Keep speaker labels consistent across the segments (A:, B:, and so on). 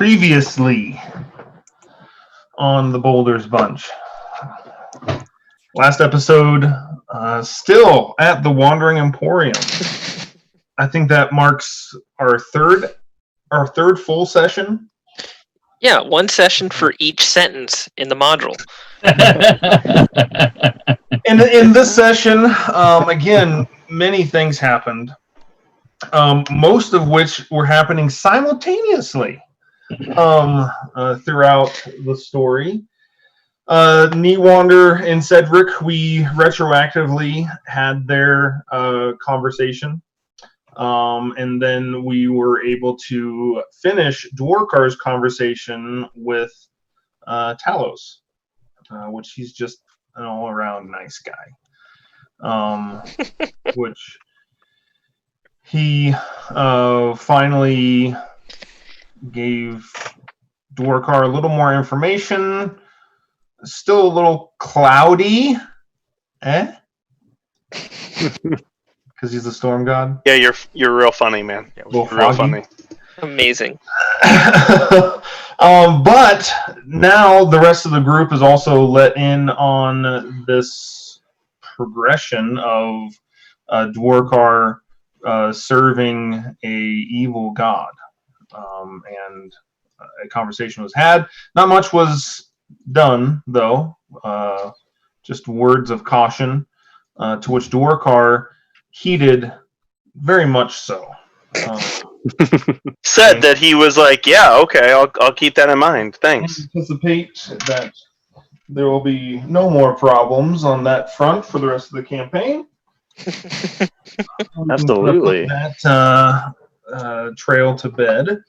A: Previously on the Boulders Bunch. Last episode, still at the Wandering Emporium. I think that marks our third full session.
B: Yeah, one session for each sentence in the module.
A: In this session, again, many things happened. Most of which were happening simultaneously throughout the story. Newander and Cedric, we retroactively had their conversation. And then we were able to finish Dwarkar's conversation with Talos, which he's just an all-around nice guy. Which he finally gave Dwarkar a little more information. Still a little cloudy. Because he's a storm god.
C: Yeah, you're real funny, man.
A: You're
C: real funny.
B: Amazing.
A: But now the rest of the group is also let in on this progression of Dwarkar serving a evil god. And a conversation was had. Not much was done, though. Just words of caution, to which Dwarkar heeded very much so.
C: Said that he was like, yeah, okay, I'll keep that in mind. Thanks.
A: Anticipate that there will be no more problems on that front for the rest of the campaign.
D: Absolutely.
A: That trail to bed.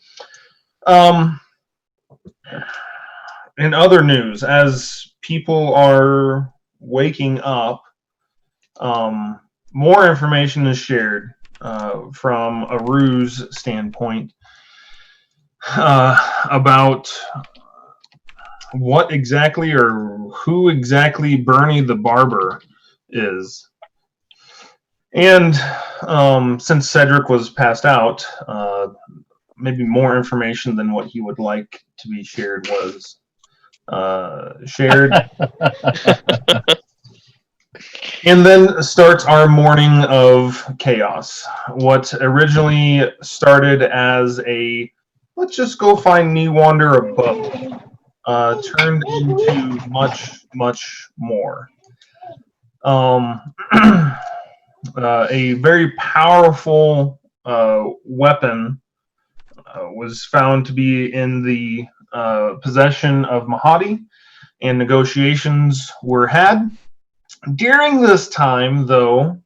A: In other news, as people are waking up, more information is shared from a ruse standpoint about what exactly or who exactly Bernie the Barber is. And since Cedric was passed out, maybe more information than what he would like to be shared was shared. And then starts our morning of chaos. What originally started as a let's just go find Newander above turned into much, much more. A very powerful weapon was found to be in the possession of Mahadi, and negotiations were had. During this time, though,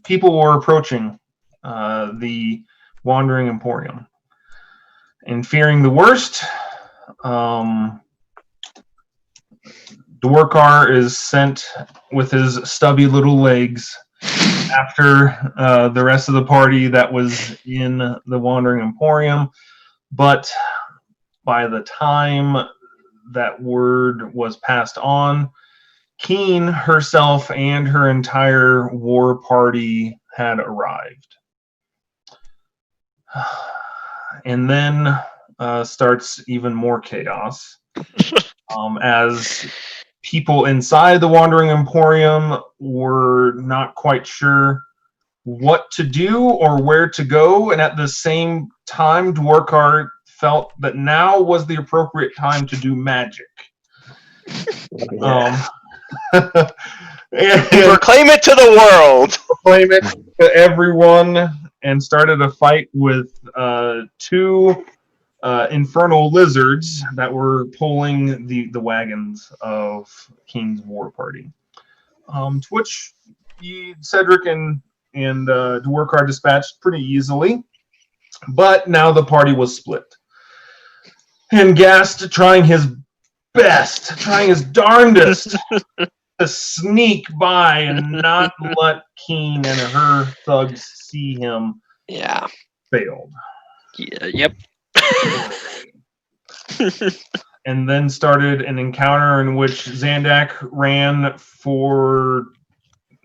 A: people were approaching the Wandering Emporium. And fearing the worst, Dwarkar is sent with his stubby little legs after the rest of the party that was in the Wandering Emporium. But by the time that word was passed on, Keen herself and her entire war party had arrived. And then starts even more chaos as people inside the Wandering Emporium were not quite sure what to do or where to go, and at the same time Dwarkar felt that now was the appropriate time to do magic.
C: Proclaim it to the world.
A: Proclaim it to everyone, and started a fight with two infernal lizards that were pulling the wagons of King's war party. To which Cedric and Dwarkar dispatched pretty easily, but now the party was split. And Gast trying his best, trying his darndest to sneak by and not let Keen and her thugs see him.
B: Yeah.
A: Failed.
B: Yeah. Yep.
A: And then started an encounter in which Zandak ran for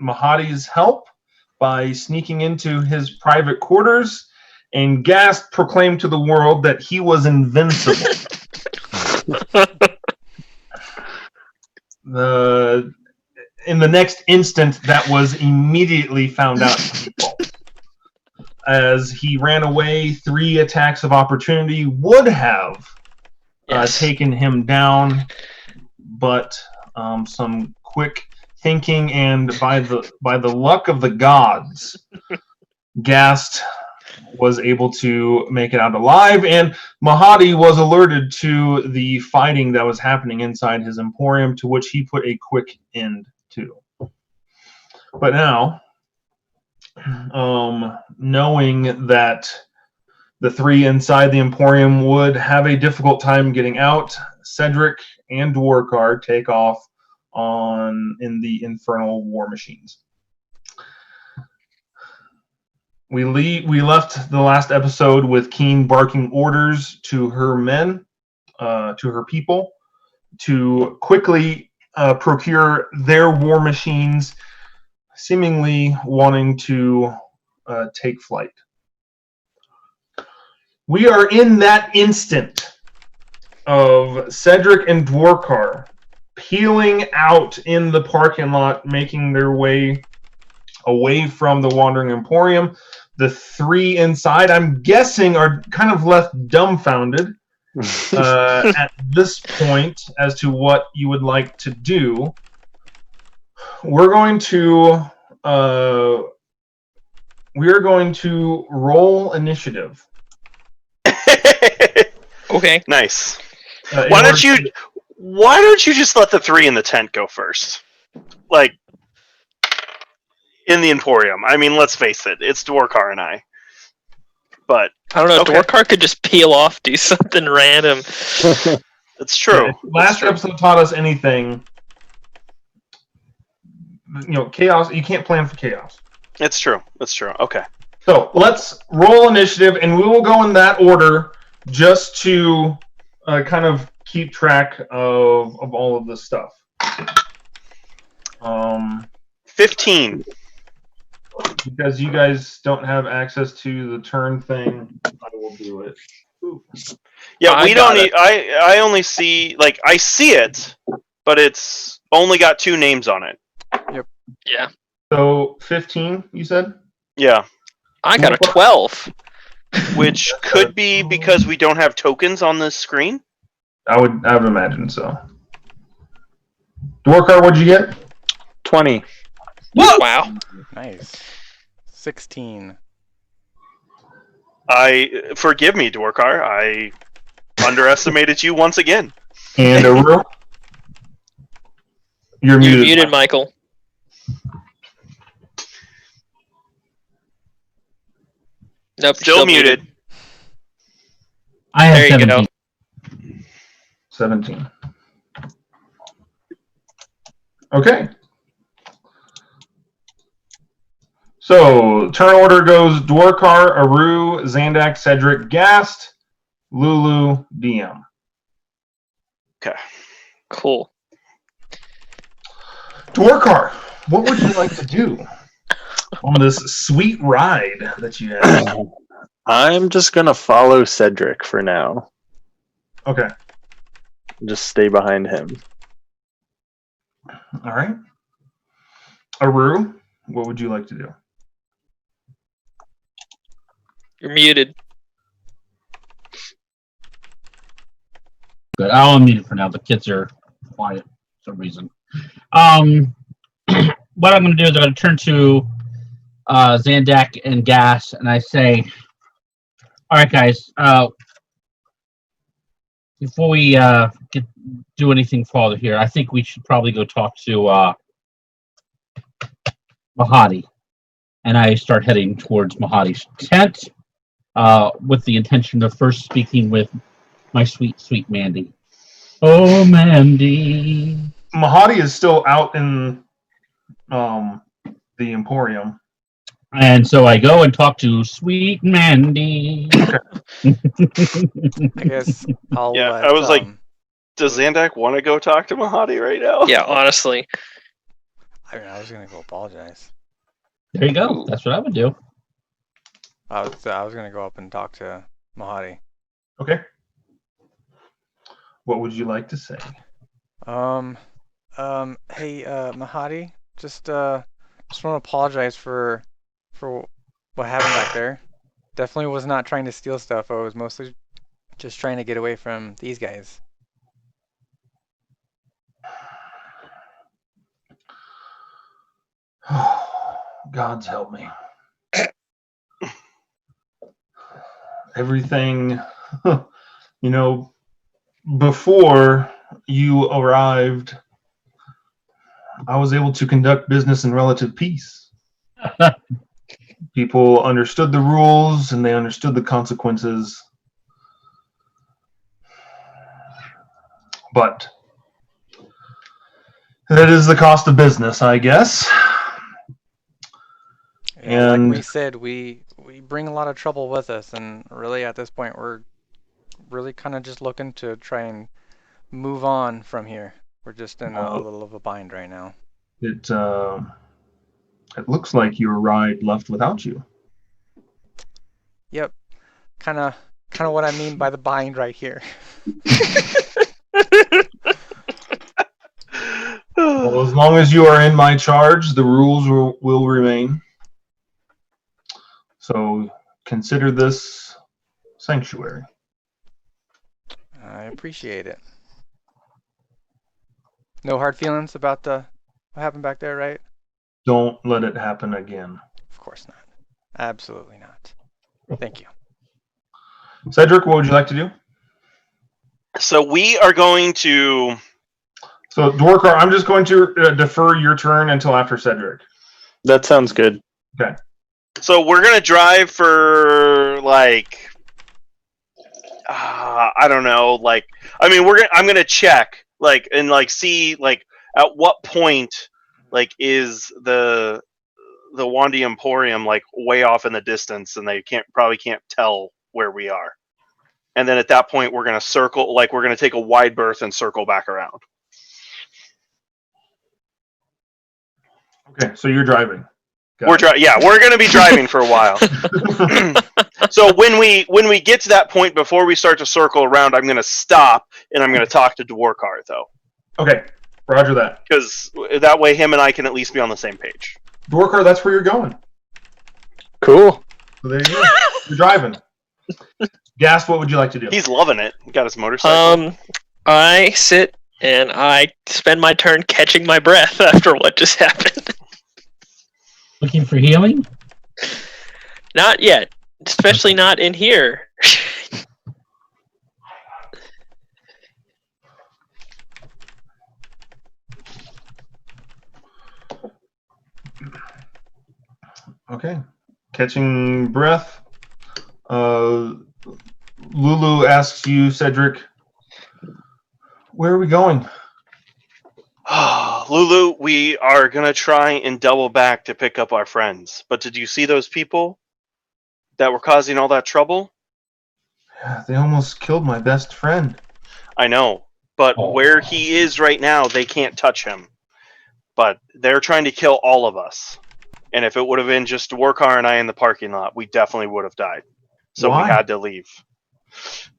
A: Mahadi's help by sneaking into his private quarters and Gast proclaimed to the world that he was invincible. In the next instant, that was immediately found out to people. As he ran away, 3 attacks of opportunity would have taken him down, but some quick thinking and by the luck of the gods, Gast was able to make it out alive, and Mahadi was alerted to the fighting that was happening inside his emporium, to which he put a quick end to. But now, knowing that the 3 inside the emporium would have a difficult time getting out, Cedric and Dwarkar take off in the infernal war machines. We left the last episode with Keen barking orders to her men, to her people, to quickly procure their war machines, seemingly wanting to take flight. We are in that instant of Cedric and Dwarkar peeling out in the parking lot, making their way away from the Wandering Emporium. The 3 inside, I'm guessing, are kind of left dumbfounded at this point as to what you would like to do. We're going to roll initiative.
B: Okay.
C: Nice. Why don't you just let the 3 in the tent go first? Like, in the Emporium. I mean, let's face it, it's Dwarkar and I. But
B: I don't know,
C: okay.
B: Dwarkar could just peel off, do something random.
C: It's true.
A: Last episode taught us anything. Chaos, you can't plan for chaos.
C: It's true. It's true. Okay.
A: So let's roll initiative, and we will go in that order just to kind of keep track of all of this stuff.
C: 15.
A: Because you guys don't have access to the turn thing, I will do it. Ooh.
C: Yeah, we don't. I only see, like, I see it, but it's only got 2 names on it.
D: Yep.
B: Yeah.
A: So 15, you said?
C: Yeah.
B: I got a 12.
C: Which could be because we don't have tokens on this screen.
A: I would imagine so. Dwarkar, what'd you get?
E: 20.
B: Wow.
D: Nice. 16.
C: Forgive me, Dwarkar. I underestimated you once again.
A: And Aru? You're muted.
B: Muted, Michael. Nope.
C: Still muted.
F: I have
B: There you
F: 17.
B: go.
A: 17. Okay. So, turn order goes Dwarkar, Aru, Zandak, Cedric, Gast, Lulu, DM.
C: Okay.
B: Cool.
A: Dwarkar, what would you like to do on this sweet ride that you have?
E: I'm just gonna follow Cedric for now.
A: Okay.
E: Just stay behind him.
A: All right. Aru, what would you like to do?
B: You're muted.
F: Good. I'll unmute it for now. The kids are quiet for some reason. What I'm going to do is I'm going to turn to Zandak and Gas, and I say, all right, guys, before we do anything further here, I think we should probably go talk to Mahadi. And I start heading towards Mahadi's tent with the intention of first speaking with my sweet, sweet Mandy. Oh, Mandy.
A: Mahadi is still out in the Emporium.
F: And so I go and talk to sweet Mandy.
D: I guess I'll.
C: Yeah, I was like, does Zandak want to go talk to Mahadi right now?
B: Yeah, honestly.
D: I was gonna go apologize.
F: There you go. That's what I would do.
D: I was gonna go up and talk to Mahadi.
A: Okay. What would you like to say?
D: Hey, Mahadi, just want to apologize for what happened back there. Definitely was not trying to steal stuff. I was mostly just trying to get away from these guys.
A: God's help me. Everything, before you arrived, I was able to conduct business in relative peace. People understood the rules and they understood the consequences. But that is the cost of business, I guess.
D: Yeah,
A: And
D: like we said, we bring a lot of trouble with us, and really at this point we're really kind of just looking to try and move on from here. We're just in a little of a bind right now.
A: it looks like your ride left without you.
D: Yep, kind of what I mean by the bind right here.
A: Well, as long as you are in my charge, the rules will remain. So consider this sanctuary.
D: I appreciate it. No hard feelings about what happened back there, right?
A: Don't let it happen again.
D: Of course not. Absolutely not. Thank you.
A: Cedric, what would you like to do?
C: So we are going to.
A: So, Dwarkar, I'm just going to defer your turn until after Cedric.
E: That sounds good.
A: Okay.
C: So we're gonna drive for like. I don't know. Like, I mean, I'm gonna check and see at what point is the Wandi Emporium way off in the distance and they probably can't tell where we are. And then at that point we're gonna circle, we're gonna take a wide berth and circle back around.
A: Okay, so you're driving.
C: We're gonna be driving for a while. So when we get to that point before we start to circle around, I'm gonna stop and I'm gonna talk to Dwarkar though.
A: Okay, roger that.
C: Because that way him and I can at least be on the same page.
A: Dwarkar, that's where you're going.
E: Cool.
A: So there you go. You're driving. Gas, what would you like to do?
C: He's loving it. He got his motorcycle.
B: I sit and I spend my turn catching my breath after what just happened.
F: Looking for healing?
B: Not yet. Especially not in here.
A: Okay. Catching breath. Lulu asks you, Cedric, where are we going?
C: Lulu, we are going to try and double back to pick up our friends. But did you see those people that were causing all that trouble?
A: They almost killed my best friend.
C: I know. But where he is right now, they can't touch him. But they're trying to kill all of us. And if it would have been just Dwarkar and I in the parking lot, we definitely would have died. So
A: Why?
C: we had to leave.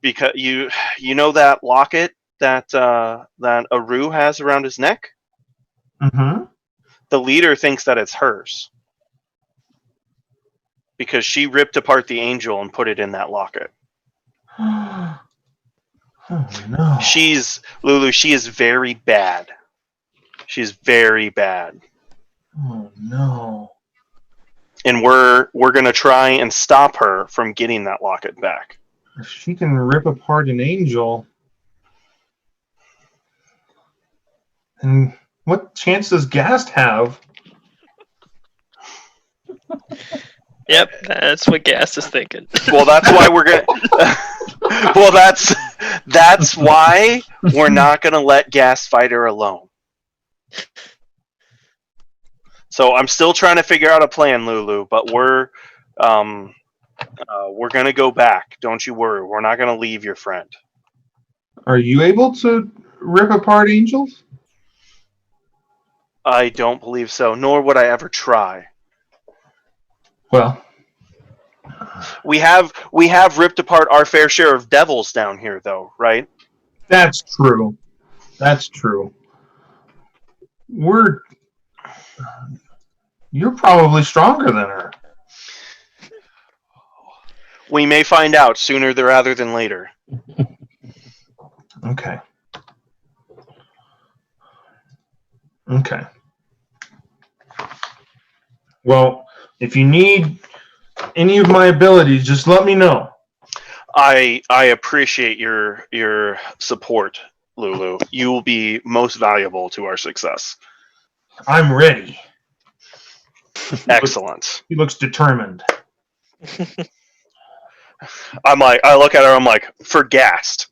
C: Because you know that locket that Aru has around his neck?
A: Mm-hmm.
C: The leader thinks that it's hers. Because she ripped apart the angel and put it in that locket.
A: Oh, no.
C: Lulu, she is very bad. She's very bad.
A: Oh, no.
C: And we're going to try and stop her from getting that locket back.
A: If she can rip apart an angel, then what chance does Gast have?
B: Yep, that's what Gas is thinking.
C: Well, that's why we're going to... Well, that's why we're not going to let Gas fight her alone. So I'm still trying to figure out a plan, Lulu, but we're going to go back. Don't you worry. We're not going to leave your friend.
A: Are you able to rip apart angels?
C: I don't believe so, nor would I ever try.
A: Well,
C: We have ripped apart our fair share of devils down here, though, right?
A: That's true. That's true. You're probably stronger than her.
C: We may find out sooner rather than later.
A: Okay. Okay. Well, if you need any of my abilities, just let me know.
C: I appreciate your support, Lulu. You will be most valuable to our success.
A: I'm ready.
C: Excellent.
A: He looks determined.
C: I look at her, I'm like, vergassed.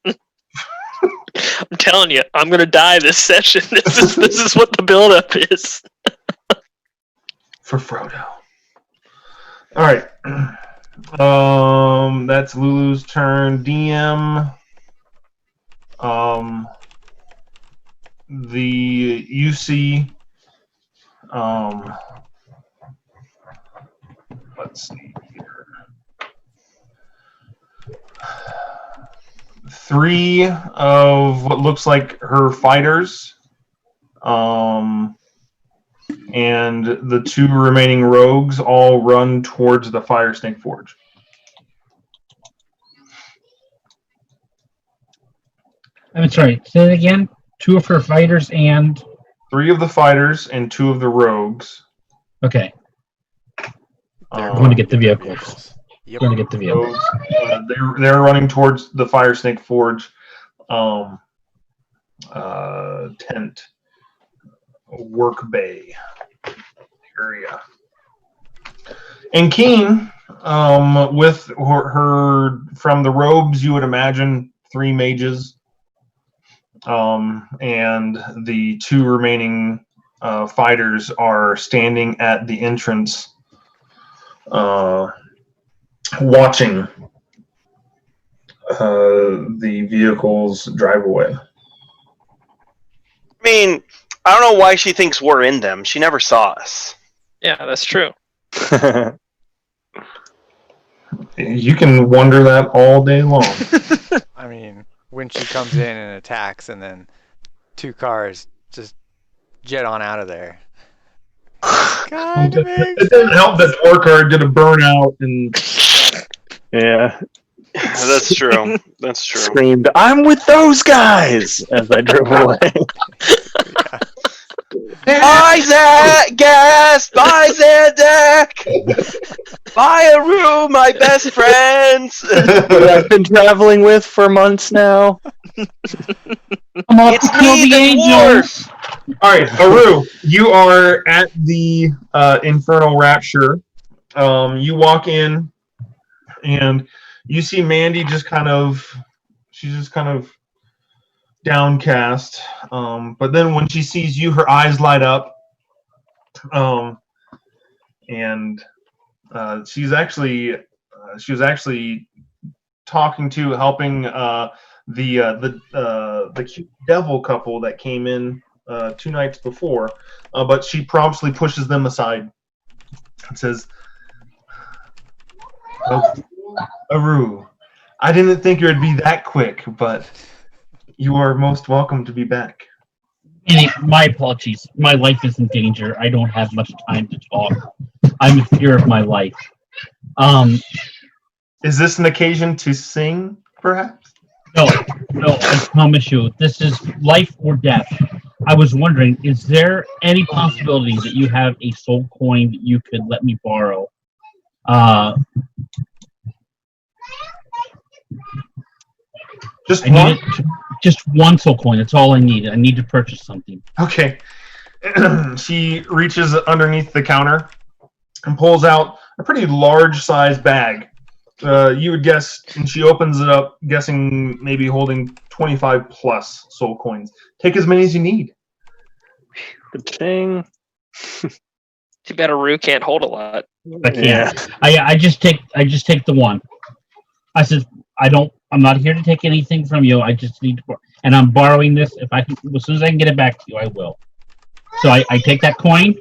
B: I'm telling you, I'm gonna die this session. This is what the buildup is.
A: For Frodo. All right. That's Lulu's turn. DM. The UC. Let's see here. 3 of what looks like her fighters. And the 2 remaining rogues all run towards the Fire Snake Forge.
F: I'm sorry, say it again. 2 of her fighters and...
A: 3 of the fighters and 2 of the rogues.
F: Okay.
D: They're
F: going to get the vehicles.
D: Yep.
F: Going to get the vehicles.
A: They're running towards the Fire Snake Forge tent, work bay area. And Keen, with her from the robes, you would imagine 3 mages, and the 2 remaining fighters are standing at the entrance, watching the vehicles drive away.
C: I mean, I don't know why she thinks we're in them. She never saw us.
B: Yeah, that's true.
A: You can wonder that all day long.
D: I mean, when she comes in and attacks, and then 2 cars just jet on out of there.
A: It doesn't help that Dwarkard did a burnout and
E: Yeah.
C: That's true. That's true.
E: Screamed, "I'm with those guys!" as I drove away.
C: Buy that gas! Buy that deck! Buy a room, my best friends!
E: Who I've been traveling with for months now.
F: Come on,
C: It's
F: kill
C: me,
F: the
C: the
F: angels!
C: dwarf!
A: all right, Aru, you are at the Infernal Rapture. You walk in, and you see Mandy she's just kind of downcast. But then when she sees you, her eyes light up. And she was actually helping the cute devil couple that came in 2 nights before, but she promptly pushes them aside and says, "Oh, Aru, I didn't think it would be that quick, but you are most welcome to be back."
F: Annie, my apologies. My life is in danger. I don't have much time to talk. I'm in fear of my life.
A: Is this an occasion to sing, perhaps?
F: No, I promise you, this is life or death. I was wondering, is there any possibility that you have a soul coin that you could let me borrow?
A: Just
F: I
A: one?
F: need just 1 soul coin. That's all I need. I need to purchase something.
A: Okay. She reaches underneath the counter and pulls out a pretty large size bag. You would guess, and she opens it up, guessing maybe holding 25 plus soul coins. Take as many as you need.
E: Good thing.
B: Too bad Aru can't hold a lot.
F: I can't. I just take the 1. I said I'm not here to take anything from you. I just need to, and I'm borrowing this. If I can, as soon as I can get it back to you, I will. So I take that coin,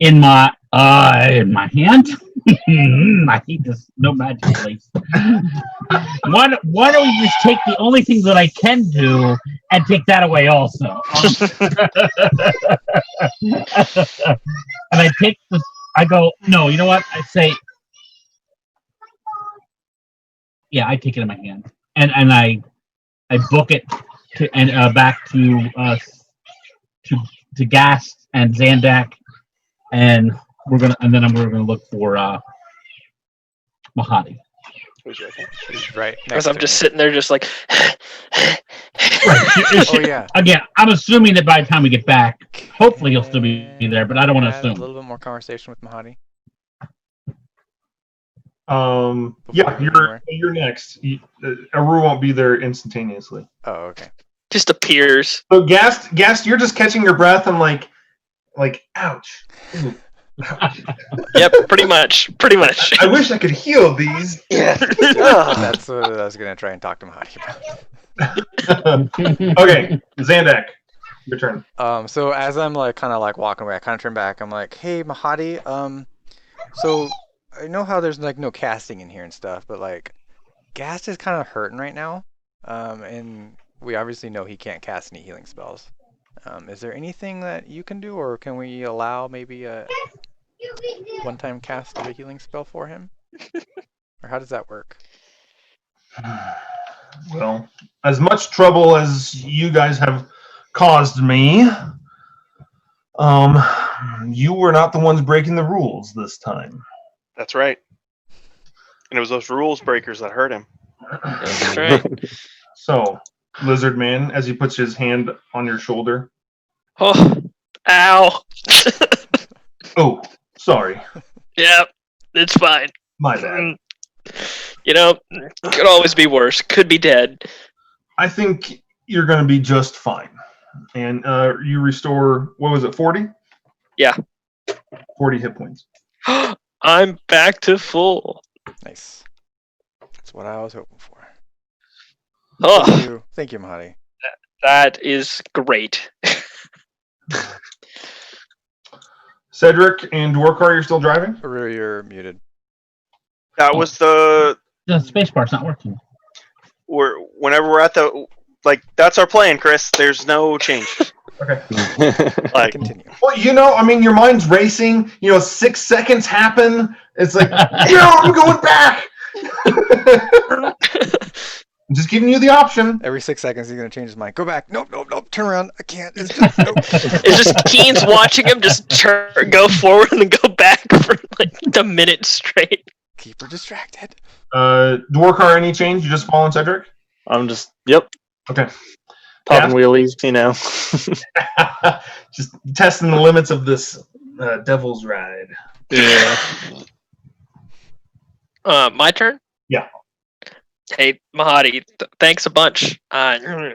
F: in my hand. I hate this no magic place. Why don't we just take the only thing that I can do and take that away also? And I take the. I go, no, you know what? I say, yeah, I take it in my hand, and I book it to and back to Gast and Zandak, and we're gonna look for Mahadi.
D: He's right next
B: Because I'm
D: to
B: just
D: me.
B: sitting there, just like.
D: Oh yeah.
F: Again, I'm assuming that by the time we get back, hopefully he'll still be there, but I don't want to
D: Add a
F: assume.
D: little bit more conversation with Mahadi.
A: Yeah,
D: Before
A: you're next. Aru won't be there instantaneously.
D: Oh, okay.
B: Just appears.
A: So Gast, you're just catching your breath and like, ouch. Ooh, ouch.
B: Yep, pretty much.
A: I wish I could heal these.
B: Yeah.
D: That's what I was gonna try and talk to Mahadi about.
A: Okay, Zandak, your turn.
D: So as I'm like kind of like walking away, I kind of turn back. I'm like, hey Mahadi, so I know how there's like no casting in here and stuff, but like Gast is kind of hurting right now, and we obviously know he can't cast any healing spells. Is there anything that you can do, or can we allow maybe a one-time cast of a healing spell for him, or how does that work?
A: Well, as much trouble as you guys have caused me, you were not the ones breaking the rules this time.
C: That's right. And it was those rules breakers that hurt him.
B: That's right.
A: So, Lizard Man, as he puts his hand on your shoulder.
B: Oh, ow.
A: Oh, sorry.
B: Yep, it's fine.
A: My bad.
B: You know, could always be worse. Could be dead.
A: I think you're going to be just fine. And you restore, what was it, 40?
B: Yeah.
A: 40 hit points.
B: I'm back to full.
D: Nice. That's what I was hoping for.
B: Oh,
D: Thank you, Mahadi.
B: that is great.
A: Cedric and Dwarkar, you're still driving?
D: Aru, you're muted.
C: That was the
F: The space bar's not working.
C: whenever we're at the that's our plan, Chris. There's no change.
A: Okay.
C: Like
D: Continue.
A: Well, I mean, your mind's racing. 6 seconds happen. It's like, no, I'm going back. I'm just giving you the option.
D: Every 6 seconds, he's gonna change his mind. Go back. Nope. Turn around. I can't. It's just, nope.
B: It's just Keen's watching him just go forward and then go back for like a minute straight.
D: Keep her distracted.
A: Dwarkar, any change? You just following Cedric?
E: I'm just, yep,
A: Okay.
E: popping wheelies,
A: Just testing the limits of this devil's ride.
E: Yeah.
B: My turn?
A: Yeah.
B: Hey, Mahadi, thanks a bunch. I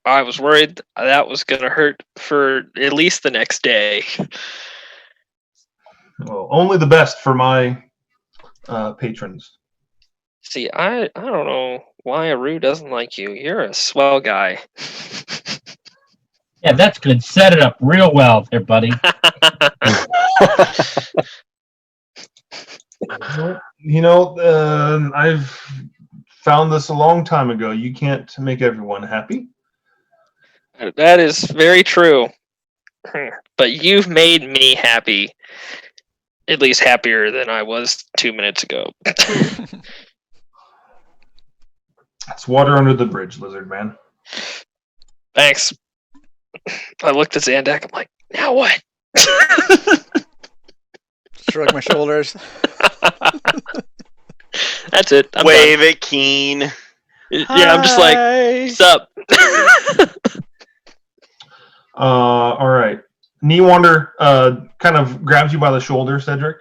B: was worried that was going to hurt for at least the next day.
A: Well, only the best for my patrons.
B: See, I don't know why Aru doesn't like you. You're a swell guy.
F: Yeah, that's good. Set it up real well there, buddy.
A: I've found this a long time ago. You can't make everyone happy.
B: That is very true. But you've made me happy. At least happier than I was 2 minutes ago.
A: It's water under the bridge, Lizard Man.
B: Thanks. I looked at Zandak. I'm like, now what?
D: Shrug my shoulders.
B: That's it. I'm
C: wave it, Keen.
B: done. Yeah, I'm just like, what's up?
A: All right. Knee Wander kind of grabs you by the shoulder, Cedric.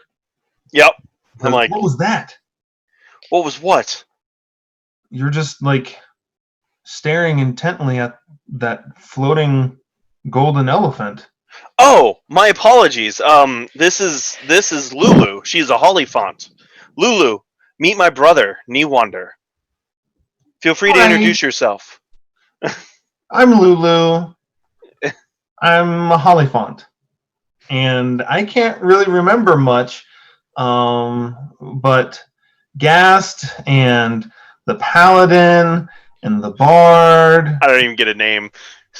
C: Yep. I'm like,
A: what was that?
C: what was what?
A: You're just like staring intently at that floating golden elephant.
C: Oh, my apologies. This is Lulu. She's a Hollyphant. Lulu, meet my brother, Newander. Feel free to
A: Hi.
C: introduce yourself.
A: I'm Lulu. I'm a Hollyphant. and I can't really remember much. But Gast and the Paladin and the Bard.
C: I don't even get a name.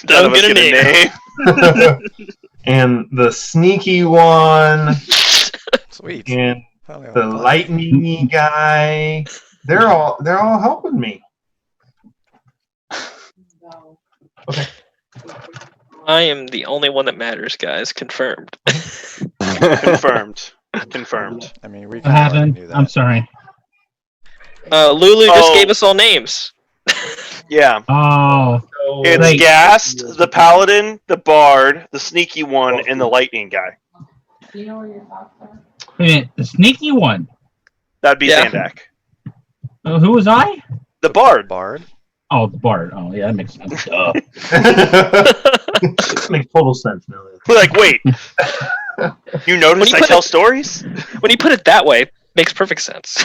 C: None
B: Don't
C: of us
B: get a
C: get a name.
A: And the sneaky one
D: Sweet.
A: and
D: Finally
A: the
D: on top.
A: lightning guy. They're all helping me. Okay.
B: I am the only one that matters, guys. Confirmed.
C: Confirmed. Confirmed.
D: I mean, we
F: What
D: kind of already
F: happened?
D: knew that.
F: I'm sorry.
B: Lulu just
C: Oh.
B: gave us all names.
C: Yeah.
F: Oh,
A: So,
C: It's
F: Right.
C: Gast, the Paladin, the Bard, the Sneaky One, and the Lightning Guy.
F: wait a minute, the sneaky one.
C: That'd be
B: Yeah.
C: Zandak.
F: Who was I?
C: The Bard.
D: Bard?
F: Oh, the bard. Oh, yeah, that makes sense. Duh.
A: makes total sense now.
C: We're like, wait. You notice
B: When you
C: I
B: put
C: tell
B: it-
C: stories?
B: When you put it that way, makes perfect sense.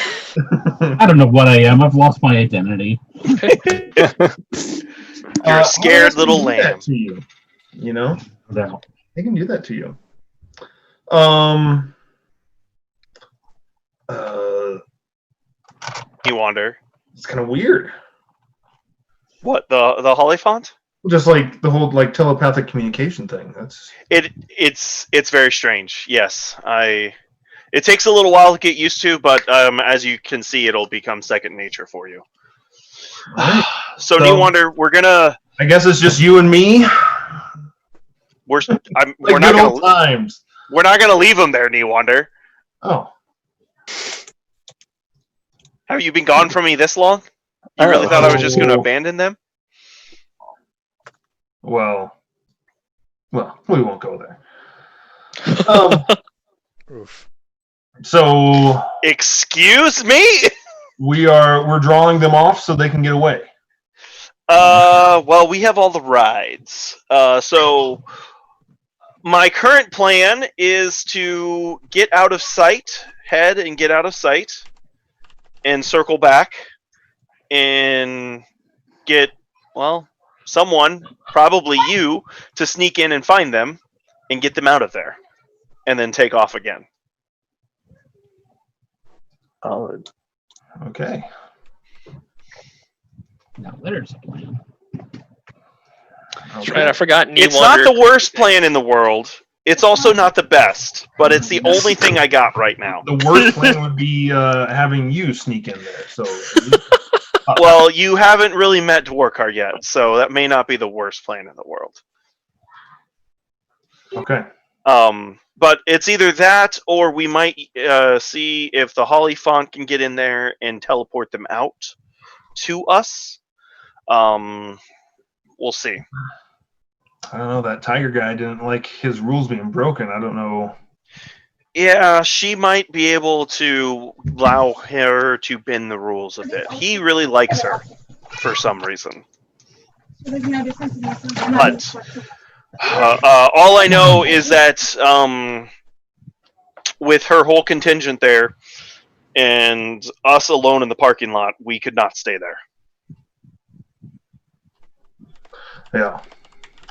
F: I don't know what I am. I've lost my identity.
C: You're a
A: How
C: scared
A: else
C: little
A: can they do that
C: lamb.
A: to you? You know,
F: No.
A: they can do that to you.
C: You wander.
A: It's kind of weird.
C: What, the Hollyphant?
A: Just like the whole like telepathic communication thing. That's
C: It's very strange. Yes, It takes a little while to get used to, but as you can see, it'll become second nature for you.
A: right.
C: So,
A: So-
C: Newander, we're gonna
A: I guess it's just you and me.
C: we're
A: Like
C: we're not
A: good
C: gonna
A: old times.
C: we're not gonna leave them there, Newander.
A: Oh,
C: Have you been gone from me this long? You really thought I was just gonna abandon them?
A: well, we won't go there. Um,
D: Oof.
A: so
C: Excuse me?
A: we're drawing them off so they can get away.
C: Well, we have all the rides. So my current plan is to get out of sight, head and get out of sight, and circle back and get, well, someone, probably you, to sneak in and find them and get them out of there. And then take off again.
E: Solid.
A: Okay.
F: Now, there's a plan.
B: That's right, I forgot.
C: It's not the worst plan in the world. It's also not the best, but it's the only thing I got right now.
A: The worst plan would be having you sneak in there. So
C: Well, you haven't really met Dwarkar yet, so that may not be the worst plan in the world.
A: okay.
C: But it's either that, or we might see if the Hollyphant can get in there and teleport them out to us. We'll see.
A: I don't know. That tiger guy didn't like his rules being broken. I don't know.
C: Yeah, she might be able to allow her to bend the rules a bit. He really likes her for some reason. But all I know is that with her whole contingent there and us alone in the parking lot, we could not stay there.
A: Yeah.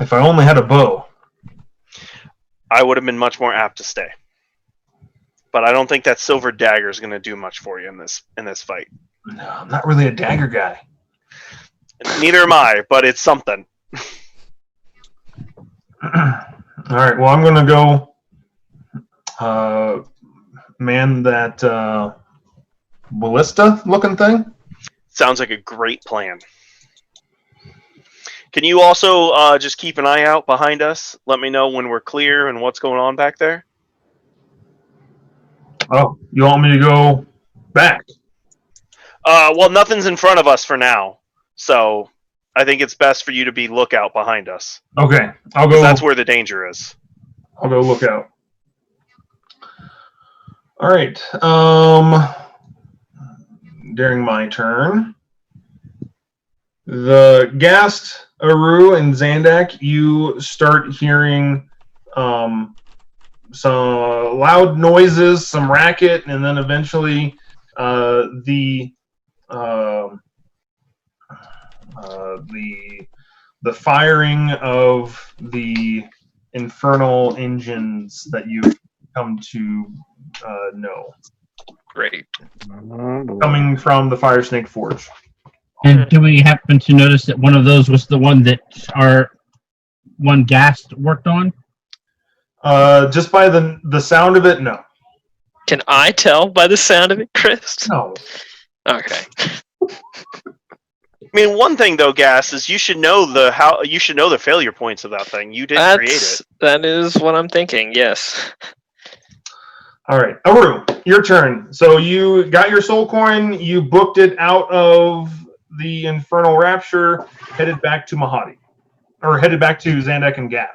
A: If I only had a bow.
C: I would have been much more apt to stay. But I don't think that silver dagger is going to do much for you in this fight.
A: No, I'm not really a dagger guy.
C: Neither am I, but it's something.
A: All right. Well, I'm gonna go man that ballista-looking thing.
C: Sounds like a great plan. Can you also just keep an eye out behind us? Let me know when we're clear and what's going on back there.
A: Oh, you want me to go back?
C: Well, nothing's in front of us for now, so I think it's best for you to be lookout behind us.
A: Okay, I'll
C: 'Cause
A: go.
C: that's where the danger is.
A: I'll go look out. All right. During my turn, the Gast, Aru, and Zandak, you start hearing some loud noises, some racket, and then eventually the firing of the infernal engines that you've come to know,
B: Great.
A: coming from the Fire Snake Forge.
F: And do we happen to notice that one of those was the one that our one Gast worked on?
A: Just by the sound of it, no.
B: Can I tell by the sound of it, Chris?
A: No.
B: Okay.
C: I mean, one thing though, Gas, is you should know the failure points of that thing. You did create it.
B: That is what I'm thinking. Yes.
A: All right, Aru, your turn. So you got your soul coin, you booked it out of the Infernal Rapture, headed back to Mahadi. Or headed back to Zandak and Gav.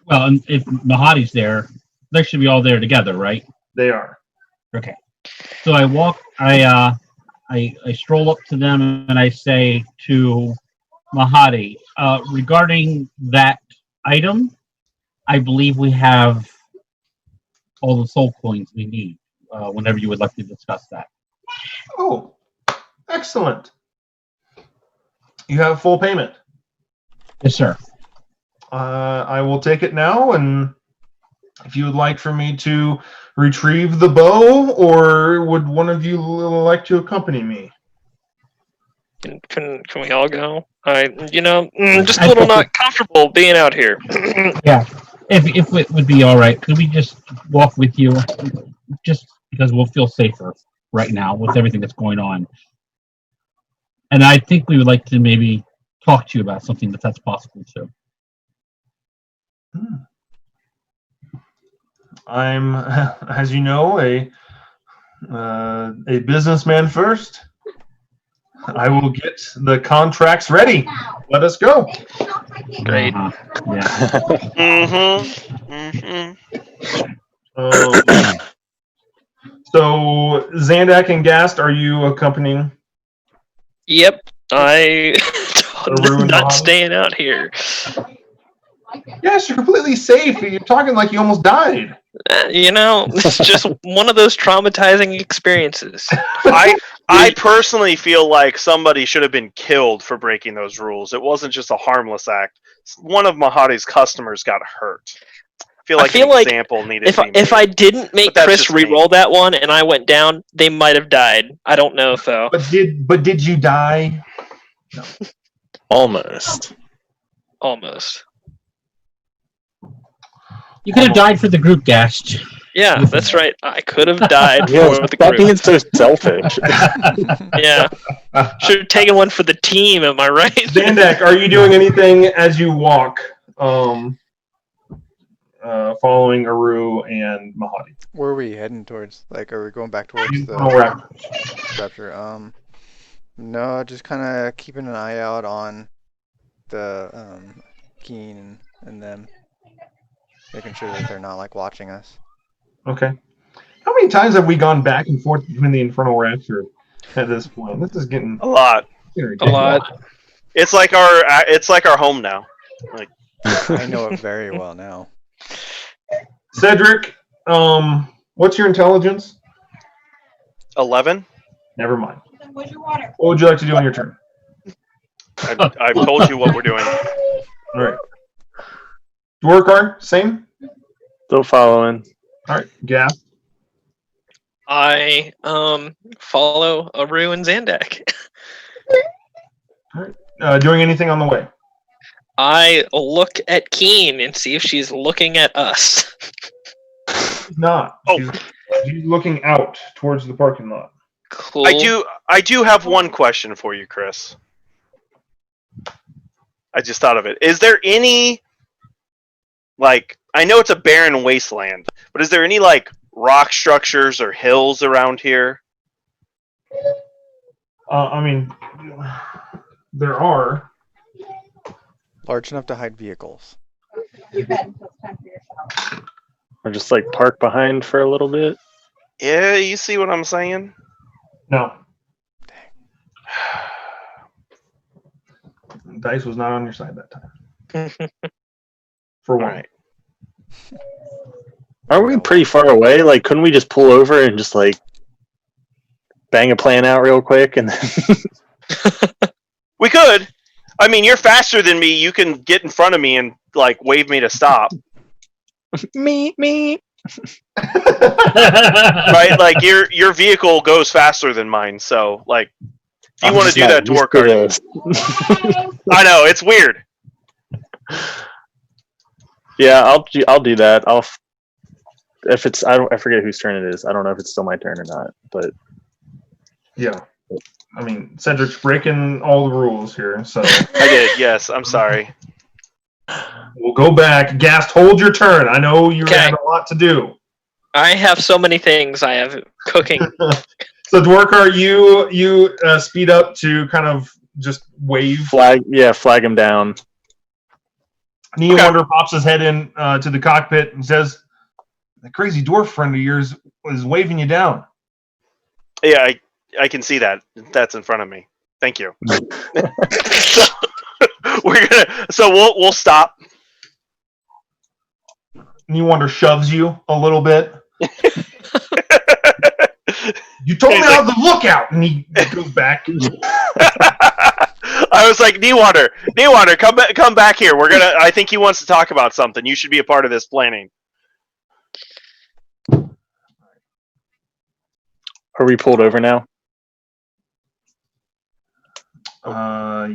F: Well, and if Mahadi's there, they should be all there together, right?
A: They are.
F: Okay. So I stroll up to them and I say to Mahadi, regarding that item, I believe we have all the soul coins we need. Whenever you would like to discuss that.
A: Oh, excellent. You have full payment.
F: Yes, sir.
A: I will take it now, and if you would like for me to retrieve the bow, or would one of you like to accompany me?
B: Can we all go? Just a little not comfortable being out here.
F: Yeah. If it would be all right, could we just walk with you? Just because we'll feel safer right now with everything that's going on. And I think we would like to maybe talk to you about something if that's possible too.
A: I'm, as you know, a businessman first. I will get the contracts ready. Let us go.
B: Great.
F: Yeah.
A: So, Zandak and Gast, are you accompanying?
B: Yep. I'm
A: Aru and
B: not
A: Mahadi?
B: staying out here.
A: Yes, you're completely safe. You're talking like you almost died.
B: It's just one of those traumatizing experiences.
C: I personally feel like somebody should have been killed for breaking those rules. It wasn't just a harmless act. One of Mahadi's customers got hurt. I feel like an example needed to be made.
B: If I didn't make Chris re-roll that one and I went down, they might have died. I don't know though.
A: But did you die? No.
E: Almost.
F: You could have died for the group, Gast.
B: Yeah, that's right. I could have died
E: Yeah,
B: for the
E: stop
B: group.
E: being so selfish.
B: Yeah. Should have taken one for the team, am I right?
A: Zandak, are you doing anything as you walk, following Aru and Mahadi?
D: Where are we heading towards? Like, are we going back towards the Rapture? No, just kind of keeping an eye out on the Keen and them, making sure that they're not like watching us.
A: Okay. How many times have we gone back and forth between the Infernal Rapture at this point? This is getting
C: a lot.
B: A lot.
C: It's like our home now. Like
D: I know it very well now.
A: Cedric, what's your intelligence?
C: 11.
A: Never mind. Where's your water? What would you like to do on your turn?
C: I've told you what we're doing.
A: All right. Dwarkar, same?
E: Still following.
A: All right. Gav?
B: I follow Aru and Zandak.
A: All right. Doing anything on the way?
B: I look at Keen and see if she's looking at us.
A: She's not.
C: Oh.
A: She's looking out towards the parking lot.
B: Cool.
C: I do have one question for you, Chris. I just thought of it. Is there any, like, I know it's a barren wasteland, but is there any, like, rock structures or hills around here?
A: I mean, there are.
D: Large enough to hide vehicles.
E: Or just, like, park behind for a little bit?
C: Yeah, you see what I'm saying?
A: No. Dice was not on your side that time. For one.
C: Right.
E: Aren't we pretty far away? Like, couldn't we just pull over and just, like, bang a plan out real quick? And then
C: We could. I mean, you're faster than me. You can get in front of me and like wave me to stop.
E: Me.
C: Right? Like your vehicle goes faster than mine. So like, if you want to do that to work hard, I know it's weird.
E: Yeah, I'll do that. If it's I forget whose turn it is. I don't know if it's still my turn or not. But
A: Yeah. I mean, Cedric's breaking all the rules here, so
C: I did. Yes, I'm sorry.
A: we'll go back. Gast, hold your turn. I know you
B: Okay.
A: have a lot to do.
B: I have so many things I have cooking.
A: So Dwarkar, you speed up to kind of just wave.
E: flag him down.
A: Nia
C: Okay.
A: Wonder pops his head in to the cockpit and says, "The crazy dwarf friend of yours is waving you down."
C: Yeah, I can see that. That's in front of me. Thank you. So we'll stop.
A: Nia Wonder shoves you a little bit. You told me
C: He's
A: I was the lookout, and he goes back.
C: I was like, Newater, come back here. I think he wants to talk about something. You should be a part of this planning.
E: Are we pulled over now?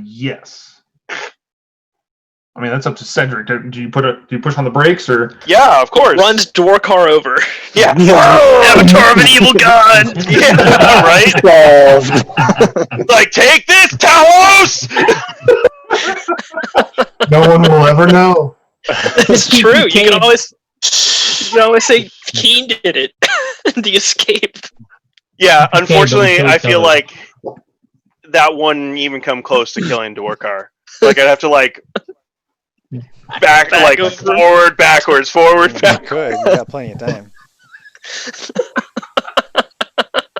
A: Yes. I mean, that's up to Cedric. Do you push on the brakes or?
C: Yeah, of course.
B: Runs Dwarkar over.
C: Yeah.
B: Avatar of an evil god!
C: Yeah, right?
E: Solved.
C: Like, take this, Talos!
A: No one will ever know.
B: It's true. You can always say Keen did it. The escape.
C: Yeah,
F: Okay,
C: unfortunately,
F: but we
C: I
F: still
C: feel
F: kill it.
C: like that wouldn't even come close to killing Dwarkar. Like, I'd have to, like,
B: Back over.
C: forward, backwards, forward,
D: You
C: back.
D: could. You got plenty of time.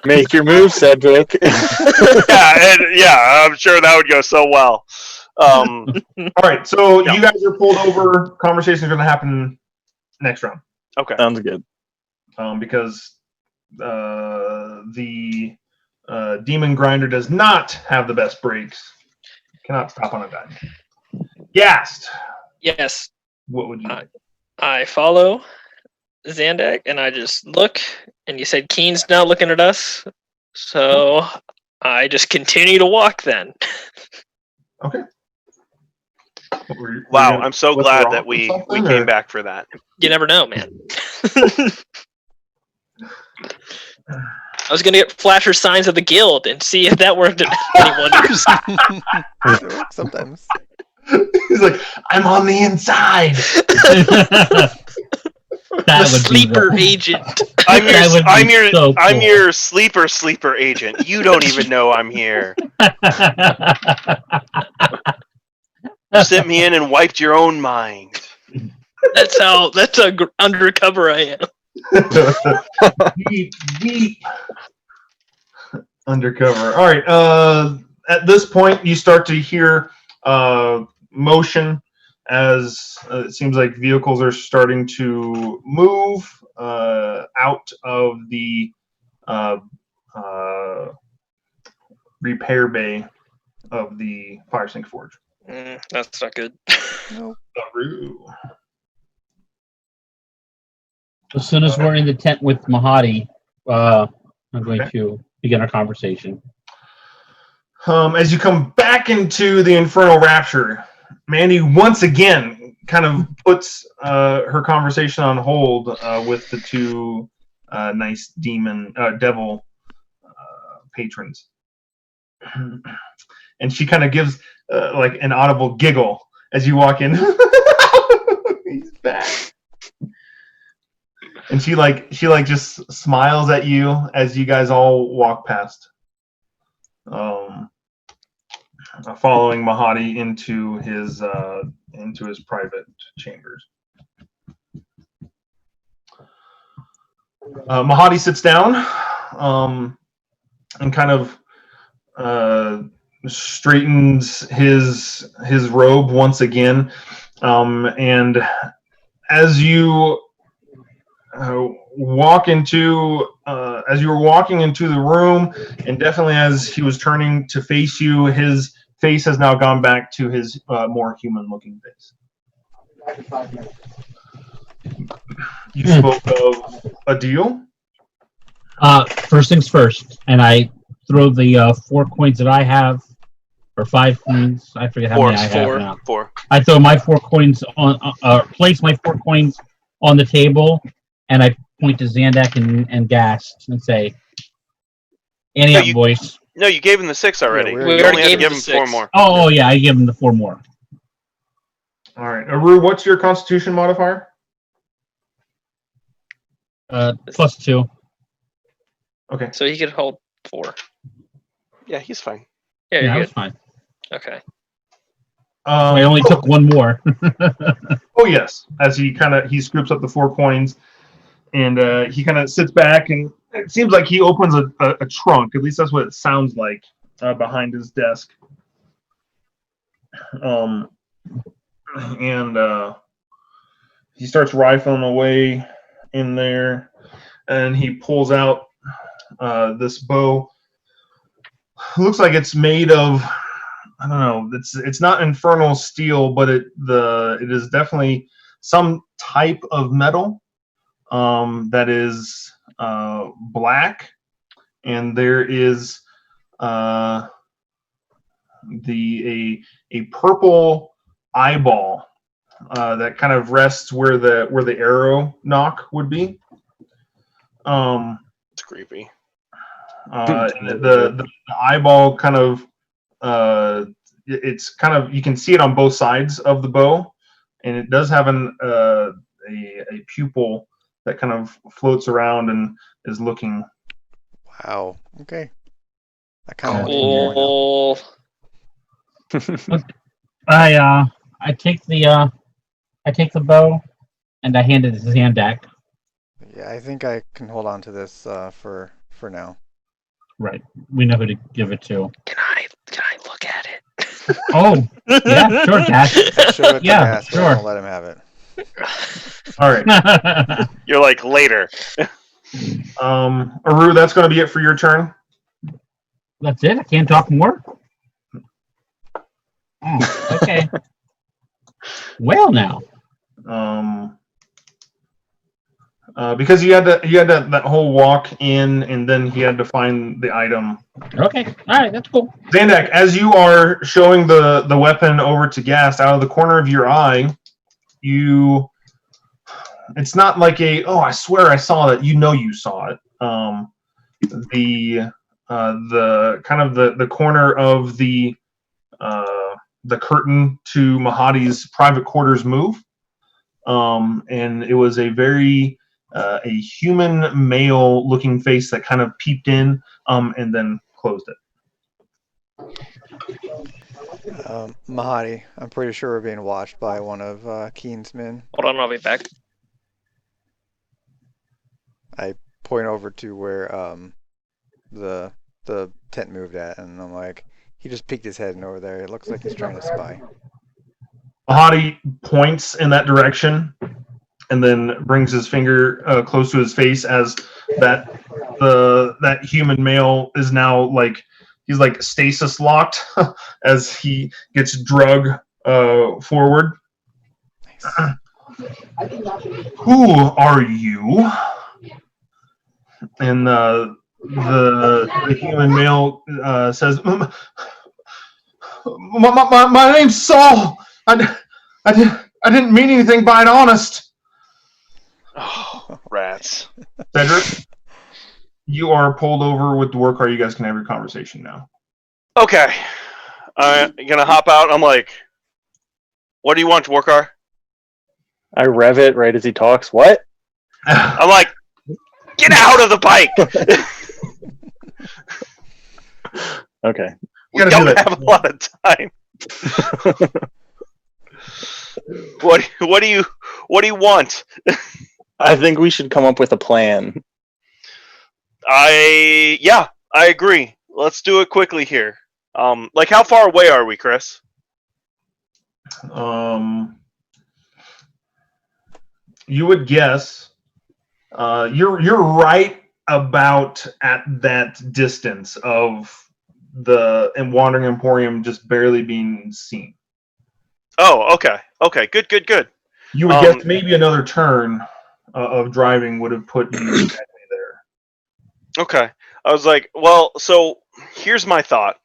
E: Make your move, Cedric.
C: Yeah, I'm sure that would go so well.
A: All right, so
C: Yeah.
A: you guys are pulled over. Conversation's going to happen next round.
C: Okay.
E: Sounds good.
A: Because the Demon Grinder does not have the best brakes. Cannot stop on a dime. Gast,
B: Yes.
A: what would you like?
B: I follow Zandak and I just look, and you said Keen's not looking at us, so I just continue to walk then.
A: Okay. What were you
C: Wow,
A: gonna
C: I'm so
A: flip
C: glad
A: her
C: that
A: off or
C: we
A: something,
C: came
A: or-
C: back for that.
B: You never know, man. I was gonna get flasher signs of the guild and see if that worked any wonders.
D: It works sometimes.
A: He's like, I'm on the inside.
B: The sleeper agent.
C: I'm
F: That would be so
C: I'm
F: cool.
C: your sleeper agent. You don't even know I'm here. You sent me in and wiped your own mind.
B: That's how undercover I am.
A: deep undercover. All right. At this point, you start to hear motion as it seems like vehicles are starting to move out of the repair bay of the Fire Sink Forge.
B: That's not good.
D: Nope.
F: As soon as we're in the tent with Mahadi, I'm going to begin our conversation.
A: As you come back into the Infernal Rapture, Mandy once again kind of puts her conversation on hold with the two nice devil patrons. And she kind of gives like an audible giggle as you walk in. He's back. And she just smiles at you as you guys all walk past. Following Mahadi into his private chambers. Mahadi sits down and kind of straightens his robe once again, and as you walk into as you were walking into the room, and definitely as he was turning to face you, his face has now gone back to his more human-looking face. You spoke of a deal?
F: First things first, and I throw the 4 coins that I have, or 5 coins. I forget how many I have now.
C: 4.
F: I throw my 4 coins on, place my 4 coins on the table, and I point to Zandak and Gast and say, "Ante up, boys."
C: No, you gave him the 6 already.
D: Yeah,
C: you
B: we
C: only
B: already
C: had to
B: gave
C: give
B: him
C: him
B: the
C: 4
B: 6.
C: more.
F: Oh, yeah, I give them the 4 more.
A: All right. Aru, what's your Constitution modifier?
F: +2.
A: Okay.
B: So he could hold 4.
C: Yeah, he's fine.
B: Yeah,
F: Yeah,
B: you're
F: that
B: good.
F: was fine.
B: Okay.
F: I only took 1 more.
A: Oh yes, as he scoops up the 4 coins, and he kind of sits back, and it seems like he opens a trunk. At least that's what it sounds like behind his desk. And he starts rifling away in there, and he pulls out this bow. Looks like it's made of, I don't know. It's not infernal steel, but it is definitely some type of metal that is black, and there is a purple eyeball that kind of rests where the arrow knock would be.
C: It's creepy.
A: The eyeball kind of it's kind of, you can see it on both sides of the bow, and it does have a pupil that kind of floats around and is looking.
D: Wow. Okay. I kind of want
B: Cool.
F: I take the bow and I hand it to Zandak.
D: Yeah, I think I can hold on to this for now.
F: Right. We know who to give it to.
B: Can I look at it?
F: Oh, yeah, sure, Gas.
D: I show it to
F: Yeah,
D: Gas, but I
F: sure.
D: won't let him have it.
A: All right,
C: You're like, later.
A: Aru, that's going to be it for your turn.
F: That's it? I can't talk more? Oh, okay. Well, now.
A: Because you had that whole walk in, and then he had to find the item.
F: Okay. All right. That's cool.
A: Zandak, as you are showing the weapon over to Gast, out of the corner of your eye, it's not like I swear I saw it. You saw it. The kind of the corner of the curtain to Mahadi's private quarters move, and it was a very a human male looking face that kind of peeped in and then closed it.
D: Mahadi, I'm pretty sure we're being watched by one of Keen's men.
B: Hold on, I'll be back.
D: I point over to where the tent moved at, and I'm like, he just peeked his head in over there. It looks like he's trying to spy.
A: Mahadi points in that direction and then brings his finger close to his face as that human male is now he's like stasis locked as he gets drug forward.
D: Nice.
A: Who are you? And the human male says, my name's Saul. I didn't mean anything by it, honest.
C: Oh, rats.
A: Cedric, you are pulled over with the work car. You guys can have your conversation now.
C: Okay. I'm gonna hop out. I'm like, what do you want, Dwarkar?
E: I rev it right as he talks. What?
C: I'm like, get out of the bike!
E: Okay.
C: We don't have a lot of time. What do you want?
E: I think we should come up with a plan.
C: I agree. Let's do it quickly here. How far away are we, Chris?
A: You would guess you're right about at that distance of the Wandering Emporium just barely being seen.
C: Oh, okay. Okay, good.
A: You would guess maybe another turn of driving would have put you exactly there.
C: Okay. I was like, well, so here's my thought.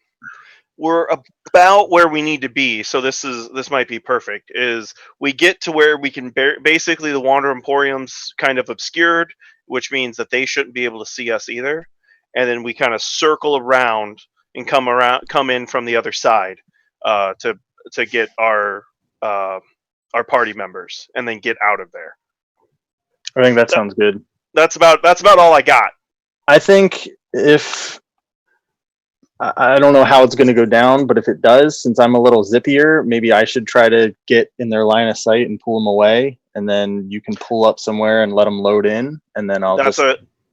C: We're about where we need to be, so this might be perfect. Is we get to where we can basically the Wander Emporium's kind of obscured, which means that they shouldn't be able to see us either, and then we kind of circle around and come in from the other side to get our party members, and then get out of there.
E: I think that sounds good.
C: That's about all I got.
E: I think if I don't know how it's going to go down, but if it does, since I'm a little zippier, maybe I should try to get in their line of sight and pull them away, and then you can pull up somewhere and let them load in, and then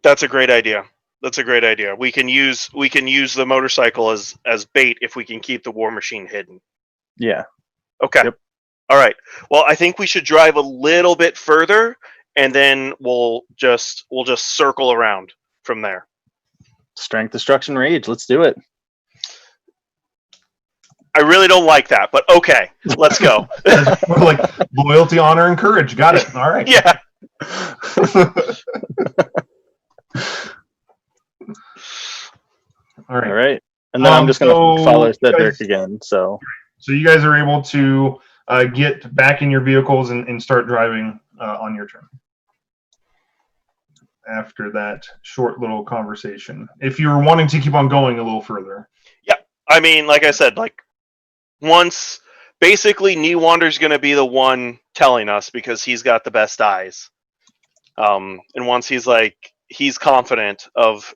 C: That's a great idea. That's a great idea. We can use the motorcycle as bait if we can keep the war machine hidden.
E: Yeah.
C: Okay.
E: Yep.
C: All right. Well, I think we should drive a little bit further, and then we'll just circle around from there.
E: Strength, destruction, rage. Let's do it.
C: I really don't like that, but okay, let's go.
A: We're like loyalty, honor, and courage. Got it. All right.
C: Yeah.
A: All right.
E: All right. And then I'm just going to follow Cedric again. So
A: you guys are able to get back in your vehicles and start driving on your turn. After that short little conversation, if you're wanting to keep on going a little further.
C: Yeah. I mean, like I said, like once basically Newander's going to be the one telling us because he's got the best eyes. And once he's confident of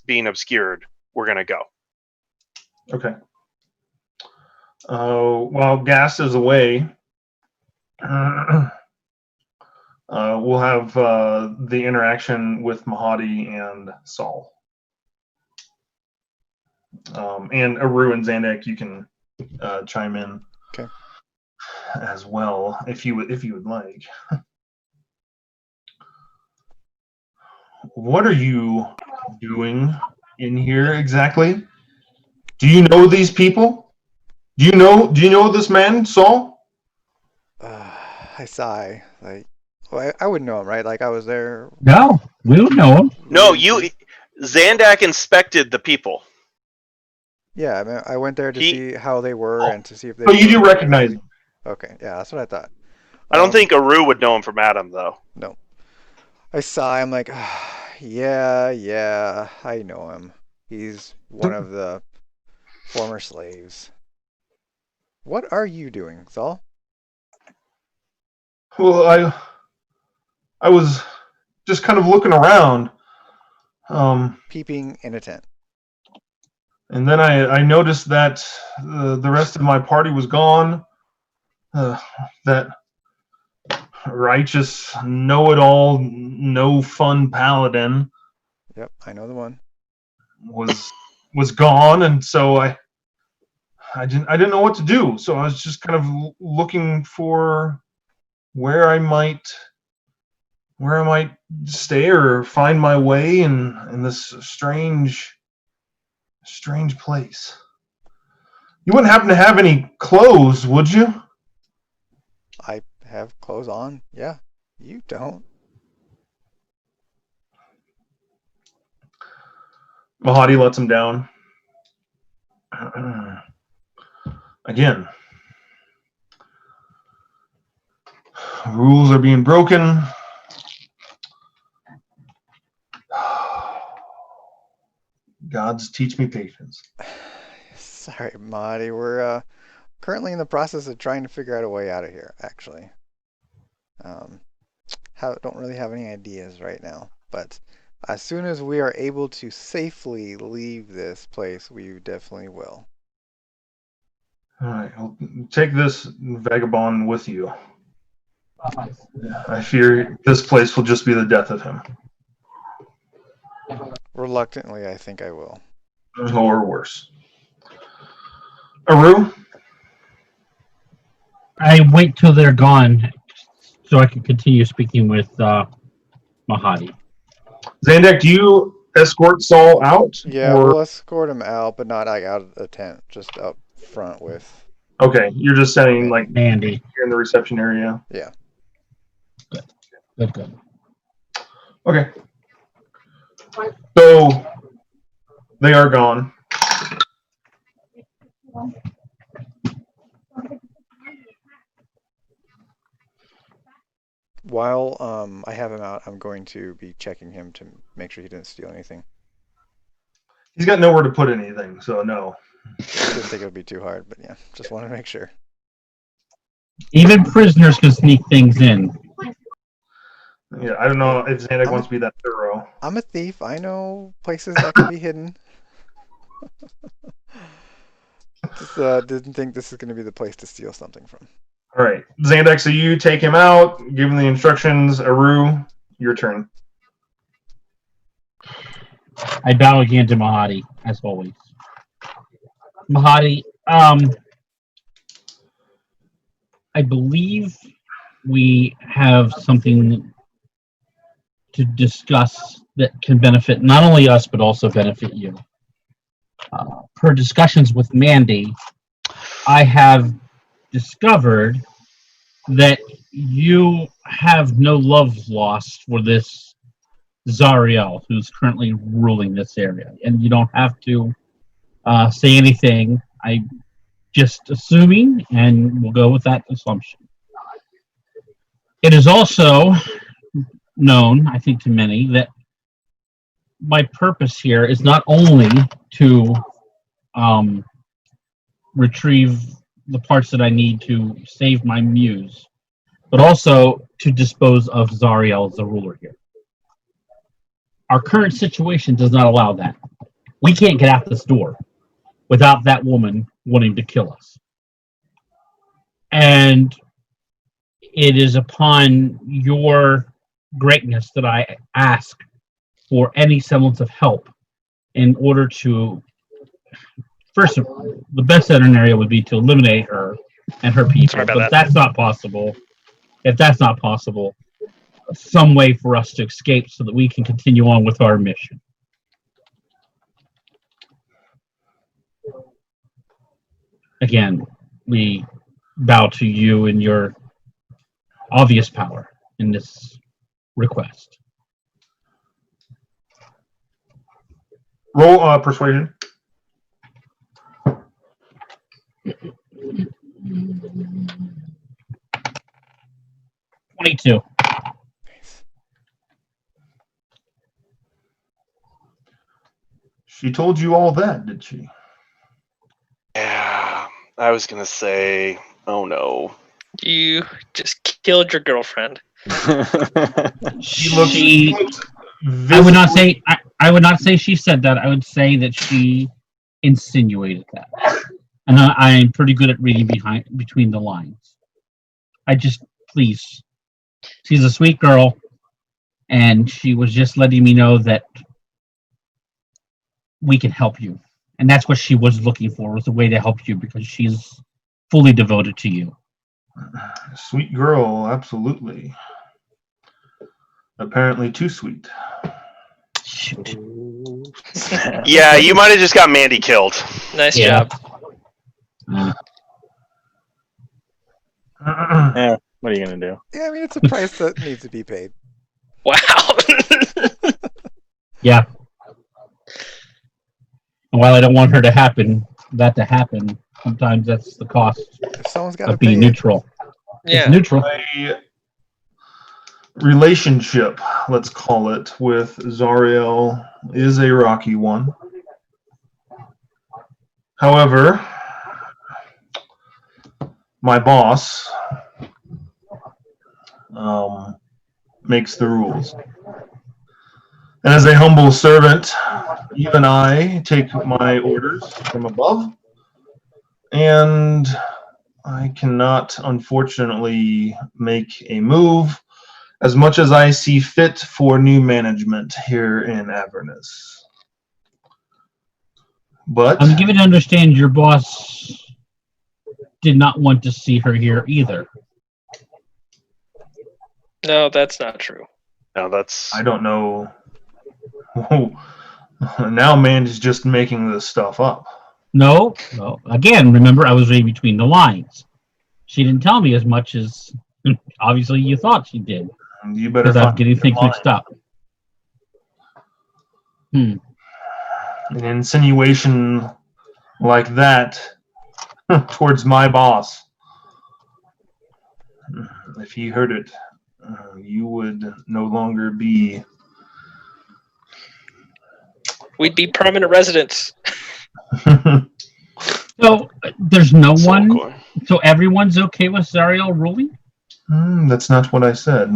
C: being obscured, we're going to go.
A: Okay. While Gas is away, we'll have the interaction with Mahadi and Saul. And Aru and Zandak, you can chime in as well if you would like. What are you doing in here exactly? Do you know these people? Do you know this man, Saul?
D: I sigh. Like, well, I would know him, right? Like I was there.
F: No, we don't know him.
C: No, Zandak inspected the people.
D: Yeah, I mean, I went there to see how they were and to see if they.
A: Oh, you do recognize him.
D: Okay, yeah, that's what I thought.
C: I don't think Aru would know him from Adam, though.
D: No. I sigh. I'm like, yeah, I know him. He's one of the former slaves. What are you doing, Saul?
A: Well, I was just kind of looking around.
D: Peeping in a tent.
A: And then I noticed that the rest of my party was gone. That righteous, know-it-all, no-fun paladin.
D: Yep, I know the one.
A: Was gone, and so I didn't know what to do. So I was just kind of looking for where I might stay or find my way in this strange place. You wouldn't happen to have any clothes, would you?
D: I have clothes on. Yeah, you don't.
A: Mahadi lets him down. Again, rules are being broken. Gods teach me patience.
D: Sorry, Mahdi. We're currently in the process of trying to figure out a way out of here, actually. Don't really have any ideas right now, but as soon as we are able to safely leave this place, we definitely will.
A: All right, I'll take this vagabond with you. I fear this place will just be the death of him.
D: Reluctantly, I think I will.
A: Or worse. Aru?
F: I wait till they're gone so I can continue speaking with Mahadi.
A: Zandak, do you escort Saul out?
D: Yeah,
A: Or
D: we'll escort him out, but not like out of the tent, just up front with.
A: okay, you're just setting like
F: Mandy.
A: here in the reception area.
D: Yeah.
F: Good.
A: Okay. So they are gone.
D: While I have him out, I'm going to be checking him to make sure he didn't steal anything.
A: He's got nowhere to put anything, so no.
D: I didn't think it would be too hard, but yeah, just want to make sure.
F: Even prisoners can sneak things in.
A: Yeah, I don't know if Xandak wants to be that thorough.
D: I'm a thief. I know places that can be hidden. Just didn't think this is going to be the place to steal something from.
A: All right, Xandak, so you take him out, give him the instructions. Aru, your turn.
F: I bow again to Mahadi, as always. Mahadi, I believe we have something to discuss that can benefit not only us, but also benefit you. Per discussions with Mandy, I have discovered that you have no love lost for this Zariel, who's currently ruling this area. And you don't have to say anything. I'm just assuming, and we'll go with that assumption. It is also known, I think to many, that my purpose here is not only to retrieve the parts that I need to save my muse, but also to dispose of Zariel as the ruler here. Our current situation does not allow that. We can't get out this door without that woman wanting to kill us. And it is upon your greatness that I ask for any semblance of help in order to, first of all, the best scenario would be to eliminate her and her people.
B: Sorry about
F: But
B: that.
F: if that's not possible, some way for us to escape so that we can continue on with our mission. Again, we bow to you and your obvious power in this request.
A: Roll persuasion.
F: 22.
A: She told you all that, did she?
C: Yeah, I was gonna say, oh no.
B: You just killed your girlfriend.
F: She I would not say I would not say she said that. I would say that she insinuated that. And I'm pretty good at reading between the lines. Please. She's a sweet girl, and she was just letting me know that we can help you. And that's what she was looking for, was a way to help you, because she's fully devoted to you.
A: Sweet girl, absolutely. Apparently too sweet.
F: Shoot.
C: Yeah, you might have just got Mandy killed.
B: Nice
F: Yeah.
B: job.
E: Yeah, what are you gonna do?
D: Yeah, I mean, it's a price that needs to be paid.
B: Wow.
F: Yeah. And while I don't want that to happen, sometimes that's the cost
D: If someone's got to
F: of
D: pay
F: being
D: it.
F: neutral.
B: Yeah.
F: It's neutral.
A: A relationship, let's call it, with Zariel is a rocky one. However, my boss makes the rules. And as a humble servant, even I take my orders from above. And I cannot, unfortunately, make a move as much as I see fit for new management here in Avernus. But
F: I'm given to understand your boss did not want to see her here either.
B: No, that's not true.
C: No, that's
A: I don't know. Now Mandy's just making this stuff up.
F: No. Again, remember, I was reading between the lines. She didn't tell me as much as obviously you thought she did.
A: You better
F: Because I'm
A: find
F: getting
A: your
F: things
A: line.
F: mixed up.
A: An insinuation like that towards my boss. If he heard it, you would no longer be.
B: We'd be permanent residents.
F: So there's no
C: Soul
F: one.
C: core.
F: So everyone's okay with Zariel ruling?
A: That's not what I said.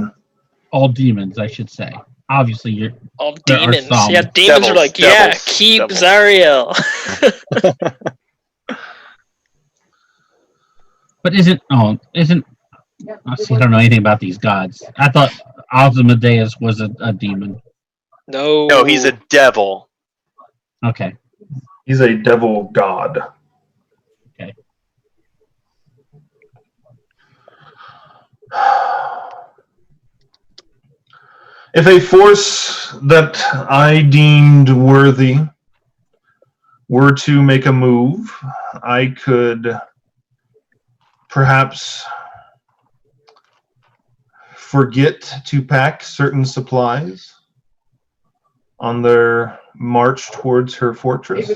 F: All demons, I should say. Obviously, you're.
B: All
F: There are
B: demons.
F: some.
B: Yeah, demons are
C: Devils,
B: like, yeah,
C: devils,
B: keep
C: devils.
B: Zariel.
F: But isn't? Oh, isn't? See, I don't know anything about these gods. I thought Ozymandias was a demon.
B: No.
C: No, he's a devil.
F: Okay.
A: He's a devil god.
F: Okay.
A: If a force that I deemed worthy were to make a move, I could perhaps forget to pack certain supplies on their march towards her fortress.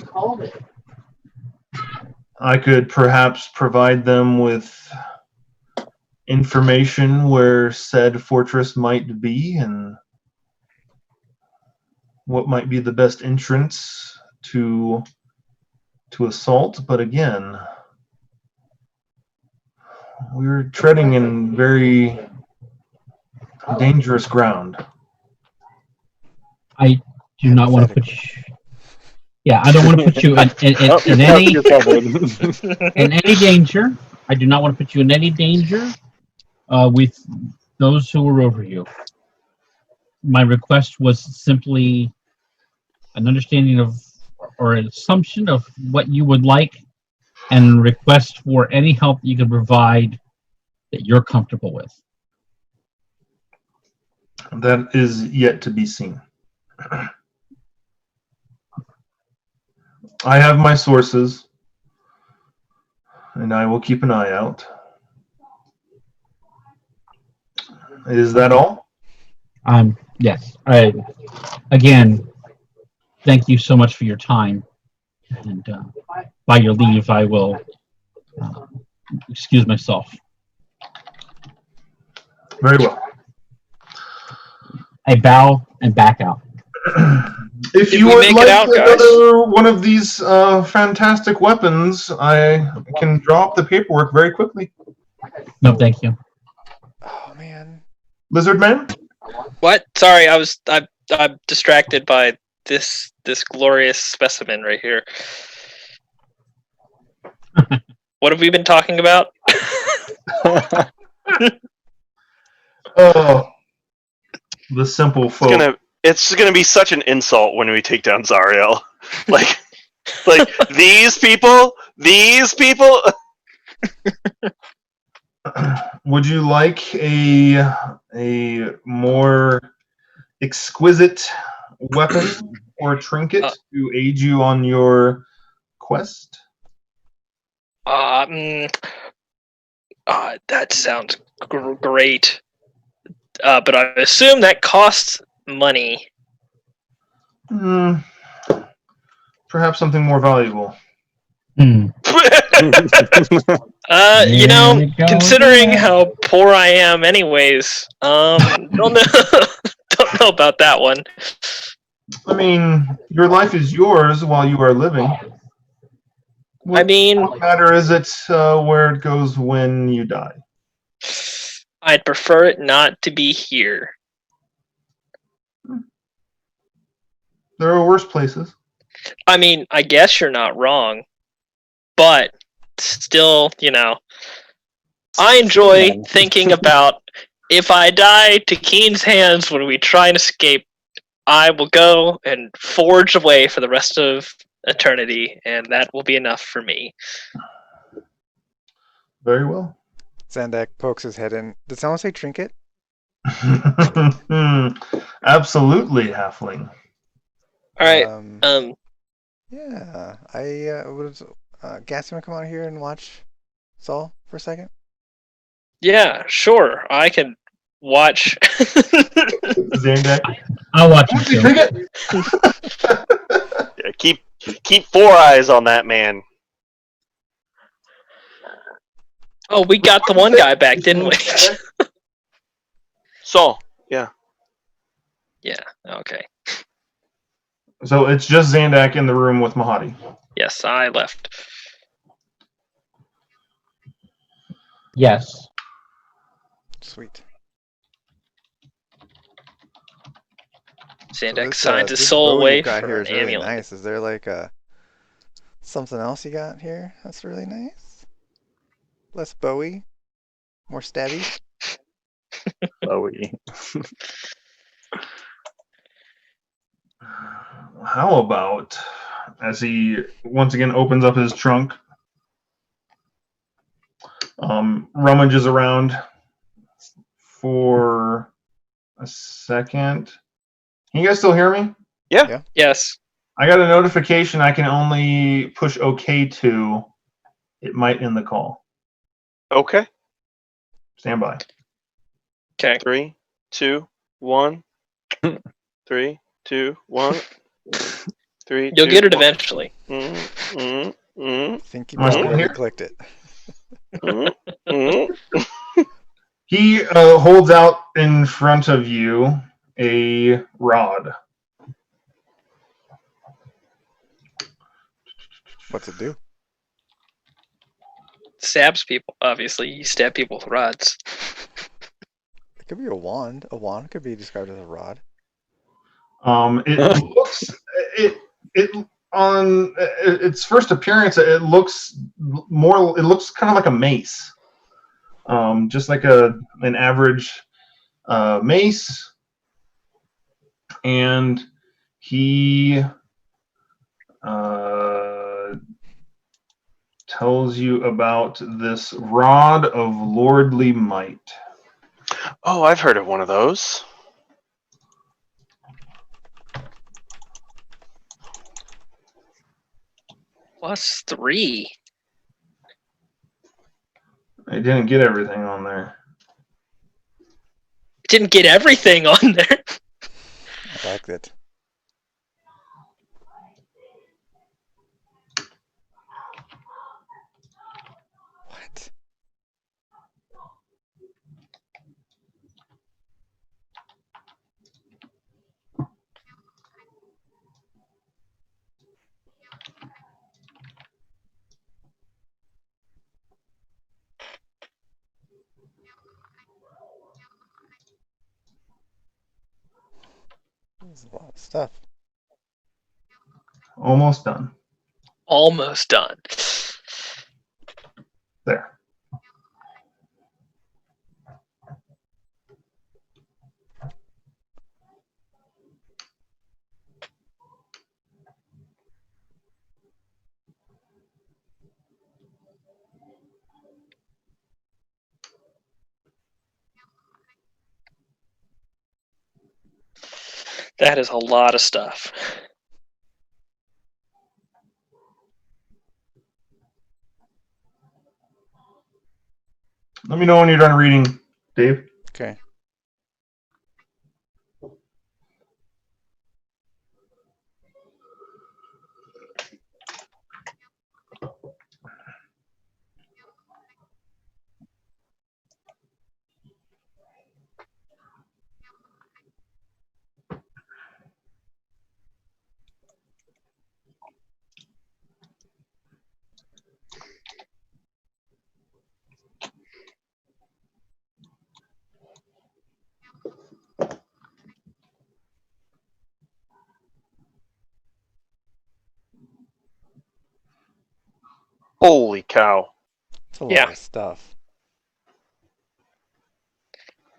A: I could perhaps provide them with information where said fortress might be and what might be the best entrance to assault. But again, we're treading in very dangerous ground.
F: I do not want to put you. Yeah, I don't want to put you in
E: Oh,
F: any
E: you're covered.
F: in any danger. I do not want to put you in any danger with those who are over you. My request was simply an understanding of or an assumption of what you would like and request for any help you can provide that you're comfortable with.
A: That is yet to be seen. I have my sources, and I will keep an eye out. Is that all?
F: Yes. Again, thank you so much for your time. And by your leave, I will excuse myself.
A: Very well.
F: I bow and back out.
A: If
B: Did
A: you
B: we
A: would
B: make it
A: like
B: out, guys?
A: another one of these fantastic weapons, I can draw up the paperwork very quickly.
F: No, thank you.
D: Oh man.
A: Lizard Man?
B: What? Sorry, I'm distracted by this glorious specimen right here. What have we been talking about?
A: Oh, the simple folk.
C: It's gonna be such an insult when we take down Zariel. like these people.
A: Would you like a more exquisite weapon or trinket to aid you on your quest?
B: That sounds great. But I assume that costs money.
A: Perhaps something more valuable.
B: Considering how poor I am, anyways, don't know about that one.
A: I mean, your life is yours while you are living. What matter is it where it goes when you die?
B: I'd prefer it not to be here.
A: There are worse places.
B: I mean, I guess you're not wrong, but still, I enjoy thinking about if I die to Keen's hands when we try and escape, I will go and forge away for the rest of eternity, and that will be enough for me.
A: Very well.
D: Zandak pokes his head in. Did someone say trinket?
A: Absolutely, halfling.
B: All right.
D: Yeah. I would. Gas, you wanna come out here and watch Saul for a second?
B: Yeah, sure. I can watch.
A: Zandak.
F: I'll watch him
A: Oopsie,
F: too.
A: take it.
C: Yeah, keep 4 eyes on that man.
B: Oh, we got the one guy back, didn't we?
C: Saul. Yeah.
B: Yeah. Okay.
A: So it's just Zandak in the room with Mahadi.
B: Yes, I left.
F: Yes.
D: Sweet.
B: Zandak signs his
D: This
B: soul
D: bow
B: away
D: you've got
B: for
D: here
B: an
D: is really
B: amulet.
D: nice. Is there like something else you got here that's really nice? Less bowy, more stabby.
E: Bowie.
A: How about, as he once again opens up his trunk, rummages around for a second. Can you guys still hear me?
C: Yeah.
B: Yes.
A: I got a notification I can only push OK to. It might end the call.
C: Okay.
A: Stand by.
B: Okay.
C: 3, 2, 1. 3, 2, 1. 3.
B: You'll
C: 2,
B: get it
C: 1.
B: eventually.
D: I think you
A: Am I still
D: probably
A: here?
D: clicked it.
A: He holds out in front of you a rod.
D: What's it do?
B: Stabs people. Obviously, you stab people with rods.
D: It could be a wand. A wand could be described as a rod.
A: It looks it on its first appearance. It looks more. It looks kind of like a mace, just like an average mace. And he tells you about this rod of lordly might.
C: Oh, I've heard of one of those.
B: +3.
A: I didn't get everything on there.
B: Didn't get everything on there.
D: I like it. What? There's a lot of stuff.
A: Almost done.
B: Almost done.
A: There.
B: That is a lot of stuff.
A: Let me know when you're done reading, Dave.
D: Okay.
C: Holy cow.
D: It's a lot
B: Yeah.
D: of stuff.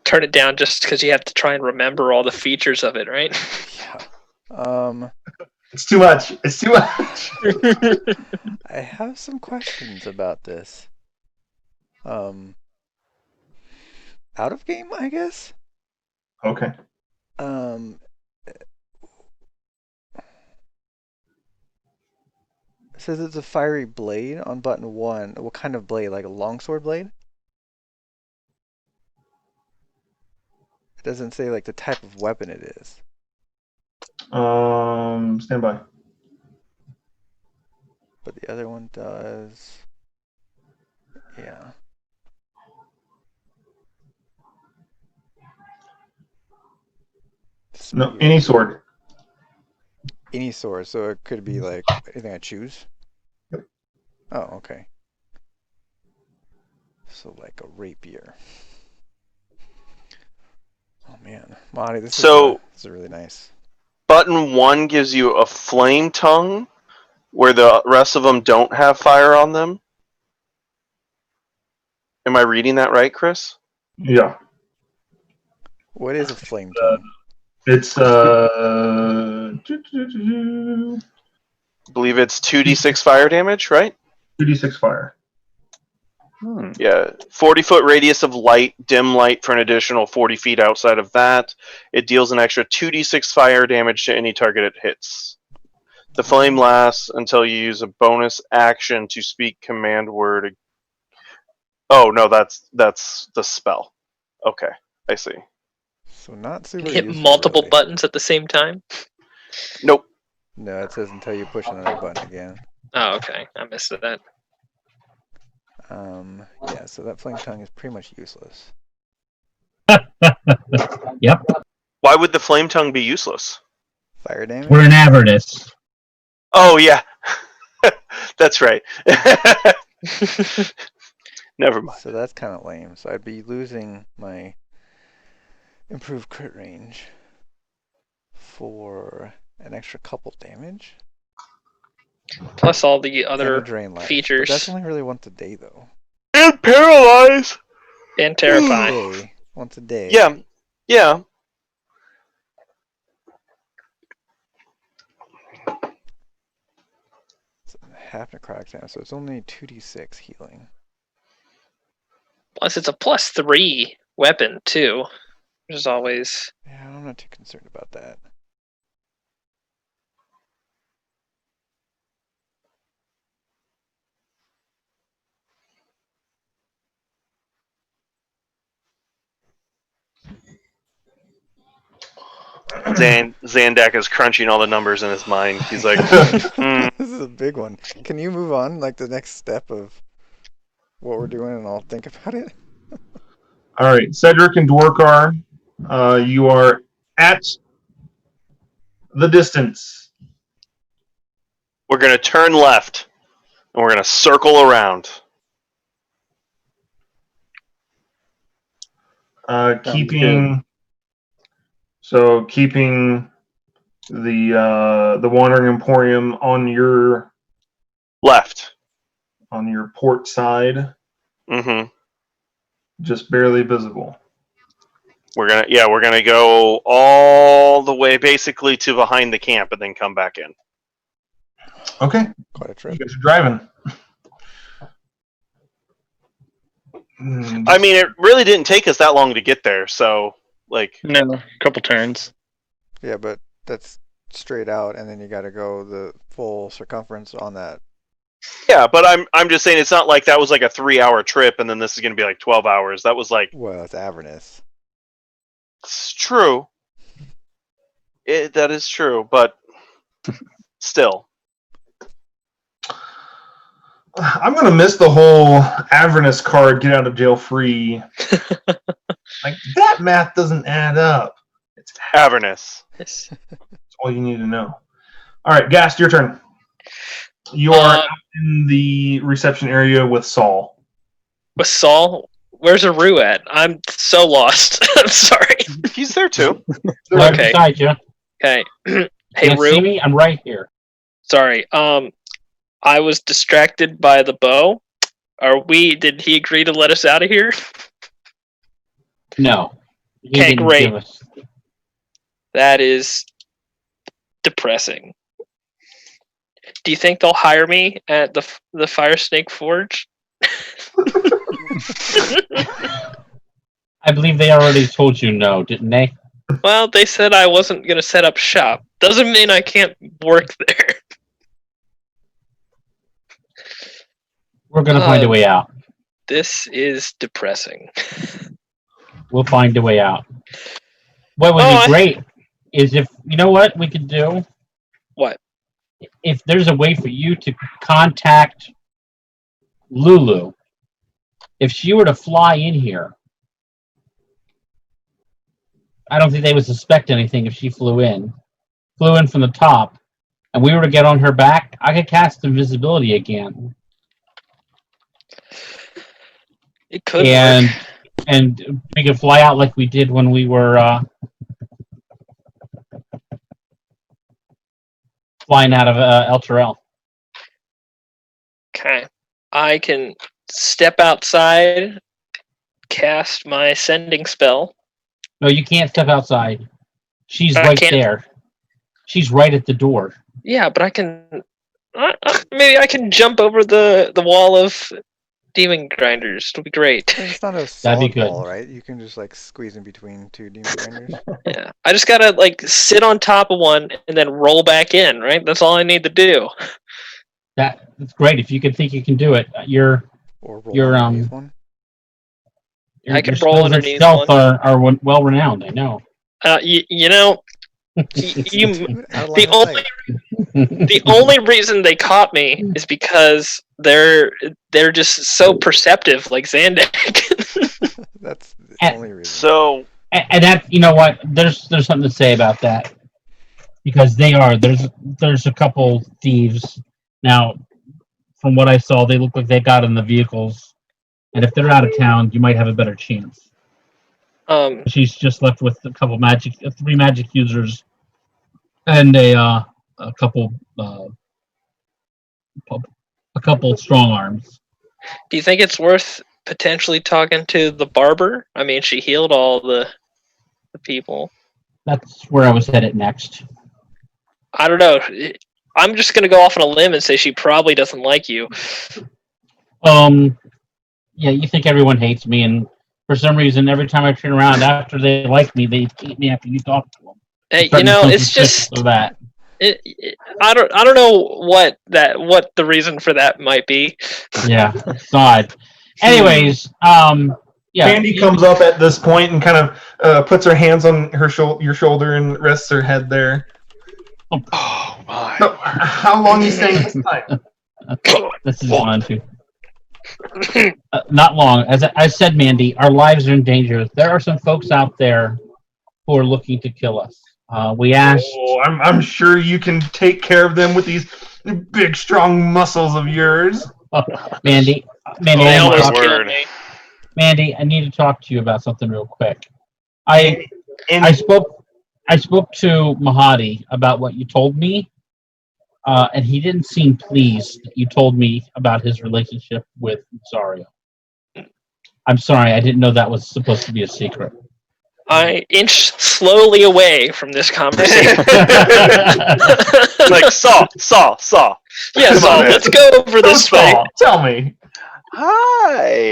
B: Turn it down just because you have to try and remember all the features of it, right?
D: Yeah.
A: It's too much. It's too much.
D: I have some questions about this. Out of game, I guess.
A: Okay.
D: Um, says it's a fiery blade on button 1. What kind of blade? Like a longsword blade? It doesn't say like the type of weapon it is.
A: Stand by.
D: But the other one does. Yeah.
A: No,
D: Spear.
A: any sword.
D: Any sword, so it could be like anything I choose?
A: Yep.
D: Oh, okay. So like a rapier. Oh man, Monty, this is really nice.
C: Button 1 gives you a flame tongue, where the rest of them don't have fire on them. Am I reading that right, Chris?
A: Yeah.
D: What is a flame tongue?
A: It's
C: I believe it's 2d6 fire damage, right?
A: 2d6 fire.
C: Yeah, 40-foot radius of light, dim light for an additional 40 feet outside of that. It deals an extra 2d6 fire damage to any target it hits. The flame lasts until you use a bonus action to speak command word. Oh no, that's the spell. Okay, I see.
D: So not super
B: Can you hit
D: useful,
B: multiple
D: really.
B: buttons at the same time?
C: Nope.
D: No, it says until you push another button again.
B: Oh, okay. I missed that.
D: Yeah, so that flame tongue is pretty much useless.
F: Yep.
C: Why would the flame tongue be useless?
D: Fire damage?
F: We're in Avernus.
C: Oh yeah, that's right. Never mind.
D: So that's kind of lame. So I'd be losing my improved crit range for an extra couple damage.
B: Plus all the
D: And a
B: other
D: drain life.
B: features.
D: But that's only really once a day, though.
C: And paralyze.
B: And terrifying.
D: Day. Once a day.
C: Yeah, yeah.
D: It's half necrotic damage, so it's only 2d6 healing.
B: Plus it's a +3 weapon too, which is always.
D: Yeah, I'm not too concerned about that.
C: Zandak is crunching all the numbers in his mind. He's like,
D: This is a big one. Can you move on, like the next step of what we're doing, and I'll think about it?
A: All right, Cedric and Dwarkar, you are at the distance.
C: we're going to turn left, and we're going to circle around.
A: Keeping the Wandering Emporium on your
C: Left.
A: port side,
C: Mm-hmm.
A: just barely visible.
C: We're gonna go all the way basically to behind the camp and then come back in.
A: Okay,
D: Quite a
A: you
D: trip.
A: guys are driving.
C: I mean, it really didn't take us that long to get there, so like
G: No, a couple turns.
D: Yeah, but that's straight out, and then you got to go the full circumference on that.
C: yeah, but I'm just saying it's not like that was like a 3-hour trip and then this is gonna be like 12 hours. That was like
D: Well, it's Avernus.
C: it's true. That is true, but still.
A: I'm gonna miss the whole Avernus card, get out of jail free. Like that math doesn't add up. It's
C: Avernus.
B: Yes.
A: all you need to know. All right, Gast, your turn. You are out in the reception area with Saul.
B: With Saul, where's Aru at? I'm so lost. I'm sorry.
C: He's there too.
F: Right
B: Okay.
F: beside you.
B: Okay. Hey,
F: Can't see
B: Ru.
F: me? I'm right here.
B: Sorry. I was distracted by the bow. Did he agree to let us out of here?
F: No. He
B: Okay,
F: didn't
B: great.
F: give us-
B: That is depressing. Do you think they'll hire me at the Fire Snake Forge?
F: I believe they already told you no, didn't they?
B: Well, they said I wasn't going to set up shop. Doesn't mean I can't work there.
F: We're gonna find a way out.
B: This is depressing.
F: We'll find a way out. What would be great is if you know what we could do.
B: What?
F: If there's a way for you to contact Lulu, if she were to fly in here, I don't think they would suspect anything if she flew in from the top, and we were to get on her back, I could cast invisibility again.
B: It could work.
F: And we could fly out like we did when we were flying out of El Terrell.
B: Okay. I can step outside, cast my sending spell.
F: No, you can't step outside. She's right there. She's right at the door.
B: Yeah, but I can... maybe I can jump over the wall of demon grinders. It'll be great.
D: It's not a
F: That'd be
D: solid
F: good.
D: wall, right? You can just like squeeze in between two demon grinders.
B: Yeah. I just gotta like sit on top of one and then roll back in, right? That's all I need to do.
F: That's great. If you can think you can do it,
D: Or roll underneath one.
B: I can
F: your
B: roll
F: skills
B: underneath
F: itself
B: one.
F: are well renowned. I know.
B: You know,
D: Dude, out of
B: the
D: line of
B: only
D: sight.
B: the only reason they caught me is because they're just so perceptive, like Zandak.
D: That's the
F: And-
D: only reason.
C: So
F: And that, you know what? There's something to say about that because there's a couple thieves now. From what I saw, they look like they got in the vehicles, and if they're out of town, you might have a better chance. She's just left with three magic users, and a couple strong arms.
B: Do you think it's worth potentially talking to the barber? I mean, she healed all the people.
F: That's where I was headed next.
B: I don't know. I'm just gonna go off on a limb and say she probably doesn't like you.
F: Yeah, you think everyone hates me, and for some reason, every time I turn around after they like me, they hate me after you talk to them.
B: Hey, you know, it's just
F: that.
B: I don't know what the reason for that might be.
F: Yeah, it's odd. Anyways, yeah.
A: Mandy comes up at this point and kind of puts her hands on your shoulder and rests her head there.
C: oh my.
A: So, how long are you staying this time?
F: This is fun too. Not long. As I said, Mandy, our lives are in danger. There are some folks out there who are looking to kill us. We asked.
A: Oh, I'm sure you can take care of them with these big, strong muscles of yours.
F: Mandy,
B: They
C: my
B: almost
C: word.
B: killed me.
F: Mandy, I need to talk to you about something real quick. I spoke to Mahadi about what you told me, and he didn't seem pleased that you told me about his relationship with Zario. I'm sorry, I didn't know that was supposed to be a secret.
B: I inch slowly away from this conversation.
C: Like Saw.
B: Yeah,
C: Come
B: so
C: on, man.
B: let's go over this
A: Saul,
B: thing.
A: tell me.
C: Hi.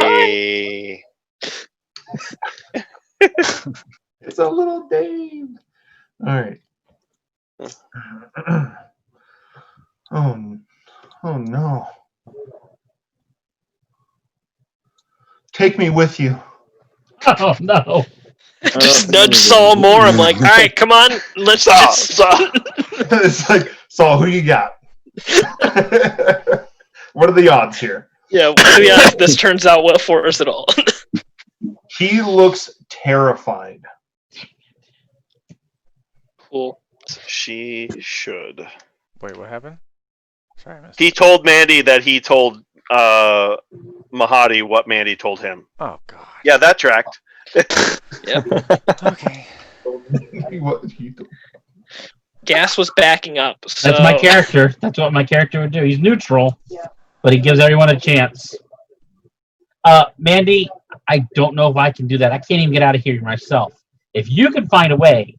A: It's a little Dave. All right. Oh no. Take me with you.
F: Oh no!
B: Just nudge Saul more. I'm like, all right, come on, let's
C: Saw.
A: It's like, Saul, who you got? What are the odds here?
B: Yeah, what are the odds this turns out well for us at all?
A: He looks terrified.
B: Cool.
C: She should.
D: Wait, what happened? Sorry, I missed.
C: He told Mandy that he told Mahadi what Mandy told him.
D: Oh God.
C: Yeah, that tracked.
D: Okay.
B: Gas was backing up. So
F: That's my character. That's what my character would do. He's neutral, but he gives everyone a chance. Mandy, I don't know if I can do that. I can't even get out of here myself. If you can find a way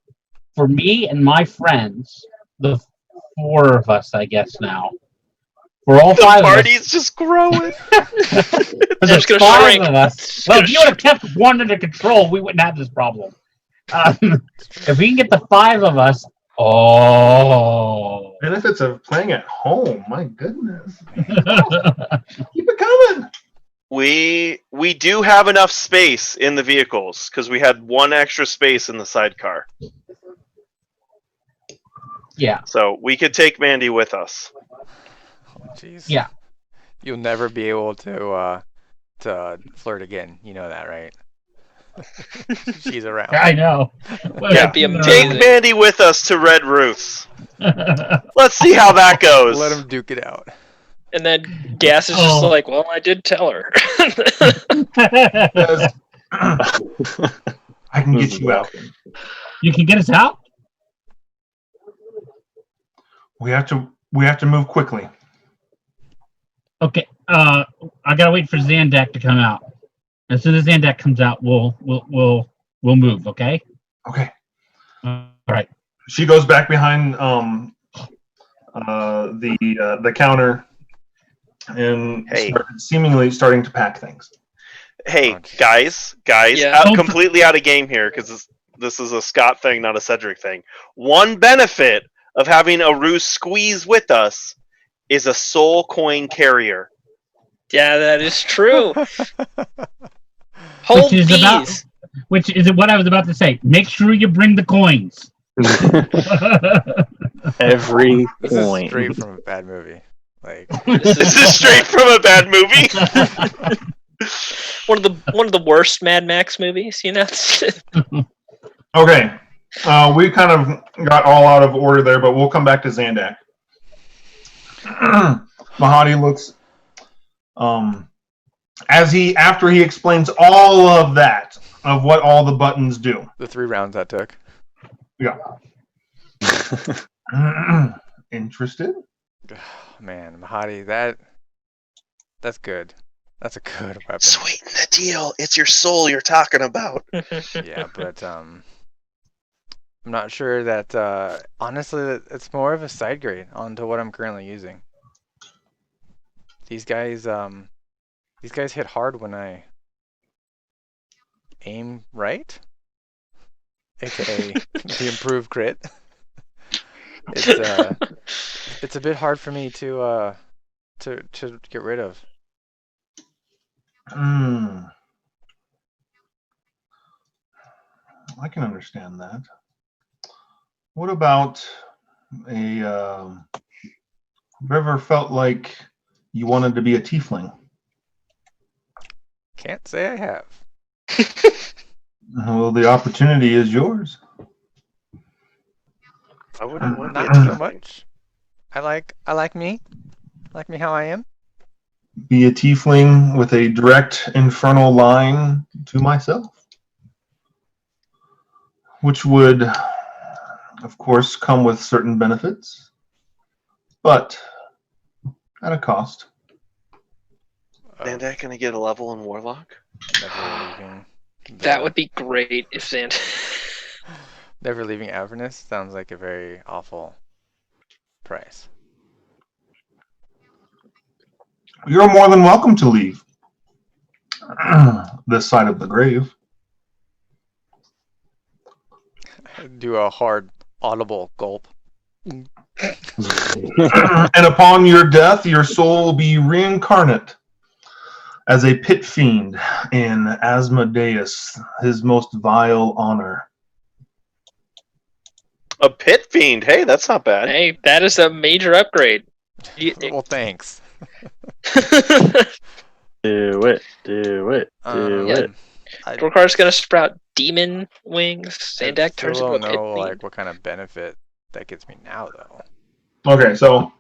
F: for me and my friends, the four of us, I guess now, for all
C: The
F: five of us,
C: party's just growing.
F: for
B: It's
F: the
B: gonna
F: five
B: shrink.
F: of us.
B: It's
F: Well,
B: gonna
F: if you would have kept one under control, we wouldn't have this problem. If we can get the five of us Oh.
A: Benefits of playing at home. My goodness. Keep it coming.
C: We do have enough space in the vehicles because we had one extra space in the sidecar,
F: Yeah.
C: so we could take Mandy with us.
D: Jeez.
F: Yeah.
D: You'll never be able to flirt again. You know that, right? She's around.
F: I know.
B: That'd be
C: Take
B: amazing.
C: Mandy with us to Red Roofs. Let's see how that goes.
D: Let him duke it out.
B: And then Gas is just
F: Oh.
B: like, well, I did tell her.
A: Says, I can get you out.
F: You can get us out?
A: We have to move quickly.
F: Okay. I gotta wait for Zandak to come out. As soon as Zandak comes out, we'll move. Okay.
A: Okay.
F: All right.
A: She goes back behind the counter and
C: Hey.
A: seemingly starting to pack things.
C: Hey,
D: Oh, geez.
C: guys,
B: Yeah.
C: completely out of game here because this is a Scott thing, not a Cedric thing. One benefit of having a Ruse squeeze with us is a soul coin carrier.
B: Yeah, that is true. Hold
F: is about-
B: these.
F: Which is what I was about to say. Make sure you bring the coins.
E: Every
D: This is
E: point.
D: straight from a bad movie. Like,
C: This is straight from a bad movie.
B: One of the worst Mad Max movies, you know.
A: Okay. We kind of got all out of order there, but we'll come back to Zandak. Mahadi looks after he explains all of that, of what all the buttons do.
D: the 3 rounds that took.
A: Yeah. Interested?
D: Man, Mahadi, that's good. That's a good weapon.
C: Sweeten the deal. It's your soul you're talking about.
D: Yeah, but I'm not sure that honestly it's more of a side grade onto what I'm currently using. These guys hit hard when I aim right, aka the improved crit. It's a bit hard for me to get rid of.
A: I can understand that. What about have you ever felt like you wanted to be a tiefling?
D: Can't say I have.
A: Well, the opportunity is yours.
C: I wouldn't want
D: Not
C: to
D: too
C: get
D: much. I like me. Like me how I am.
A: Be a tiefling with a direct infernal line to myself, which would, of course, come with certain benefits, but at a cost.
C: And that gonna get a level in Warlock?
D: Never leaving.
B: That would be great if Zant.
D: Never leaving Avernus sounds like a very awful price.
A: You're more than welcome to leave this side of the grave.
D: Do a hard, audible gulp.
A: And upon your death, your soul will be reincarnate as a pit fiend in Asmodeus, his most vile honor.
C: A pit fiend. Hey, that's not bad.
B: Hey, that is a major upgrade.
D: Well, thanks.
E: Do it.
B: Dorkar's gonna sprout demon wings. Sandak
D: I
B: turns
D: still
B: into a
D: don't
B: pit
D: know
B: fiend.
D: like what kind of benefit that gets me now, though.
A: Okay, so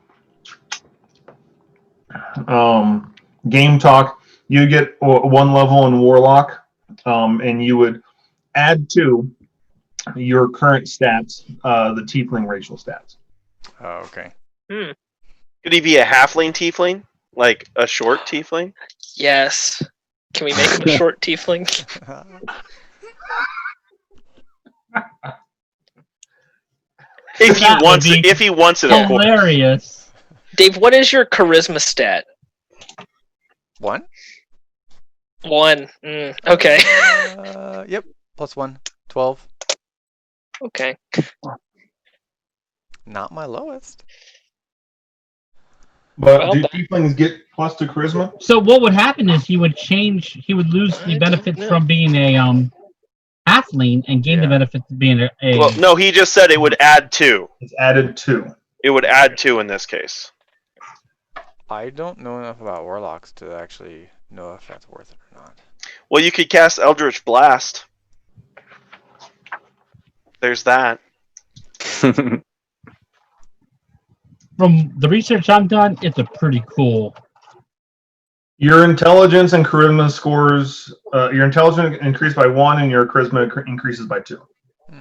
A: game talk. You get 1 level in Warlock, and you would add to your current stats the Tiefling racial stats.
D: Oh, okay.
C: Could he be a halfling tiefling? Like a short tiefling?
B: Yes. Can we make him a short tiefling?
C: If he
F: That would
C: wants
F: be
C: it, of course.
F: Hilarious.
B: Dave, what is your charisma stat?
D: 1?
B: 1. Okay.
D: Yep. +1. 12.
B: Okay.
D: Not my lowest.
A: But
B: Well,
A: do
B: that-
A: tieflings get +2 charisma?
F: So what would happen is he would lose
B: I
F: the
B: don't
F: benefits
B: know.
F: from being a halfling and gain the
D: Yeah.
F: benefits of being a
C: Well, no, he just said it would add 2.
A: It's added 2.
C: It would add 2 in this case.
D: I don't know enough about warlocks to actually know if that's worth it or not.
C: Well, you could cast Eldritch Blast. There's that.
F: From the research I've done, it's a pretty cool.
A: Your intelligence and charisma scores. Your intelligence increased by 1, and your charisma increases by 2.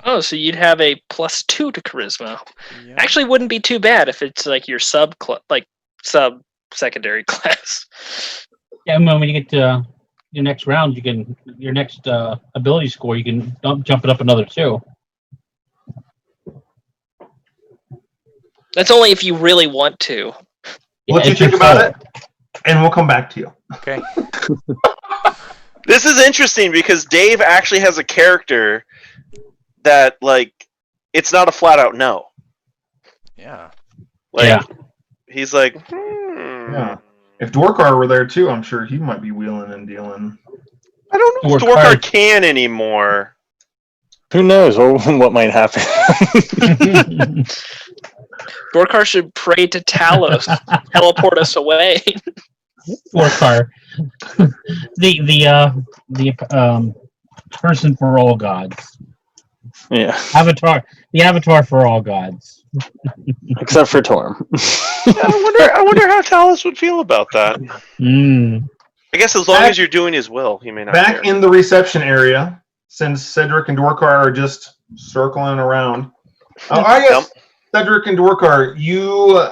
B: Oh, so you'd have a +2 to charisma.
D: Yeah.
B: Actually, wouldn't be too bad if it's like your sub secondary class.
F: Yeah, and when you get to your next round, your next ability score, you can jump it up another 2.
B: That's only if you really want to.
A: We'll let you
F: it's your
A: think about
F: call.
A: it, and we'll come back to you.
D: Okay.
C: This is interesting because Dave actually has a character that, like, it's not a flat out no.
D: Yeah.
C: Like,
F: Yeah.
C: he's like,
A: Yeah. If Dwarkar were there too, I'm sure he might be wheeling and dealing.
C: I don't know if
F: Dwarkar-
C: Dwarkar can anymore.
E: Who knows what might happen?
B: Dorkar should pray to Talos, teleport us away.
F: Dwarkar. the person for all gods.
E: Yeah,
F: The avatar for all gods.
E: except for Torm.
C: Yeah, I wonder how Talos would feel about that.
F: Mm.
C: I guess as long as you're doing his will, he may not
A: Back
C: care.
A: in the reception area, since Cedric and Dwarkar are just circling around. I guess Cedric and Dwarkar, you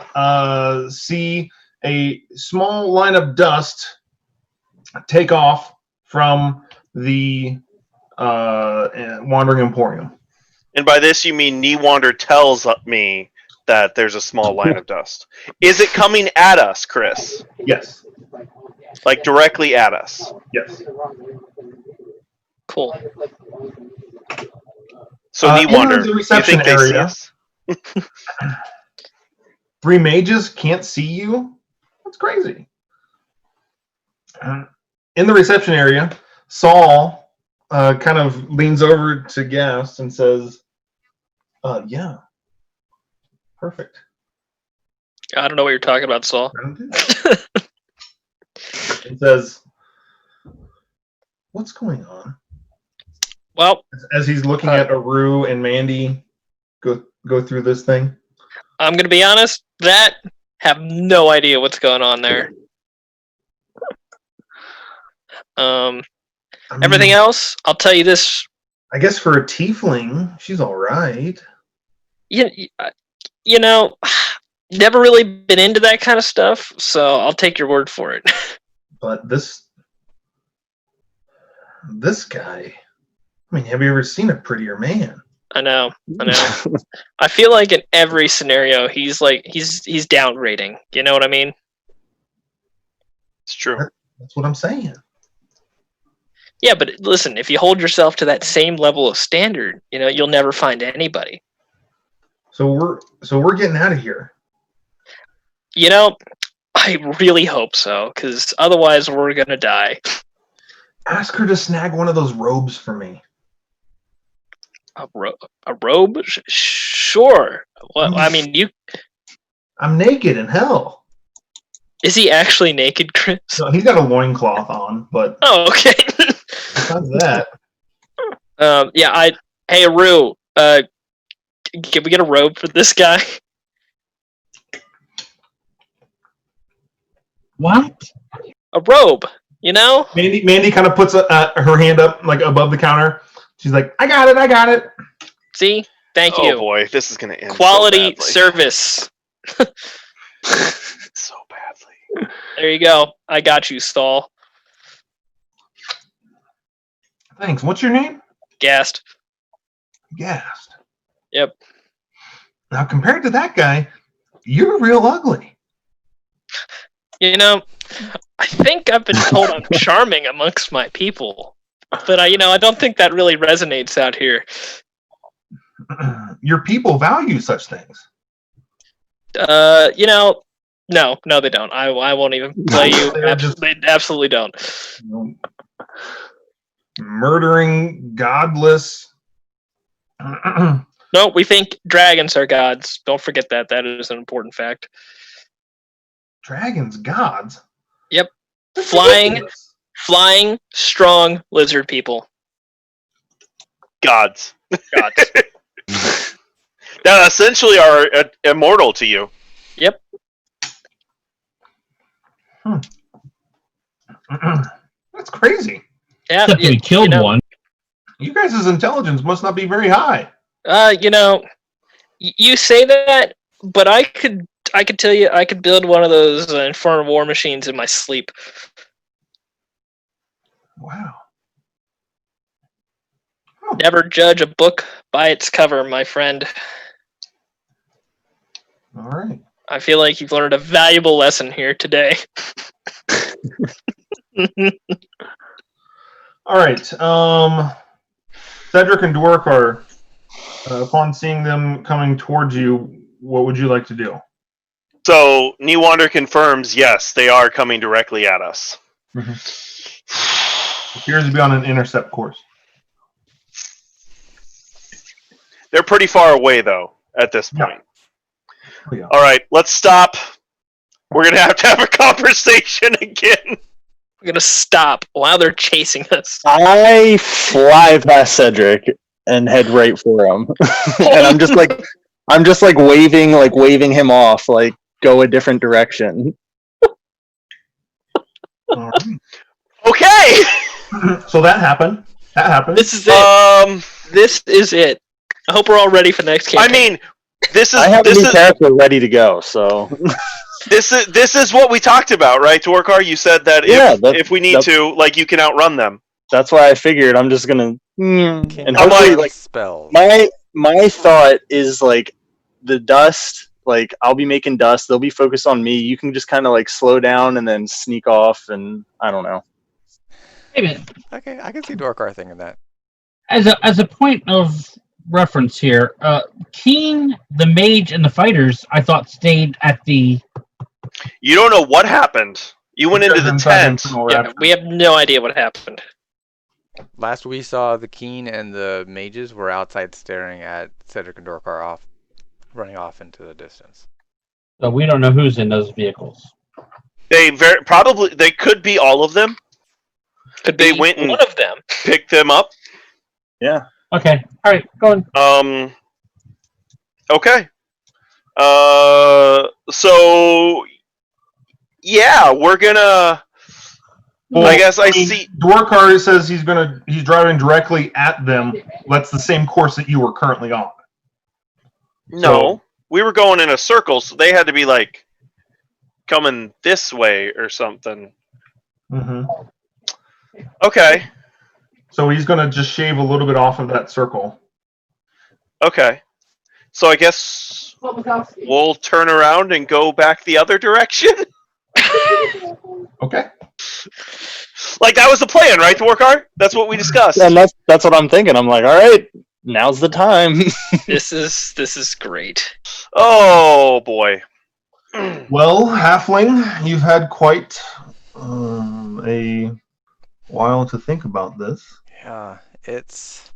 A: see a small line of dust take off from the Wandering Emporium.
C: And by this you mean Newander tells me that there's a small line of dust. Is it coming at us, Chris?
A: Yes.
C: Like directly at us?
A: Yes.
B: Cool.
C: So
A: In
C: Newander,
A: the
C: you
A: reception
C: think they see
A: area.
C: us?
A: 3 mages can't see you? That's crazy. In the reception area, Saul kind of leans over to Gast and says, yeah. Perfect.
B: I don't know what you're talking about, Saul.
A: It says, what's going on?
B: Well,
A: As he's looking at Aru and Mandy go through this thing.
B: I'm gonna be honest. Have no idea what's going on there.
A: I mean,
B: Everything else, I'll tell you this.
A: I guess for a tiefling, she's all right.
B: You know, never really been into that kind of stuff, so I'll take your word for it.
A: But this guy, I mean, have you ever seen a prettier man?
B: I know. I feel like in every scenario, he's downgrading. You know what I mean?
C: It's true.
A: That's what I'm saying.
B: Yeah, but listen, if you hold yourself to that same level of standard, you'll never find anybody.
A: So we're getting out of here.
B: I really hope so, because otherwise we're gonna die.
A: Ask her to snag one of those robes for me.
B: A robe? Sure. Well, I mean,
A: I'm naked in hell.
B: is he actually naked, Chris?
A: No, he's got a loincloth on, but
B: Oh, okay.
A: besides that,
B: Yeah. Hey, Aru. Can we get a robe for this guy?
F: What?
B: A robe,
A: Mandy kind of puts her hand up like above the counter. She's like, I got it.
B: See? Thank
C: Oh
B: you.
C: boy, this is going to end
B: Quality
C: so
B: service.
C: badly. So badly.
B: There you go. I got you, Stall.
A: Thanks. What's your name?
B: Gassed.
A: Gast.
B: Yep.
A: Now, compared to that guy, you're real ugly.
B: I think I've been told I'm charming amongst my people. But I don't think that really resonates out here.
A: Your people value such things.
B: No, they don't. I won't even play you. They absolutely don't.
A: Murdering, godless.
B: No, we think dragons are gods. Don't forget that. That is an important fact.
A: Dragons, gods.
B: Yep.
A: That's
B: Flying,
A: ridiculous.
B: strong lizard people.
C: Gods.
B: Gods.
C: That essentially are immortal to you.
B: Yep.
A: That's crazy.
B: Yeah.
F: Except we killed one.
A: You guys' intelligence must not be very high.
B: You say that, but I could tell you I could build one of those infernal war machines in my sleep.
A: Wow.
B: Never judge a book by its cover, my friend.
A: All right.
B: I feel like you've learned a valuable lesson here today.
A: All right. Cedric and Dwarkar, upon seeing them coming towards you, what would you like to do?
C: So, Newander confirms, yes, they are coming directly at us.
A: Appears to be on an intercept course.
C: They're pretty far away, though, at this point.
A: Yeah.
C: All right, let's stop. We're going to have a conversation again.
B: We're going to stop while they're chasing us.
E: I fly past Cedric and head right for him. And I'm just like waving him off, like, go a different direction.
A: All right.
C: Okay!
A: So that happened.
B: This is it. This is it. I hope we're all ready for the next campaign.
C: I mean,
E: I have a new character ready to go, so...
C: This is what we talked about, right, Dwarkar? You said that if we need to, like, you can outrun them.
E: That's why I figured I'm just gonna... and
C: I'm
E: hopefully,
C: like
D: spells.
E: My thought is, like, the dust, like, I'll be making dust, they'll be focused on me, you can just kind of, like, slow down and then sneak off, and I don't know.
F: Hey, man.
D: Okay, I can see Dwarkar thinking that.
F: As a point of reference here, Keen, the mage, and the fighters, I thought stayed at the...
C: You don't know what happened. You went into the tent.
B: Yeah, we have no idea what happened.
D: Last we saw, the Keen and the mages were outside staring at Cedric and Dwarkar running off into the distance.
F: So we don't know who's in those vehicles.
C: They could be all of them.
B: Could
C: they
B: be
C: went and
B: one of them.
C: Picked them up.
E: Yeah.
F: Okay. All right. Go on.
C: Okay. So yeah, we're gonna.
A: Well,
C: I guess I see.
A: Dwarkar says he's driving directly at them. That's the same course that you were currently on.
C: No, we were going in a circle, so they had to be like coming this way or something.
A: Mm-hmm.
C: Okay.
A: So he's going to just shave a little bit off of that circle.
C: Okay. So I guess we'll turn around and go back the other direction.
A: Okay.
C: Like that was the plan, right, Dwarkar? That's what we discussed.
E: And that's what I'm thinking. I'm like, all right, now's the time.
B: This is great.
C: Oh boy.
A: Well, Halfling, you've had quite a while to think about this.
D: Yeah, it's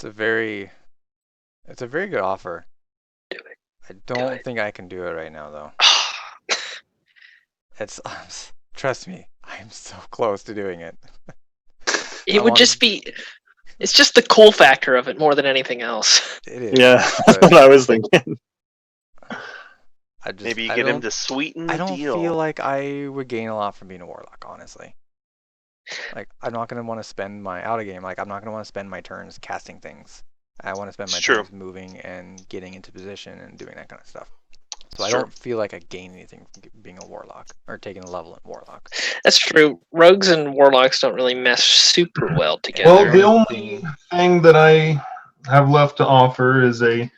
D: a very good offer.
B: Do it.
D: I don't think I can do it right now, though. Trust me, I'm so close to doing it.
B: It would just be. It's just the cool factor of it more than anything else.
D: It is.
E: Yeah, that's what I was thinking.
C: Maybe you get him to sweeten the deal.
D: I don't feel like I would gain a lot from being a warlock, honestly. Like, I'm not going to want to spend my out of game. Like, I'm not going to want to spend my turns casting things. I want to spend my turns moving and getting into position and doing that kind of stuff. So I don't feel like I gain anything from being a warlock or taking a level in warlock.
B: That's true. Rogues and warlocks don't really mesh super well together.
A: Well, the only thing that I have left to offer is a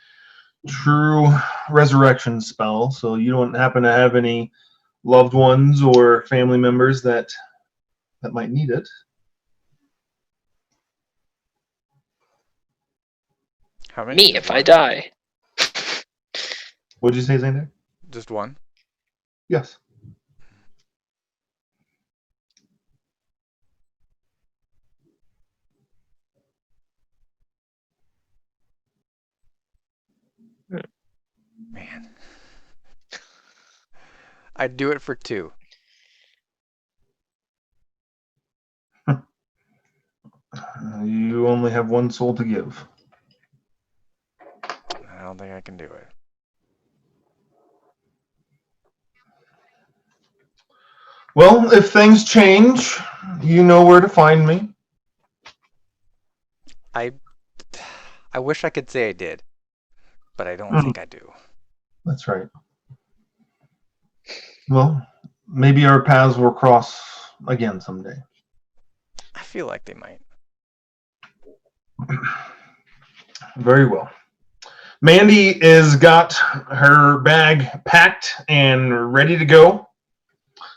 A: true resurrection spell. So you don't happen to have any loved ones or family members that might need it.
D: How many?
B: Me, if I die.
A: What'd you say, Xander?
D: Just one.
A: Yes.
D: Man. I'd do it for 2.
A: You only have 1 soul to give.
D: I don't think I can do it.
A: Well, if things change, you know where to find me.
D: I wish I could say I did, but I don't think I do.
A: That's right. Well, maybe our paths will cross again someday.
D: I feel like they might.
A: Very well. Mandy is got her bag packed and ready to go.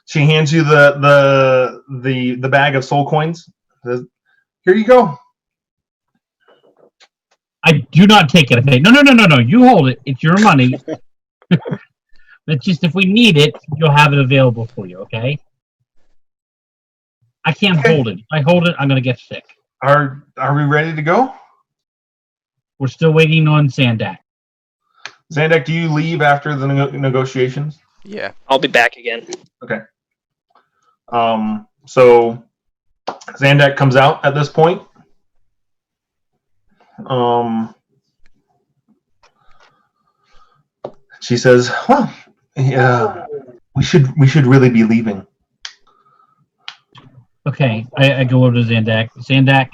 A: She hands you the bag of soul coins. Says, here you go.
F: I do not take it. Okay. No. You hold it. It's your money. It's just if we need it, you'll have it available for you. Okay. I can't hold it. If I hold it, I'm gonna get sick.
A: Are we ready to go?
F: We're still waiting on Sandak.
A: Zandak, do you leave after the negotiations?
D: Yeah.
B: I'll be back again.
A: Okay. So Zandak comes out at this point. She says, "Well, yeah, we should really be leaving."
F: Okay, I go over to Zandak. Zandak,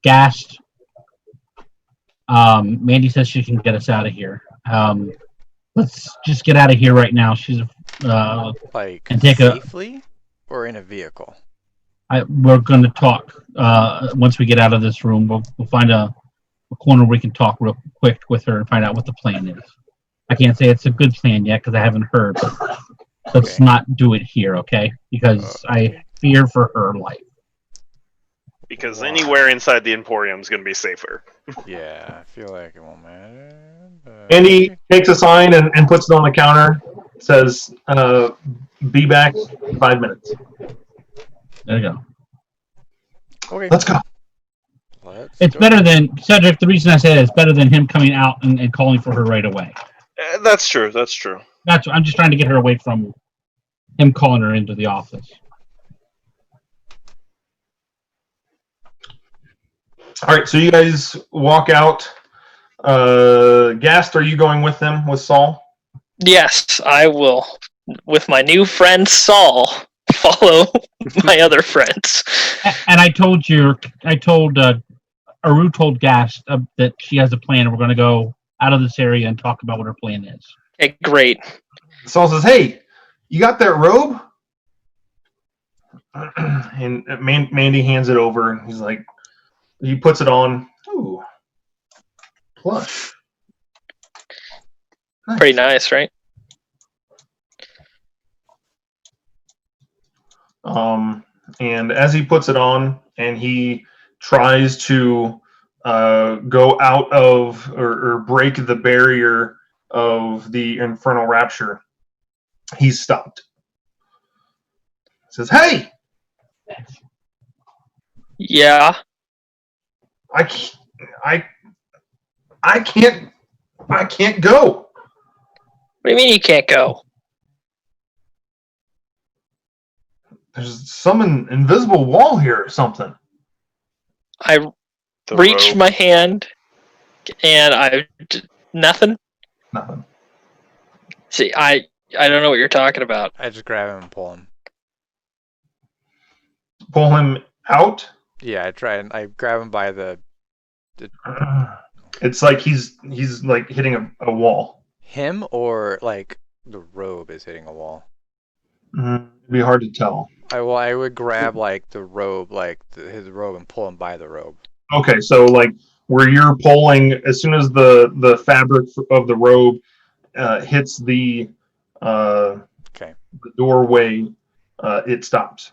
F: gassed. Mandy says she can get us out of here. Let's just get out of here right now. She's
D: Like
F: and take
D: safely or in a vehicle?
F: we're going to talk once we get out of this room. We'll find a corner where we can talk real quick with her and find out what the plan is. I can't say it's a good plan yet because I haven't heard. But let's
D: Okay.
F: not do it here, okay? Because I fear for her life.
C: Because
D: Why?
C: anywhere inside the Emporium is going to be safer.
D: Yeah, I feel like it won't matter. But...
A: Andy takes a sign and puts it on the counter. Says, "Be back in 5 minutes."
F: There you go.
D: Okay.
A: Let's go.
F: It's better than Cedric. The reason I say that is better than him coming out and calling for her right away.
C: That's true. That's true.
F: I'm just trying to get her away from him calling her into the office.
A: All right, so you guys walk out. Gast, are you going with them with Saul?
B: Yes, I will, with my new friend Saul, follow my other friends.
F: And I told Aru told Gast that she has a plan, and we're going to go out of this area and talk about what her plan is.
B: Okay, great.
A: Saul says, "Hey, you got that robe?" And Mandy hands it over, and he's like, he puts it on. Ooh, plush. Nice.
B: Pretty nice, right?
A: And as he puts it on, and he tries to go out of or break the barrier of the infernal rapture, he's stopped. He says, "Hey,
B: Yeah.
A: I can't go."
B: What do you mean you can't go?
A: There's some invisible wall here or something.
B: I
C: The
B: reached
C: rope.
B: my hand, and nothing.
A: Nothing.
B: See, I don't know what you're talking about.
D: I just grab him and pull him.
A: Pull him out.
D: Yeah, I try and I grab him by the
A: It's like he's like hitting a wall.
D: him or like the robe is hitting a wall.
A: It'd be hard to tell.
D: I would grab like the robe, like his robe, and pull him by the robe.
A: Okay, so like where you're pulling, as soon as the fabric of the robe hits the
D: Okay.
A: the doorway, it stops.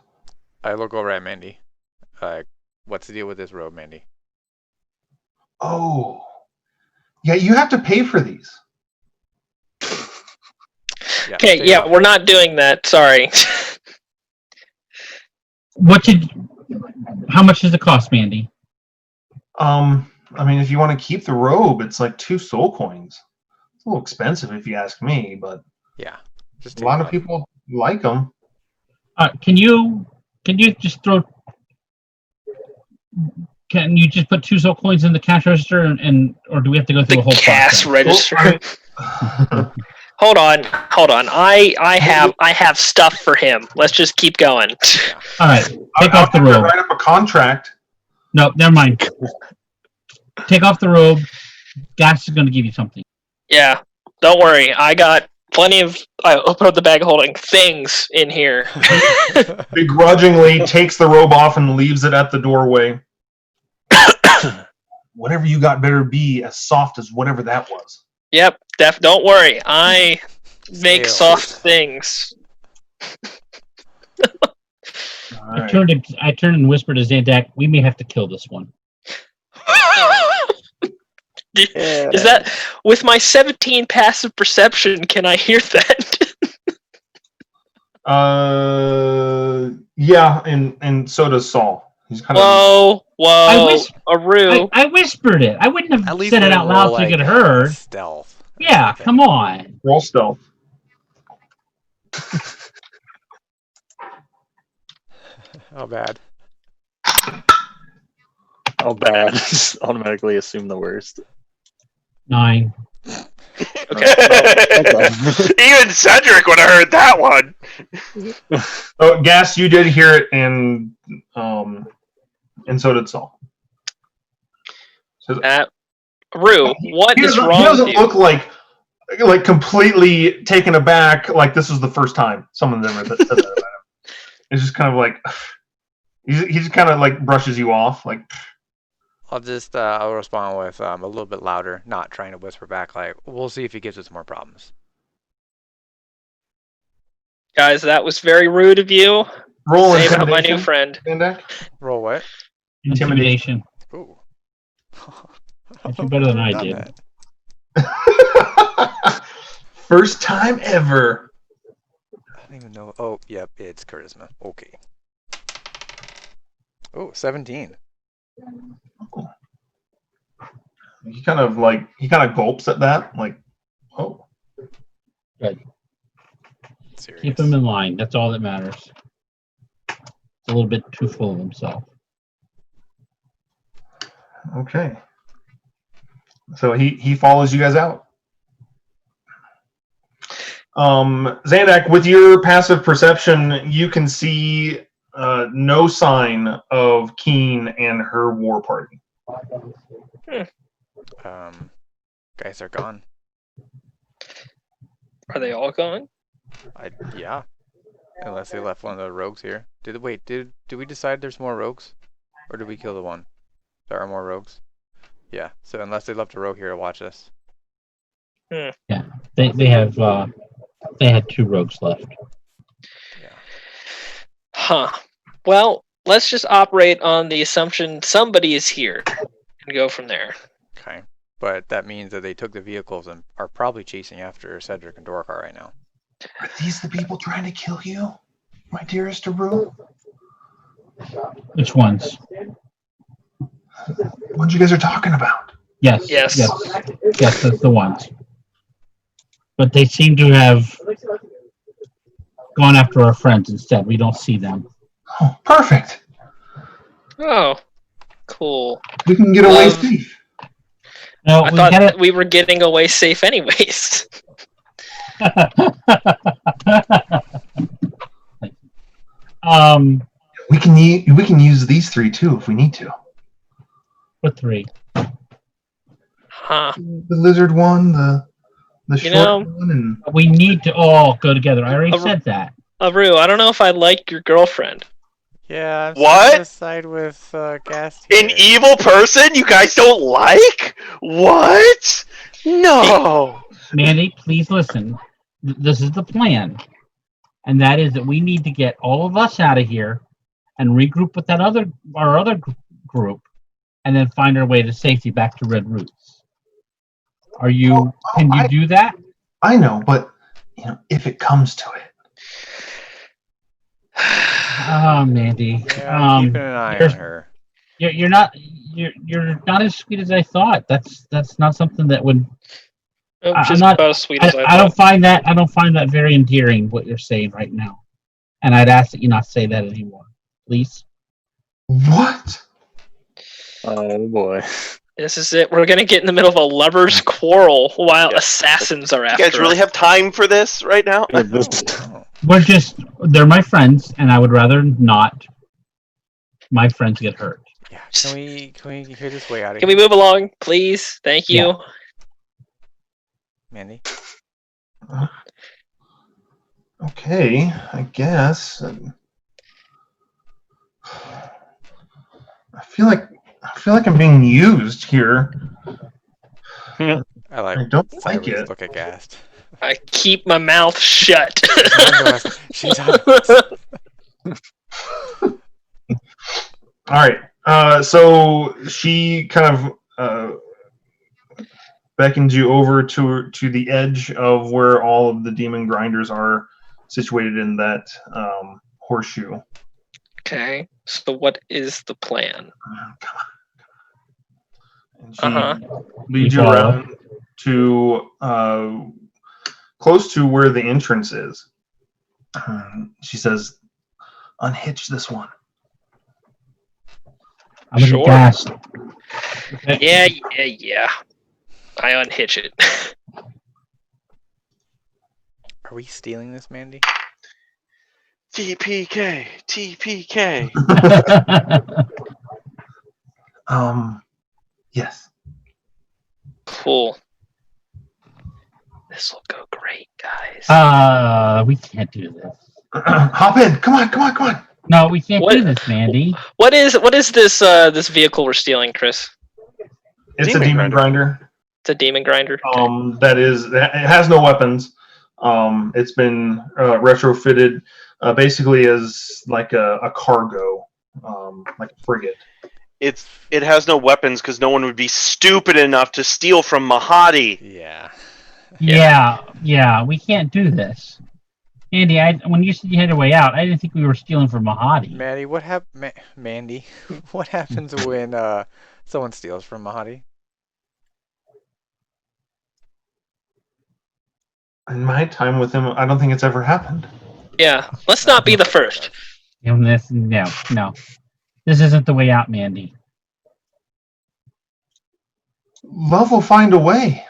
D: I look over at Mandy. What's the deal with this robe, Mandy?
A: Oh, yeah, you have to pay for these.
B: Okay,
D: stay
B: yeah,
D: off.
B: we're not doing that. Sorry.
F: How much does it cost, Mandy?
A: I mean, if you want to keep the robe, it's like 2 soul coins. It's a little expensive if you ask me, but
D: Yeah. Just
A: a
D: take
A: lot
D: them
A: of
D: off.
A: people like them.
F: Can you just throw? Can you just put 2 soul coins in the cash register, and or do we have to go through
B: The
F: a whole
B: cash
F: process?
B: register.
A: Well,
B: Hold on. I have stuff for him. Let's just keep going.
F: All right, take
A: I'll
F: off the
A: have to
F: robe.
A: write up a contract.
F: No, never mind. Take off the robe. Gas is going to give you something.
B: Yeah, don't worry. I got plenty of. I open up the bag of holding things in here.
A: Begrudgingly takes the robe off and leaves it at the doorway. Whatever you got better be as soft as whatever that was.
B: Yep, don't worry. I make
D: Sales.
B: soft things.
A: All
F: I
A: right.
F: turned and whispered to Zandak, "We may have to kill this one."
B: Is that with my 17 passive perception? Can I hear that?
A: Yeah, and so does Saul. He's kind
B: Whoa, Aru.
F: I whispered it. I wouldn't
D: At
F: have
D: least
F: said it
D: let him
F: out loud
D: roll,
F: so you
D: like,
F: could heard.
D: stealth. or
F: Yeah,
D: something.
F: come on.
A: of roll stealth.
D: Oh, bad.
E: Oh, bad. Just automatically assume the worst.
F: 9.
B: Okay.
C: Even Cedric would have heard that one.
A: Oh, Gas, you did hear it, and so did Saul. So,
B: Aru, what
A: he
B: is
A: doesn't,
B: wrong
A: he doesn't
B: with you?
A: look like completely taken aback, like this was the first time someone's ever said that about him. It's just kind of like he just kind of like brushes you off, like
D: I'll respond with a little bit louder, not trying to whisper back. Like, we'll see if he gives us more problems.
B: Guys, that was very rude of you.
A: roll
B: Say about my
A: intimidation.
B: new friend.
A: Zandak.
D: Roll what?
F: Intimidation.
D: Ooh.
F: You're better than I
D: Done
F: did.
D: that.
A: First time ever.
D: I don't even know. Oh, yep, it's charisma. Okay. Oh, 17.
A: He kind of gulps at that, like, oh.
D: Serious.
F: Keep him in line. That's all that matters. He's a little bit too full of himself.
A: Okay. So he follows you guys out. Zandak, with your passive perception, you can see no sign of Keen and her war party.
D: Guys are gone.
B: Are they all gone?
D: Yeah. Unless they left one of the rogues here. Did we decide there's more rogues? Or did we kill the one? There are more rogues? Yeah. So unless they left a rogue here to watch us.
F: Yeah, they had 2 rogues left.
D: Yeah.
B: Huh. Well, let's just operate on the assumption somebody is here and go from there.
D: Okay. But that means that they took the vehicles and are probably chasing after Cedric and Dorkar right now.
A: Are these the people trying to kill you, my dearest Aru?
F: Which ones?
A: What you guys are talking about?
B: Yes.
F: Yes, that's the ones. But they seem to have gone after our friends instead. We don't see them.
A: Oh, perfect.
B: Oh, cool.
A: We can get away safe.
F: No,
B: I
F: we
B: thought
F: gotta...
B: we were getting away safe anyways.
A: We can use these 3 too if we need to.
F: What 3?
B: Huh.
A: The lizard one, the short one, and
F: We need to all go together. I already said that.
B: Aru, I don't know if I like your girlfriend.
D: Yeah, I'm
C: What?
D: starting to side with Gast
C: An
D: here.
C: evil person you guys don't like? What? No.
F: Mandy, please listen. This is the plan. And that is that we need to get all of us out of here and regroup with our other group and then find our way to safety back to Red Roots. Can you do that?
A: I know, but if it comes to it.
F: Oh, Mandy.
D: Yeah, I'm keeping an eye on her.
F: You're not as sweet as I thought. That's not something that would.
B: She's about as sweet as I
F: I don't
B: thought.
F: find that very endearing what you're saying right now, and I'd ask that you not say that anymore, please.
A: What?
E: Oh boy.
B: This is it. We're gonna get in the middle of a lovers' quarrel while assassins are after
C: You guys really
B: us.
C: have time for this right now?
F: They're my friends, and I would rather not my friends get hurt.
D: Yeah. Can we hear this way out of
B: Can
D: here?
B: we move along, please? Thank you.
F: Yeah.
D: Mandy?
A: Okay, I guess. I feel like I'm being used here.
D: I
A: I don't like
D: sideways
A: it.
D: look aghast.
B: I keep my mouth shut.
D: She's on us.
A: All right. So she kind of beckons you over to the edge of where all of the demon grinders are situated in that horseshoe.
B: Okay, so what is the plan?
A: And she leads you
F: follow.
A: around to close to where the entrance is. She says, "Unhitch this one."
F: I'm gonna
B: Sure.
F: gas.
B: Yeah. I unhitch it.
D: Are we stealing this, Mandy?
C: TPK. TPK.
A: Yes.
B: Cool. This will go great, guys.
F: We can't do this.
A: Hop in. Come on.
F: No, we can't
B: What-
F: do this, Mandy.
B: What is this this vehicle we're stealing, Chris?
A: It's
C: Demon
A: a demon grinder.
B: It's a demon grinder.
A: It has no weapons. It's been retrofitted basically as like a cargo, like a frigate.
C: It has no weapons because no one would be stupid enough to steal from Mahadi.
D: Yeah.
F: Yeah, we can't do this. Andy, when you said you had a way out, I didn't think we were stealing from Mahadi.
D: Mandy, Mandy, what happens when someone steals from Mahadi?
A: In my time with him, I don't think it's ever happened.
B: Yeah, let's not be the first.
F: No. This isn't the way out, Mandy.
A: Love will find a way.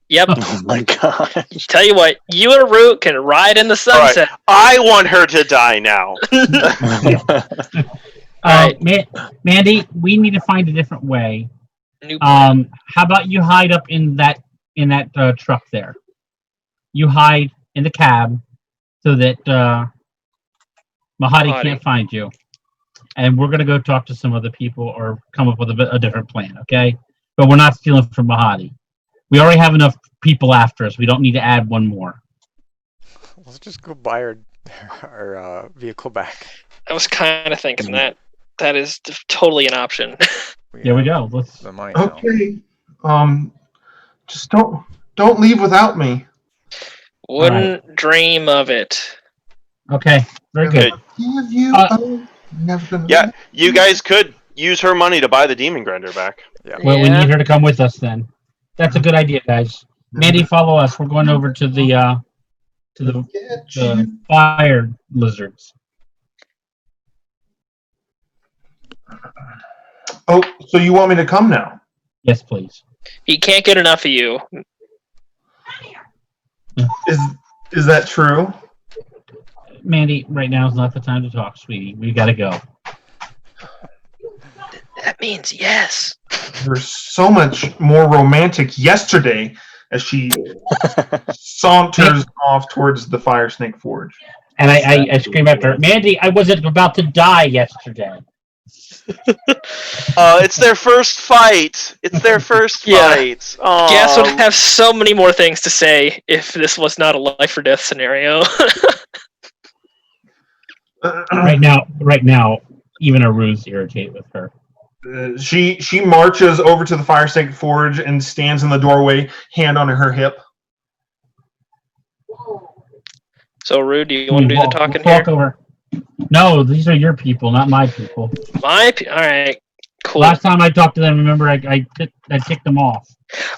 B: Yep.
E: Oh my god.
B: Tell you what, you and Root can ride in the sunset.
C: I want her to die now.
F: Mandy, we need to find a different way.
B: New
F: How about you hide up in that truck there? You hide in the cab so that Mahadi can't find you. And we're going to go talk to some other people or come up with a different plan, okay? But we're not stealing from Mahadi. We already have enough people after us. We don't need to add one more.
D: Let's just go buy our vehicle back.
B: I was kind of thinking that. That is totally an option.
F: There we go. Let's.
D: The money now.
A: Okay. Just don't leave without me.
B: Wouldn't dream of it.
F: Okay. Very good.
A: Have you never been?
C: Yeah, you guys could use her money to buy the demon grinder back.
D: Yeah.
F: Well, we need her to come with us then. That's a good idea, guys. Mandy, follow us. We're going over to the fire lizards.
A: Oh, so you want me to come now?
F: Yes, please.
B: He can't get enough of you.
A: Is that true?
F: Mandy, right now is not the time to talk, sweetie. We got to go.
B: That means yes.
A: You were so much more romantic yesterday as she saunters off towards the Fire Snake Forge.
F: And I scream after her, Mandy, I wasn't about to die yesterday.
C: It's their first fight. It's their first
B: Yeah.
C: fight.
B: Gas would have so many more things to say if this was not a life or death scenario.
F: Right now, even a ruse irritate with her.
A: She marches over to the Fire Snake Forge and stands in the doorway, hand on her hip.
B: So, Rue, do you want to do the talking
F: walk
B: here?
F: over. No, these are your people, not my people.
B: All right, cool.
F: Last time I talked to them, remember I kicked them off.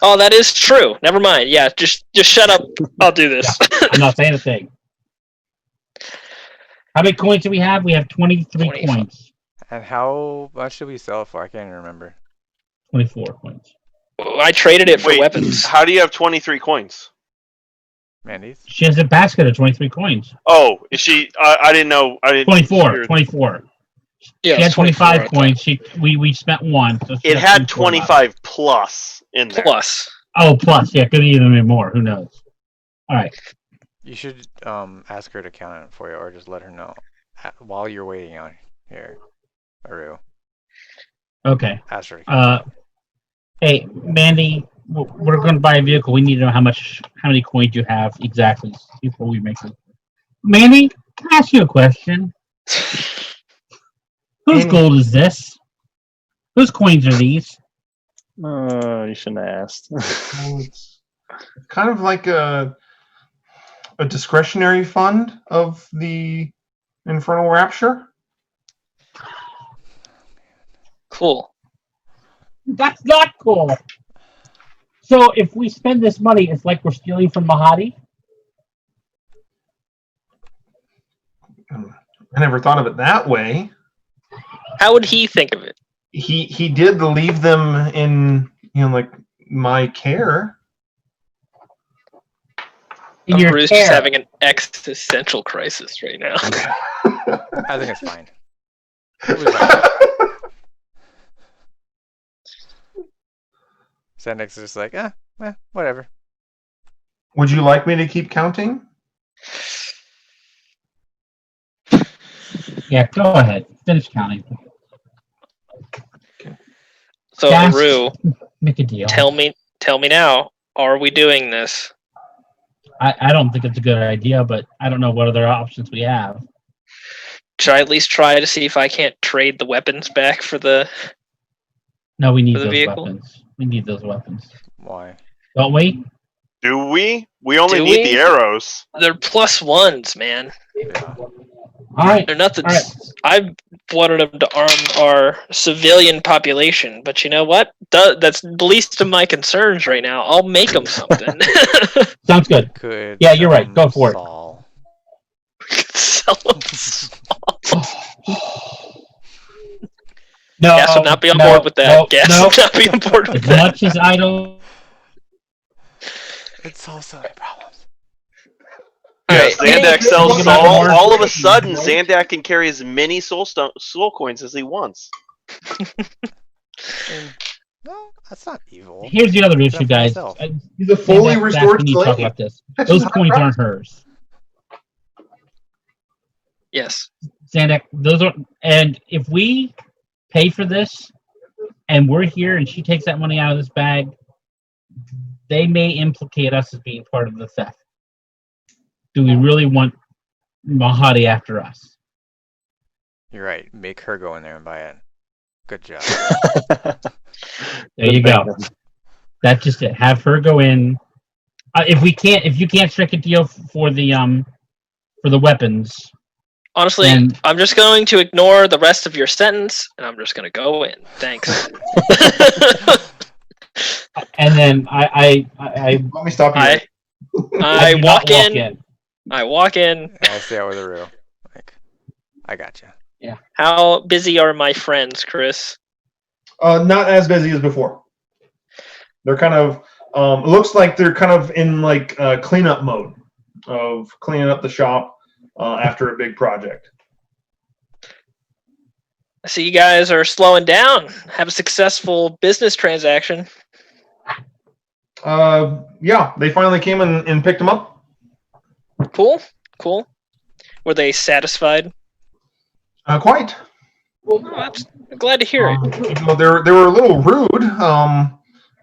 B: Oh, that is true. Never mind. Yeah, just shut up. I'll do this.
F: I'm not saying a thing. How many coins do we have? We have 23
B: 25.
F: coins.
D: And how much did we sell it for? I can't even remember.
F: 24 coins.
B: I traded it for
C: Wait,
B: weapons.
C: how do you have 23 coins?
D: Mandy's?
F: She has a basket of 23 coins.
C: Oh, is she? I didn't know. I didn't.
F: 24.
C: hear-
F: 24.
B: Yeah,
F: She had 25
B: 24,
F: coins. We spent one. So she
C: It
F: has
C: had
F: 24 left.
C: 25 plus in there.
B: plus.
F: Oh, plus. Yeah, could be even more. Who knows? All right.
D: You should ask her to count it for you, or just let her know while you're waiting out here. Aru.
F: Okay.
D: Ask her to count it.
F: Hey, Mandy, we're going to buy a vehicle. We need to know how many coins you have exactly before we make it. Mandy, can I ask you a question? Whose gold is this? Whose coins are these?
E: You shouldn't have asked.
A: Well, it's kind of like a discretionary fund of the Infernal Rapture.
B: Cool.
F: That's not cool. So if we spend this money, it's like we're stealing from Mahadi?
A: I never thought of it that way.
B: How would he think of it?
A: He did leave them in like my care.
F: In your
B: Bruce
F: care.
B: is having an existential crisis right now.
D: I think it's fine. We'll be fine. Xanax is just like, whatever.
A: Would you like me to keep counting?
F: Yeah, go ahead. Finish counting.
B: So,
F: Yes.
B: Rue,
F: Make a deal.
B: tell me now. Are we doing this?
F: I don't think it's a good idea, but I don't know what other options we have.
B: Should I at least try to see if I can't trade the weapons back for the?
F: No, we need
B: For the
F: those
B: vehicle?
F: weapons. We need those weapons.
D: Why?
F: Don't we?
C: Do we? We only
B: Do
C: need
B: we?
C: the arrows.
B: They're +1s, man.
D: Yeah.
F: All right.
B: They're nothing.
F: All right.
B: I wanted them to arm our civilian population, but you know what? That's the least of my concerns right now. I'll make them something.
F: Sounds good.
D: Could
F: Yeah, you're right.
D: sell
F: Go for it.
D: Saul.
B: Sell them.
F: No,
B: Gas would not be on
F: no,
B: board with that.
F: no,
B: Gas
F: no.
B: would not be on board with
F: As
B: that.
F: much as I don't.
D: It solves so many problems.
C: Yes,
B: Alright.
C: Zandak
F: Hey,
C: sells
F: think about
C: Saul.
F: the
C: All of a
F: market,
C: sudden,
F: right?
C: Zandak can carry as many soul coins as he wants.
D: And, no, that's not evil.
F: Here's the other
D: It's
F: issue,
D: not for
F: guys.
D: myself.
A: He's a fully
F: Zach,
A: restored
F: we need to talk
A: slave.
F: about this.
A: That's
F: Those
A: not
F: coins
A: right.
F: aren't hers.
B: Yes.
F: Zandak, those are, and if we pay for this and we're here and she takes that money out of this bag, they may implicate us as being part of the theft. Do we really want Mahadi after us?
D: You're right. Make her go in there and buy it. Good job.
F: There you go. That's just it. Have her go in. If you can't strike a deal for the weapons,
B: Honestly,
F: And-
B: I'm just going to ignore the rest of your sentence, and I'm just going to go in. Thanks.
F: and then I
A: Let me stop you.
B: I
F: do not
B: walk in. I walk in.
D: And I stay out with a real. Like, I gotcha.
B: How busy are my friends, Chris?
A: Not as busy as before. They're kind of. It looks like they're kind of in like cleanup mode of cleaning up the shop after a big project.
B: I see you guys are slowing down. Have a successful business transaction.
A: Yeah, they finally came and picked them up.
B: Cool. Were they satisfied?
A: Quite.
B: Oh, I'm glad to hear it.
A: Even though they were a little rude.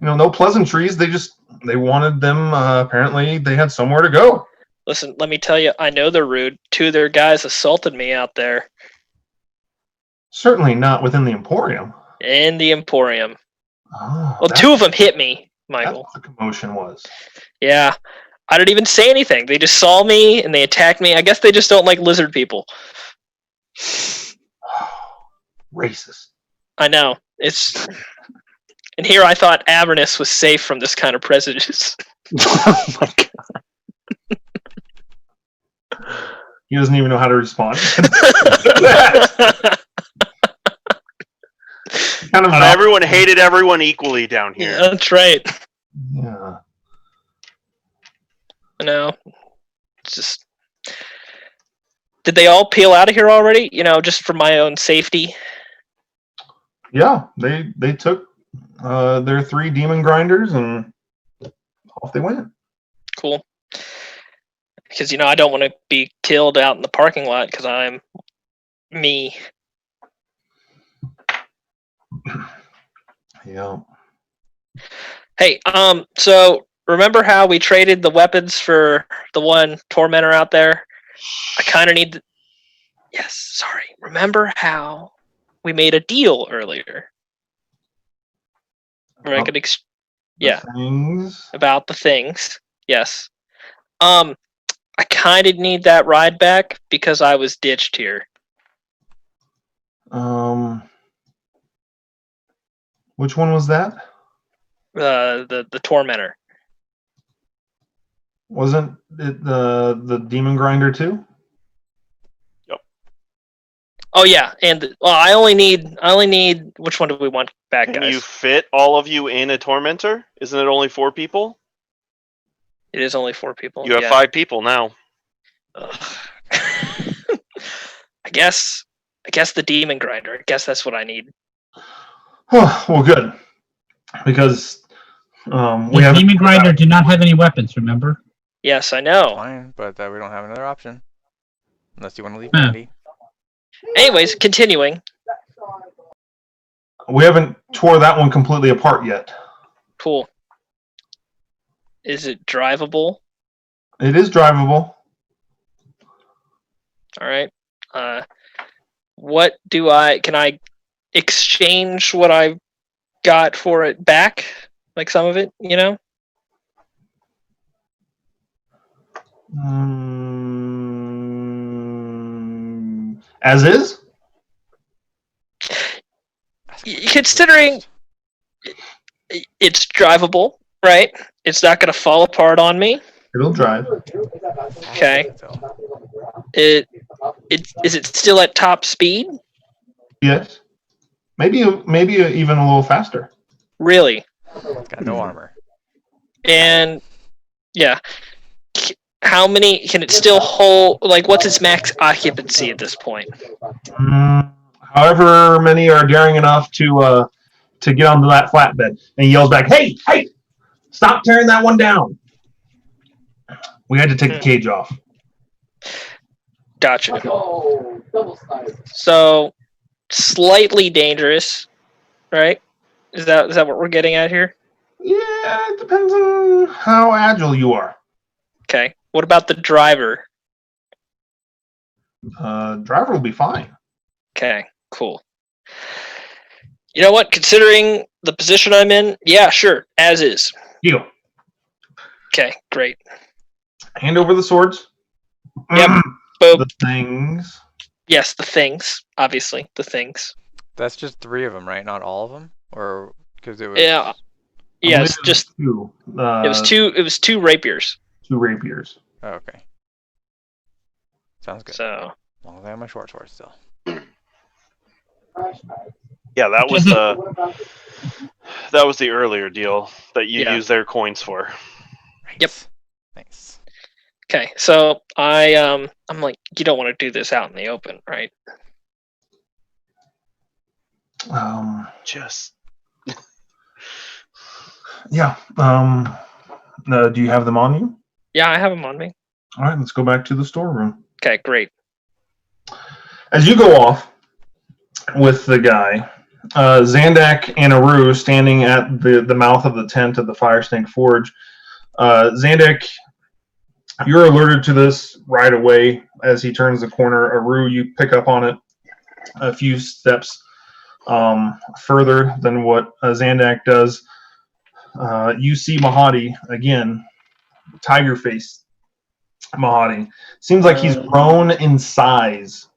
A: No pleasantries. They wanted them. Apparently, they had somewhere to go.
B: Listen, let me tell you, I know they're rude. 2 of their guys assaulted me out there
A: Certainly not within the Emporium.
B: in the Emporium.
A: Oh,
B: Well, 2 of them hit me, Michael.
A: that's what the commotion was.
B: Yeah. I didn't even say anything. They just saw me and they attacked me. I guess they just don't like lizard people.
A: Racist.
B: I know. And here I thought Avernus was safe from this kind of prejudice.
E: Oh my God.
A: He doesn't even know how to respond. Kind of
C: Everyone hated everyone equally down here.
B: Yeah, that's right.
A: Yeah.
B: I know. It's just. Did they all peel out of here already? Just for my own safety.
A: Yeah, they took their 3 demon grinders and off they went.
B: Cool. Because I don't want to be killed out in the parking lot because I'm me.
A: Yeah.
B: Hey, so remember how we traded the weapons for the one tormentor out there? I kind of need. Yes, sorry. Remember how we made a deal earlier? Where I could
A: Things.
B: about the things. Yes. I kind of need that ride back because I was ditched here.
A: Which one was that?
B: The tormentor.
A: Wasn't it the demon grinder too?
B: Oh yeah, and I only need. Which one do we want back,
C: Can
B: guys?
C: you fit all of you in a tormentor? Isn't it only 4 people?
B: It is only 4 people.
C: You have 5 people now.
B: I guess the demon grinder. I guess that's what I need.
A: Well, good, because we
F: The
A: have
F: demon grinder did not have any weapons. Remember?
B: Yes, I know.
D: Fine, but we don't have another option. Unless you want to leave
F: Huh.
D: Mandy.
B: Anyways, continuing.
A: we haven't tore that one completely apart yet.
B: Cool. Is it drivable?
A: It is drivable.
B: All right. What can I exchange what I got for it back? Like some of it,
A: As is.
B: Considering it's drivable, right? It's not going to fall apart on me.
A: It'll drive.
B: Okay. Is it still at top speed?
A: Yes. Maybe even a little faster.
B: Really?
D: It's got no armor.
B: And yeah, how many can it still hold? Like, what's its max occupancy at this point?
A: However many are daring enough to get onto that flatbed, and he yells back, "Hey, stop tearing that one down!" We had to take the cage off.
B: Gotcha. So, slightly dangerous, right? Is that what we're getting at here?
A: Yeah, it depends on how agile you are.
B: Okay. What about the driver?
A: Driver will be fine.
B: Okay, cool. You know what? Considering the position I'm in, yeah, sure, as is.
A: Deal.
B: Okay, great.
A: Hand over the swords.
B: Yep. Boop.
A: The things.
B: Yes, the things. Obviously, the things.
D: That's just 3 of them, right? Not all of them, or because it was.
B: Yeah.
A: I
B: Yes,
A: believe
B: just
A: two.
B: it was 2 rapiers.
A: 2 rapiers.
D: Oh, okay. Sounds good.
B: So
D: As long as I have my short sword still.
C: Yeah, that was the earlier deal that you used their coins for.
B: Yep.
D: Nice.
B: okay, so I'm like, you don't want to do this out in the open, right?
C: Just
A: Yeah. Do you have them on you?
B: Yeah, I have them on me.
A: All right, let's go back to the storeroom.
B: Okay, great.
A: As you go off with the guy, Zandak and Aru standing at the mouth of the tent of the Fire Snake Forge. Zandak, you're alerted to this right away as he turns the corner. Aru, you pick up on it a few steps further than what Zandak does. You see Mahadi again tiger face Mahadi. Seems like he's grown in size.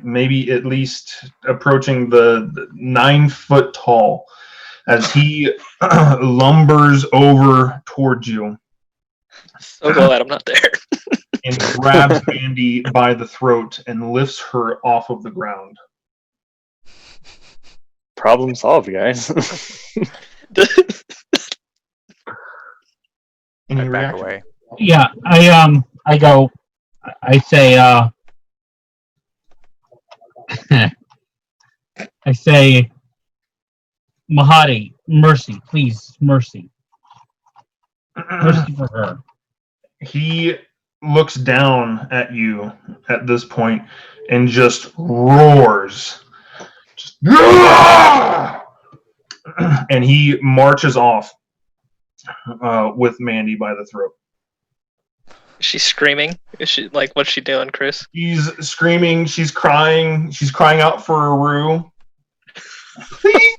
A: Maybe at least approaching the 9 foot tall as he lumbers over towards you
B: So glad I'm not there.
A: and grabs Mandy by the throat and lifts her off of the ground.
E: Problem solved, guys.
A: Any
D: I back
A: reaction?
D: away.
F: Yeah, I go. I say. I say, Mahadi, mercy, please, mercy for her.
A: He looks down at you at this point and just roars. Just, and he marches off with Mandy by the throat.
B: Is she screaming? Is she like, what's she doing, Chris?
A: She's screaming. She's crying. She's crying out for Aru. Please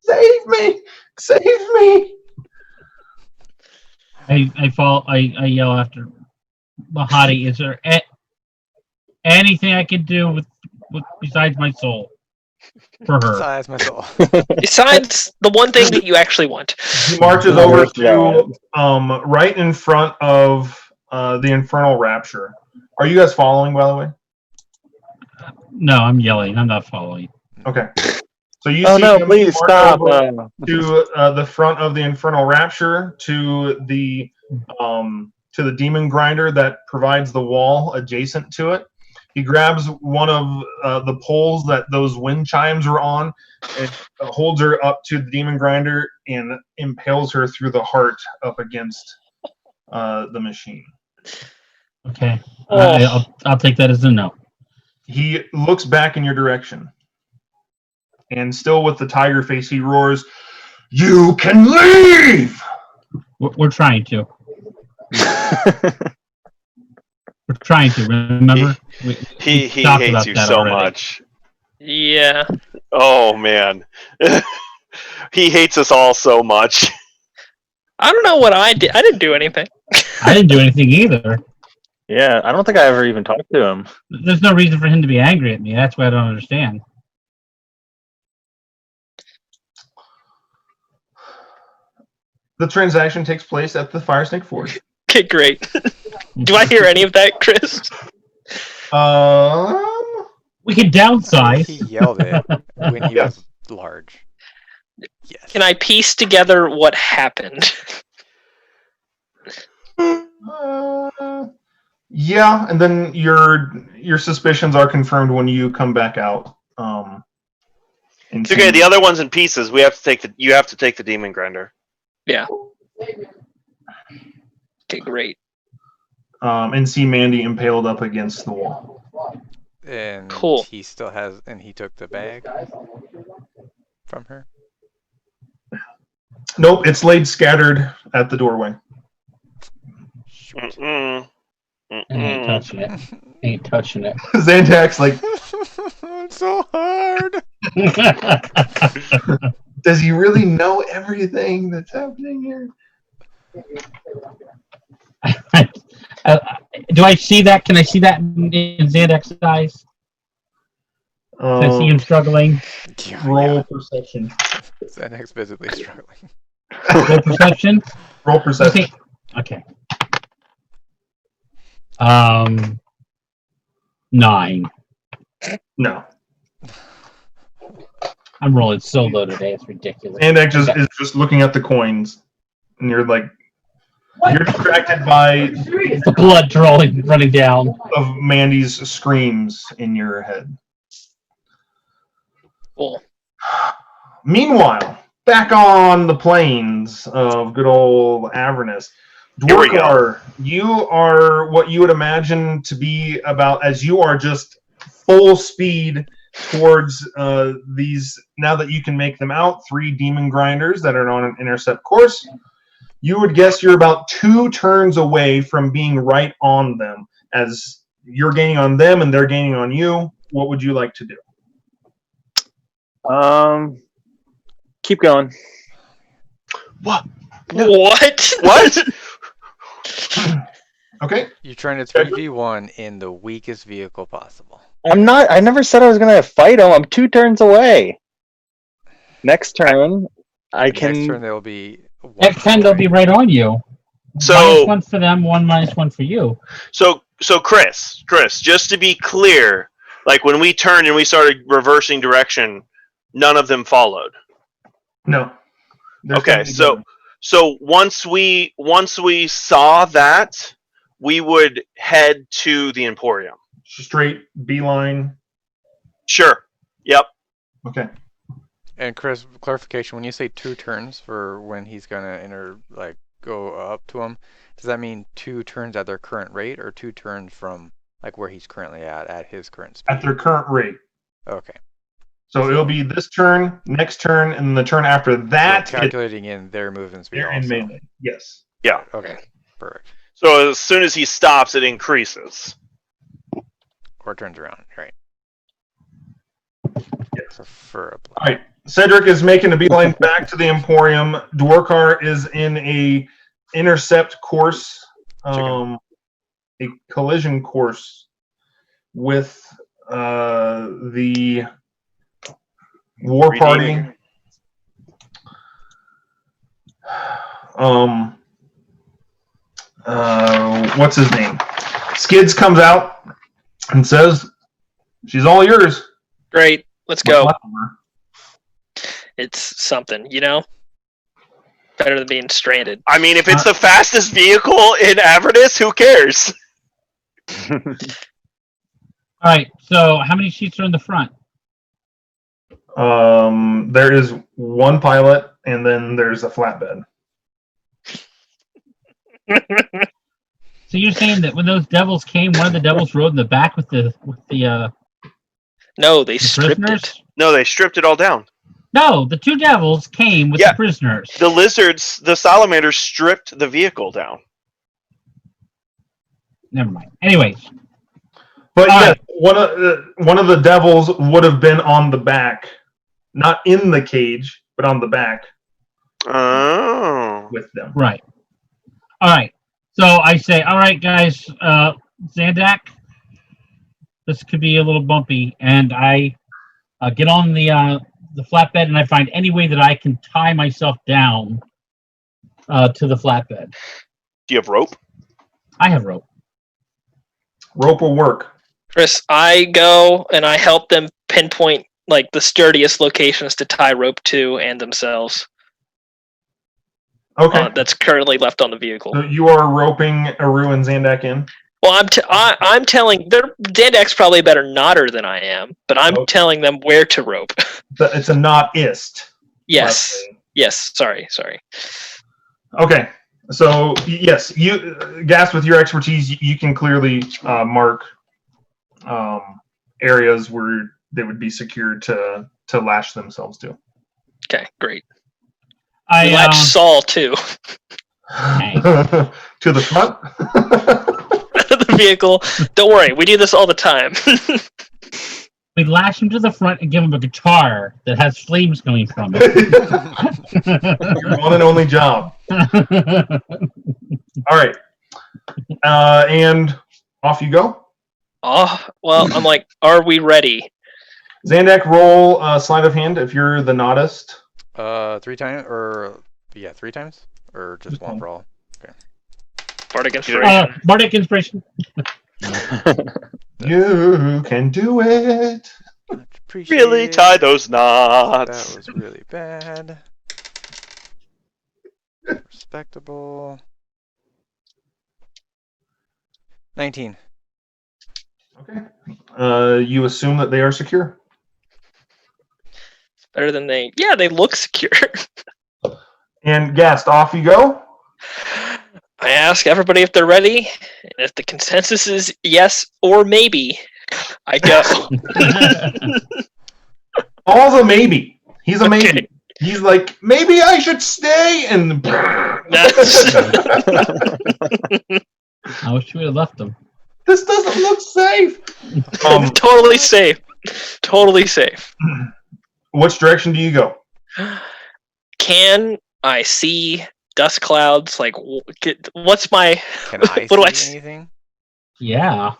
A: save me! Save me!
F: I yell after Mahadi. Is there anything I can do with besides my soul for her?
D: Besides my soul.
B: Besides the one thing that you actually want.
A: He marches over to right in front of the Infernal Rapture. Are you guys following, by the way?
F: No, I'm yelling. I'm not following.
A: Okay. So you
E: Oh
A: see
E: no!
A: him
E: Please
A: march
E: stop.
A: over to the front of the Infernal Rapture to the demon grinder that provides the wall adjacent to it. He grabs one of the poles that those wind chimes were on and holds her up to the demon grinder and impales her through the heart up against the machine.
F: Okay, I'll take that as a no.
A: He looks back in your direction. And still with the tiger face, he roars, "You can leave!"
F: We're trying to. We're trying to. Remember,
C: He
F: talked
C: hates
F: about
C: you
F: that
C: so
F: already.
C: much.
B: Yeah.
C: Oh man, he hates us all so much.
B: I don't know what I did. I didn't do anything.
F: I didn't do anything either.
E: Yeah, I don't think I ever even talked to him.
F: There's no reason for him to be angry at me. That's what I don't understand.
A: The transaction takes place at the Fire Snake Forge.
B: Okay, great. Do I hear any of that, Chris?
F: We can downsize.
D: He yelled it when he was large. Yes.
B: Can I piece together what happened?
A: Yeah, and then your suspicions are confirmed when you come back out.
C: It's okay. The other one's in pieces. You have to take the demon grinder.
B: Yeah. Okay, great.
A: And see Mandy impaled up against the wall.
D: And
B: Cool.
D: he still has, and he took the bag from her.
A: Nope, it's laid scattered at the doorway.
D: Shoot.
C: Mm-mm.
F: Ain't touching it. Ain't touching it.
A: Zantax, like,
D: It's so hard.
A: does he really know everything that's happening here?
F: Do I see that? Can I see that in Xandex's eyes? Can I see him struggling?
A: Roll perception.
D: Xanax visibly struggling.
F: Roll perception?
A: Roll perception.
F: Okay. 9.
A: No.
F: I'm rolling so low today. It's ridiculous.
A: Zantax is just looking at the coins, and you're like, you're distracted by
F: The blood running down.
A: of Mandy's screams in your head.
B: Cool.
A: Meanwhile, back on the plains of good old Avernus,
C: Here we go.
A: Dwarkar, you are what you would imagine to be about as you are just full speed towards these, now that you can make them out, 3 demon grinders that are on an intercept course. You would guess you're about 2 turns away from being right on them. As you're gaining on them and they're gaining on you, what would you like to do?
E: Keep going.
C: What? No.
B: What?
C: What?
A: Okay.
D: You're trying to 3v1 in the weakest vehicle possible.
E: I'm not. I never said I was gonna fight him. I'm 2 turns away. Next turn, I
D: The next turn
E: can.
D: there will be one
F: Next time they'll be right on you.
C: So-
F: -1 for them, -1 for you.
C: So Chris, just to be clear, like when we turned and we started reversing direction, none of them followed.
A: No. There's
C: Okay,
A: gonna be good.
C: so once we saw that, we would head to the Emporium.
A: Straight beeline.
C: Sure. Yep.
A: Okay.
D: And Chris, clarification: when you say 2 turns for when he's gonna go up to him, does that mean 2 turns at their current rate, or 2 turns from like where he's currently at his current speed?
A: At their current rate.
D: Okay.
A: So it'll be this turn, next turn, and the turn after that.
D: So calculating in their movement speed
A: They're in
D: also.
A: melee. Yes.
C: Yeah.
D: Okay. Perfect.
C: So as soon as he stops, it increases.
D: Or turns around. Right.
A: Yes.
D: Preferably.
A: All right. Cedric is making a beeline back to the Emporium. Dwarkar is in a intercept course, a collision course with the war party. What's his name? Skids comes out and says, "She's all yours."
B: Great. Let's go.
A: What's left of her?
B: It's something, better than being stranded.
C: I mean, if it's the fastest vehicle in Avernus, who cares?
F: All right. So how many seats are in the front?
A: There is one pilot, and then there's a flatbed.
F: So you're saying that when those devils came, one of the devils rode in the back with the
B: No, they stripped
F: prisoners?
B: it.
C: No, they stripped it all down.
F: No, the 2 devils came with
C: Yeah.
F: the prisoners.
C: The lizards, the salamanders stripped the vehicle down.
F: Never mind. Anyways,
A: But
F: All
A: yeah,
F: right.
A: one of the devils would have been on the back, not in the cage, but on the back
C: Oh.
A: with them.
F: right. All right. So I say, all right, guys, Zandak, this could be a little bumpy, and I get on the flatbed, and I find any way that I can tie myself down to the flatbed.
C: Do you have rope?
F: I have rope.
A: Rope will work.
B: Chris, I go and I help them pinpoint like the sturdiest locations to tie rope to and themselves.
A: Okay.
B: That's currently left on the vehicle.
A: So you are roping Aru and Zandak in?
B: Well, I'm telling Dandak's probably a better knotter than I am, but I'm
A: Okay.
B: telling them where to rope.
A: It's a not-ist.
B: Yes.
A: let's say.
B: Yes. Sorry.
A: Okay. So, yes, you, Gas, with your expertise, you can clearly mark areas where they would be secured to lash themselves to.
B: Okay. Great.
F: I
B: We latch Saul too.
A: To the front?
B: The vehicle. Don't worry. We do this all the time.
F: we lash him to the front and give him a guitar that has flames coming from it.
A: Your one and only job. All right. And off you go.
B: Oh, well, I'm like, are we ready?
A: Zandak, roll sleight of hand if you're the noddist.
D: 3 times, or 3 times, or just one for all.
B: Bardic Inspiration.
F: Bardic Inspiration.
A: You can do it.
D: Much appreciated.
C: Really tie those knots.
D: That was really bad. Respectable. 19.
A: Okay. You assume that they are secure.
B: Better than they look secure.
A: And Gast, off you go.
B: I ask everybody if they're ready, and if the consensus is yes or maybe, I go.
A: Paul's a maybe. He's a maybe.
B: Okay.
A: He's like, maybe I should stay. And
B: That's-
F: I wish we would have left them.
A: this doesn't look safe.
B: totally safe. Totally safe.
A: Which direction do you go?
B: Can I see dust clouds? Like, what's my?
D: Can I
B: What do I
D: see anything?
F: Yeah.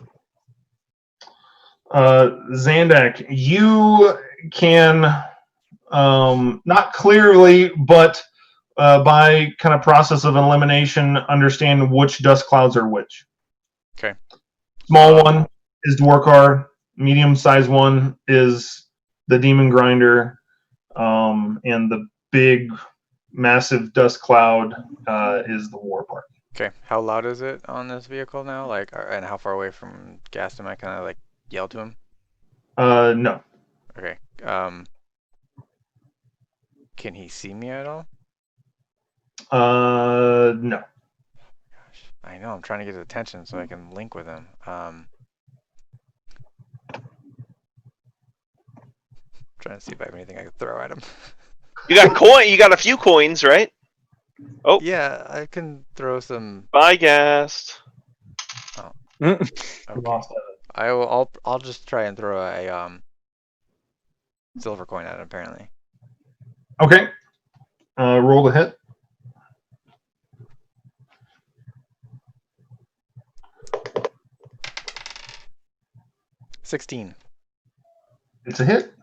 A: Zandak, you can not clearly, but by kind of process of elimination, understand which dust clouds are which.
D: Okay.
A: Small one is Dwarkar. Medium-sized one is the Demon Grinder, and the big, massive dust cloud is the War Park.
D: Okay. How loud is it on this vehicle now? Like, and how far away from Gas am I? Kind of like yell to him?
A: No.
D: Okay. Can he see me at all?
A: No.
D: Gosh, I know. I'm trying to get his attention so I can link with him. Trying to see if I have anything I can throw at him.
C: You got coin. You got a few coins, right? Oh,
D: Yeah, I can throw some.
C: bye, Gast.
D: Okay.
A: Lost it.
D: I'll just try and throw a silver coin at it, apparently.
A: Okay. Roll the hit.
D: $16.
A: It's a hit.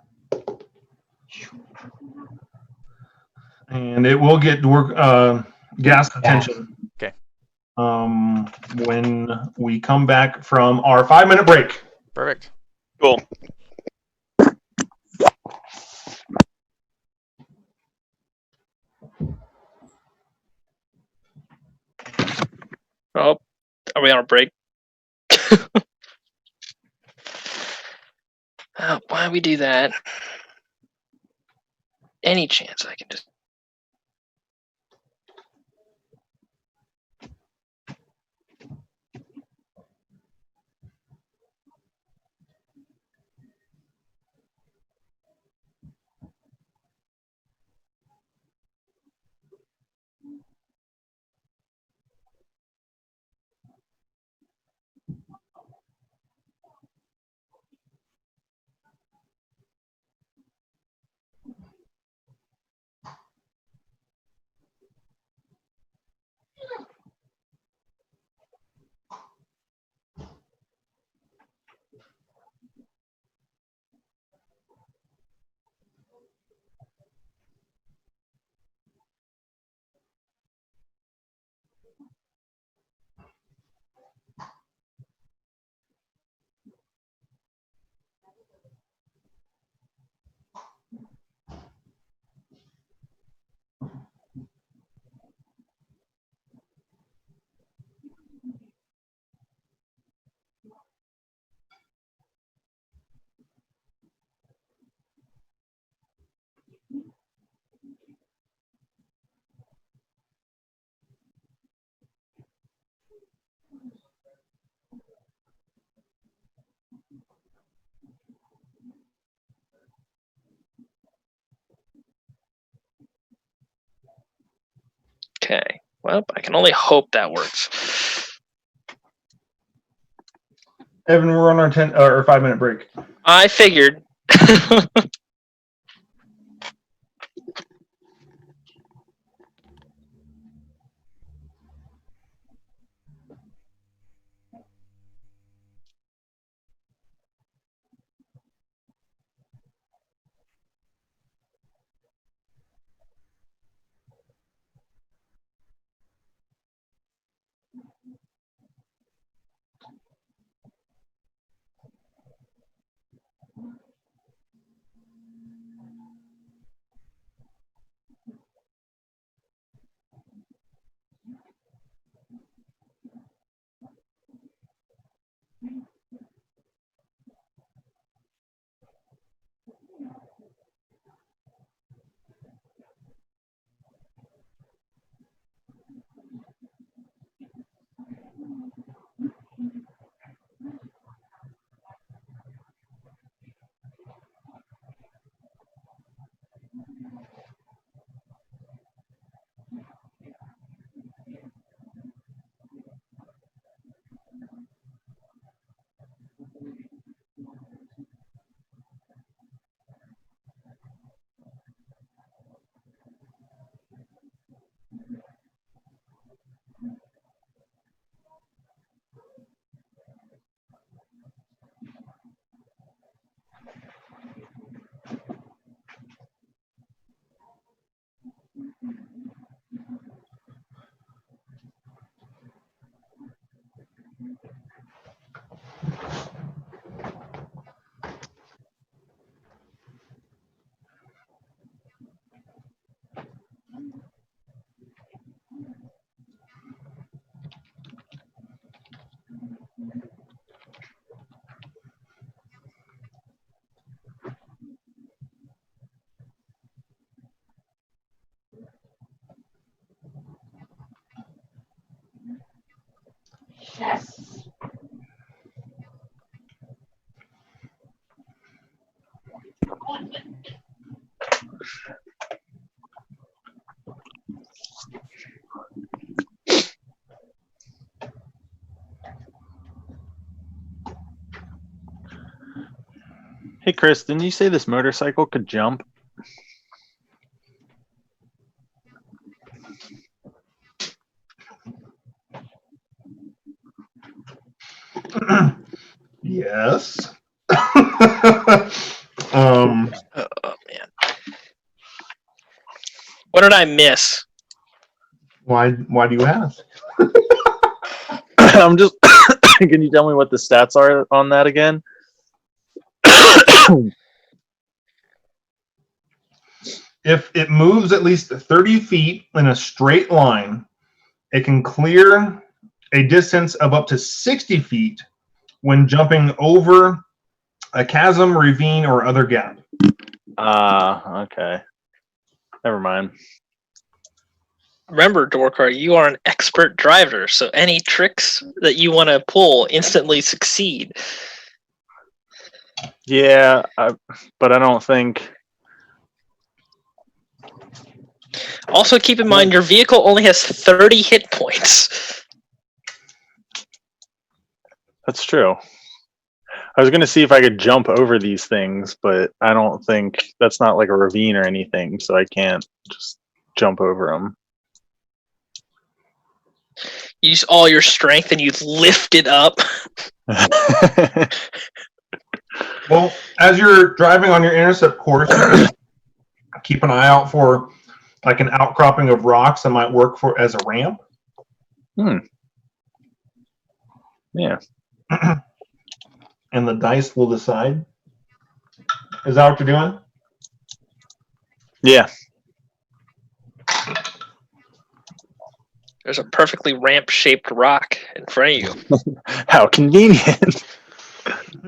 A: And it will get gas attention.
D: Okay.
A: When we come back from our 5-minute break.
D: Perfect.
C: Cool.
B: Oh, are we on a break? Why do we do that? Any chance I can just. Okay. Well, I can only hope that works.
A: Evan, we're on our 5-minute break.
B: I figured.
F: Yes.
E: Hey, Chris, didn't you say this motorcycle could jump?
A: Yes.
B: Oh man, what did I miss?
A: Why do you ask?
E: I'm just. Can you tell me what the stats are on that again?
A: If it moves at least 30 feet in a straight line, it can clear a distance of up to 60 feet when jumping over a chasm, ravine, or other gap.
E: Okay. Never mind.
B: Remember, Dorkar, you are an expert driver, so any tricks that you want to pull instantly succeed.
E: Yeah, but I don't think.
B: Also, keep in mind your vehicle only has 30 hit points.
E: That's true. I was gonna see if I could jump over these things, but I don't think that's not like a ravine or anything, so I can't just jump over them.
B: Use all your strength and you lift it up.
A: Well, as you're driving on your intercept course, you can keep an eye out for like an outcropping of rocks that might work for as a ramp.
E: Yeah.
A: And the dice will decide. Is that what you're doing?
E: Yeah.
B: There's a perfectly ramp-shaped rock in front of you.
E: How convenient.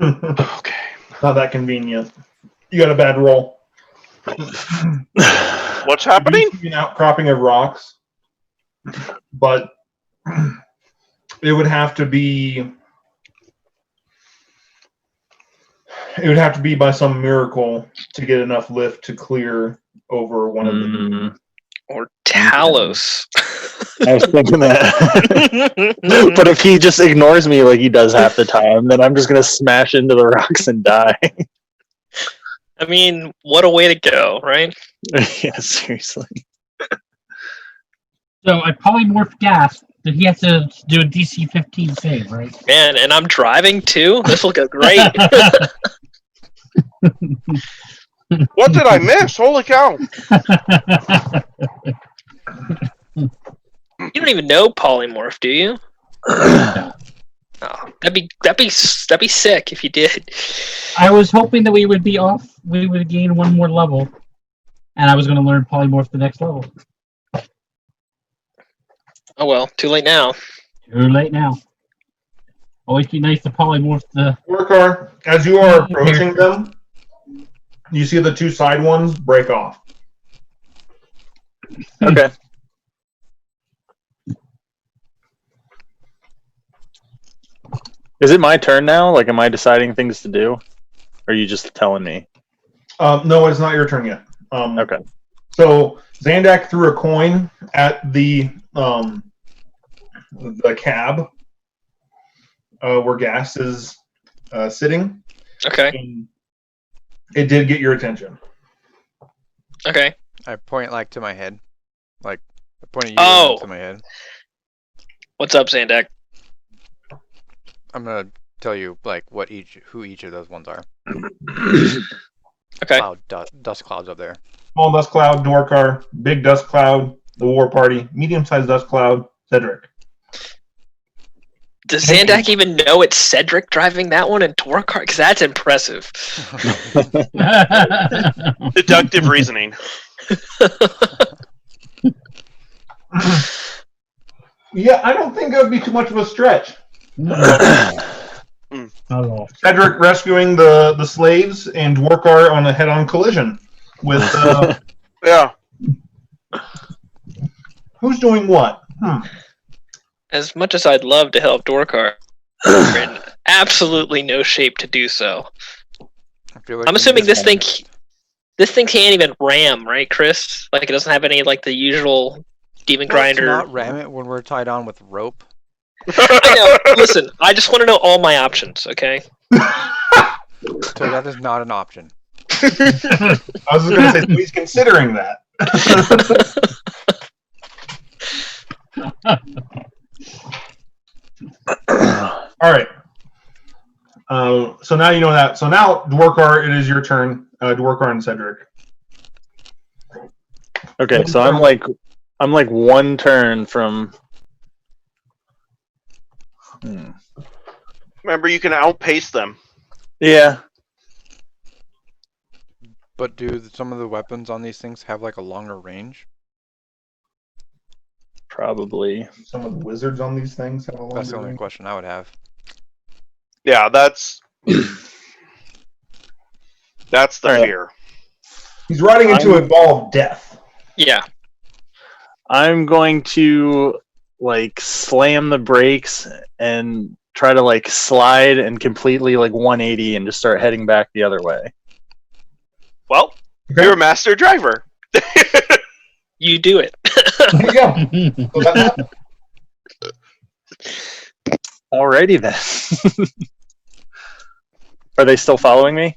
C: Okay.
A: Not that convenient. You got a bad roll.
C: What's happening?
A: You see an outcropping of rocks, but it would have to be. It would have to be by some miracle to get enough lift to clear over one of them.
B: Or Talos.
E: I was thinking that. But if he just ignores me like he does half the time, then I'm just gonna smash into the rocks and die.
B: I mean, what a way to go, right?
E: Yeah, seriously.
F: So I polymorph gas. Did he have to do a DC 15 save, right?
B: Man, and I'm driving too? This will go great.
C: What did I miss? Holy cow!
B: You don't even know polymorph, do you? Oh, that'd be sick if you did.
F: I was hoping that we would be off. We would gain one more level, and I was going to learn polymorph the next level.
B: Oh well, too late now.
F: Too late now. Always be nice to polymorph the.
A: Workar, as you are approaching them, you see the two side ones break off.
E: Okay. Is it my turn now? Like, am I deciding things to do? Or are you just telling me?
A: No, it's not your turn yet.
E: Okay.
A: So Zandak threw a coin at the cab where Gas is sitting.
B: Okay.
A: And it did get your attention.
B: Okay.
D: I point like to my head, like I pointed you
B: Oh.
D: to my head.
B: What's up, Zandak?
D: I'm gonna tell you like who each of those ones are.
B: Okay.
D: Dust clouds up there.
A: Small dust cloud, Dwarkar. Big dust cloud, the War Party. Medium-sized dust cloud, Cedric.
B: Does Zandak even know it's Cedric driving that one in Dwarkar? Because that's impressive.
C: Deductive reasoning.
A: Yeah, I don't think it would be too much of a stretch.
F: Not at all.
A: Cedric rescuing the slaves and Dwarkar on a head-on collision with
C: Yeah.
A: who's doing what?
B: As much as I'd love to help Dwarkar, we're in absolutely no shape to do so.
D: I feel like
B: I'm assuming this thing can't even ram, right, Chris? Like it doesn't have any like the usual demon grinder.
D: Not ram it when we're tied on with rope.
B: I know. Listen, I just want to know all my options, okay?
D: So that is not an option.
A: I was just going to say, so he's considering that. All right. So now you know that. So now, Dwarkar, it is your turn. Dwarkar and Cedric.
E: Okay, so I'm like one turn from.
C: Remember, you can outpace them.
E: Yeah.
D: But do some of the weapons on these things have like a longer range?
E: Probably.
A: Some of the wizards on these things have a longer
D: That's the only
A: range.
D: question I would have.
C: Yeah, that's the
E: Alright.
C: fear.
A: He's riding into a ball of death.
B: Yeah.
E: I'm going to like slam the brakes and try to like slide and completely like 180 and just start heading back the other way.
C: Well,
A: Okay.
C: you're a master driver.
B: You do it.
A: There you go. So that's-
E: Alrighty then. Are they still following me?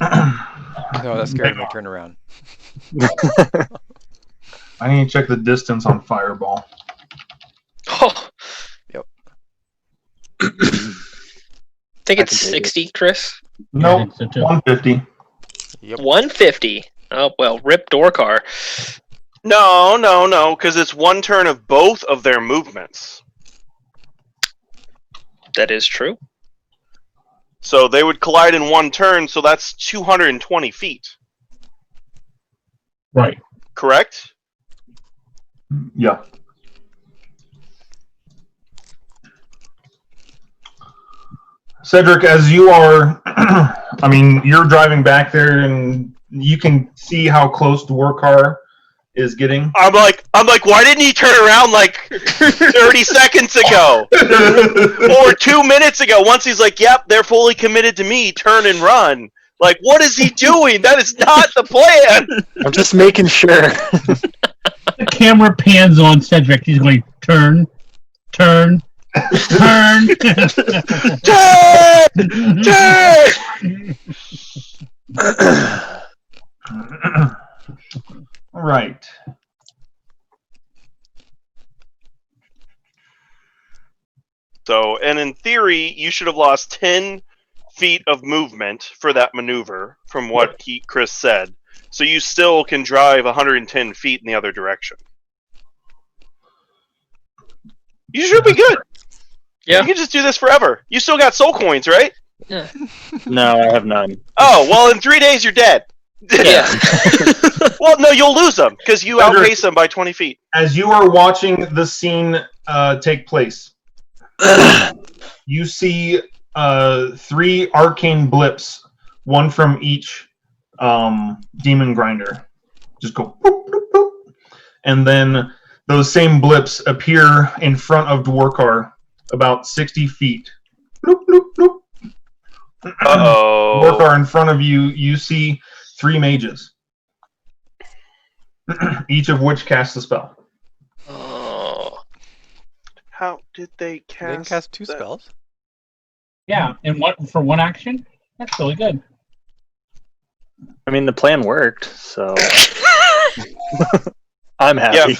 D: No, that scared me. Turn around.
A: I need to check the distance on Fireball.
B: Oh.
D: Yep.
B: I think
E: I
B: it's
E: can take
B: 60, Chris.
A: Nope,
F: I think so, too.
A: 150.
D: Yep.
B: 150. Oh, well, rip Dwarkar.
C: No, because it's one turn of both of their movements.
B: That is true.
C: So they would collide in one turn, so that's 220 feet.
F: Right.
C: Correct?
A: Yeah. Cedric, as you are, I mean, you're driving back there and you can see how close Dwarkar is getting.
C: I'm like, why didn't he turn around like 30 seconds ago? Or 2 minutes ago? Once he's like, yep, they're fully committed to me, turn and run. Like, what is he doing? That is not the plan!
E: I'm just making sure.
F: The camera pans on Cedric. He's going, turn, turn, turn.
C: Turn!
A: Right.
C: So, and in theory, you should have lost 10 feet of movement for that maneuver, from what Chris said. So you still can drive 110 feet in the other direction. You should be good.
B: Yeah.
C: You can just do this forever. You still got soul coins, right?
E: No, I have none.
C: Oh, well, in 3 days you're dead.
B: Yeah.
C: Well, no, you'll lose them, because you
A: Cedric,
C: outpace them by 20 feet.
A: As you are watching the scene take place, you see 3 arcane blips, one from each demon grinder. Just go boop, boop, boop. And then those same blips appear in front of Dwarkar, about 60 feet. Bloop, bloop, bloop.
C: Uh-oh.
A: Dwarkar, in front of you, you see 3 mages, each of which cast a spell.
B: Oh.
C: How did they
D: They
C: cast?
D: didn't cast 2
C: that?
D: spells.
F: Yeah, and what for one action? That's really good.
E: I mean, the plan worked, so I'm happy.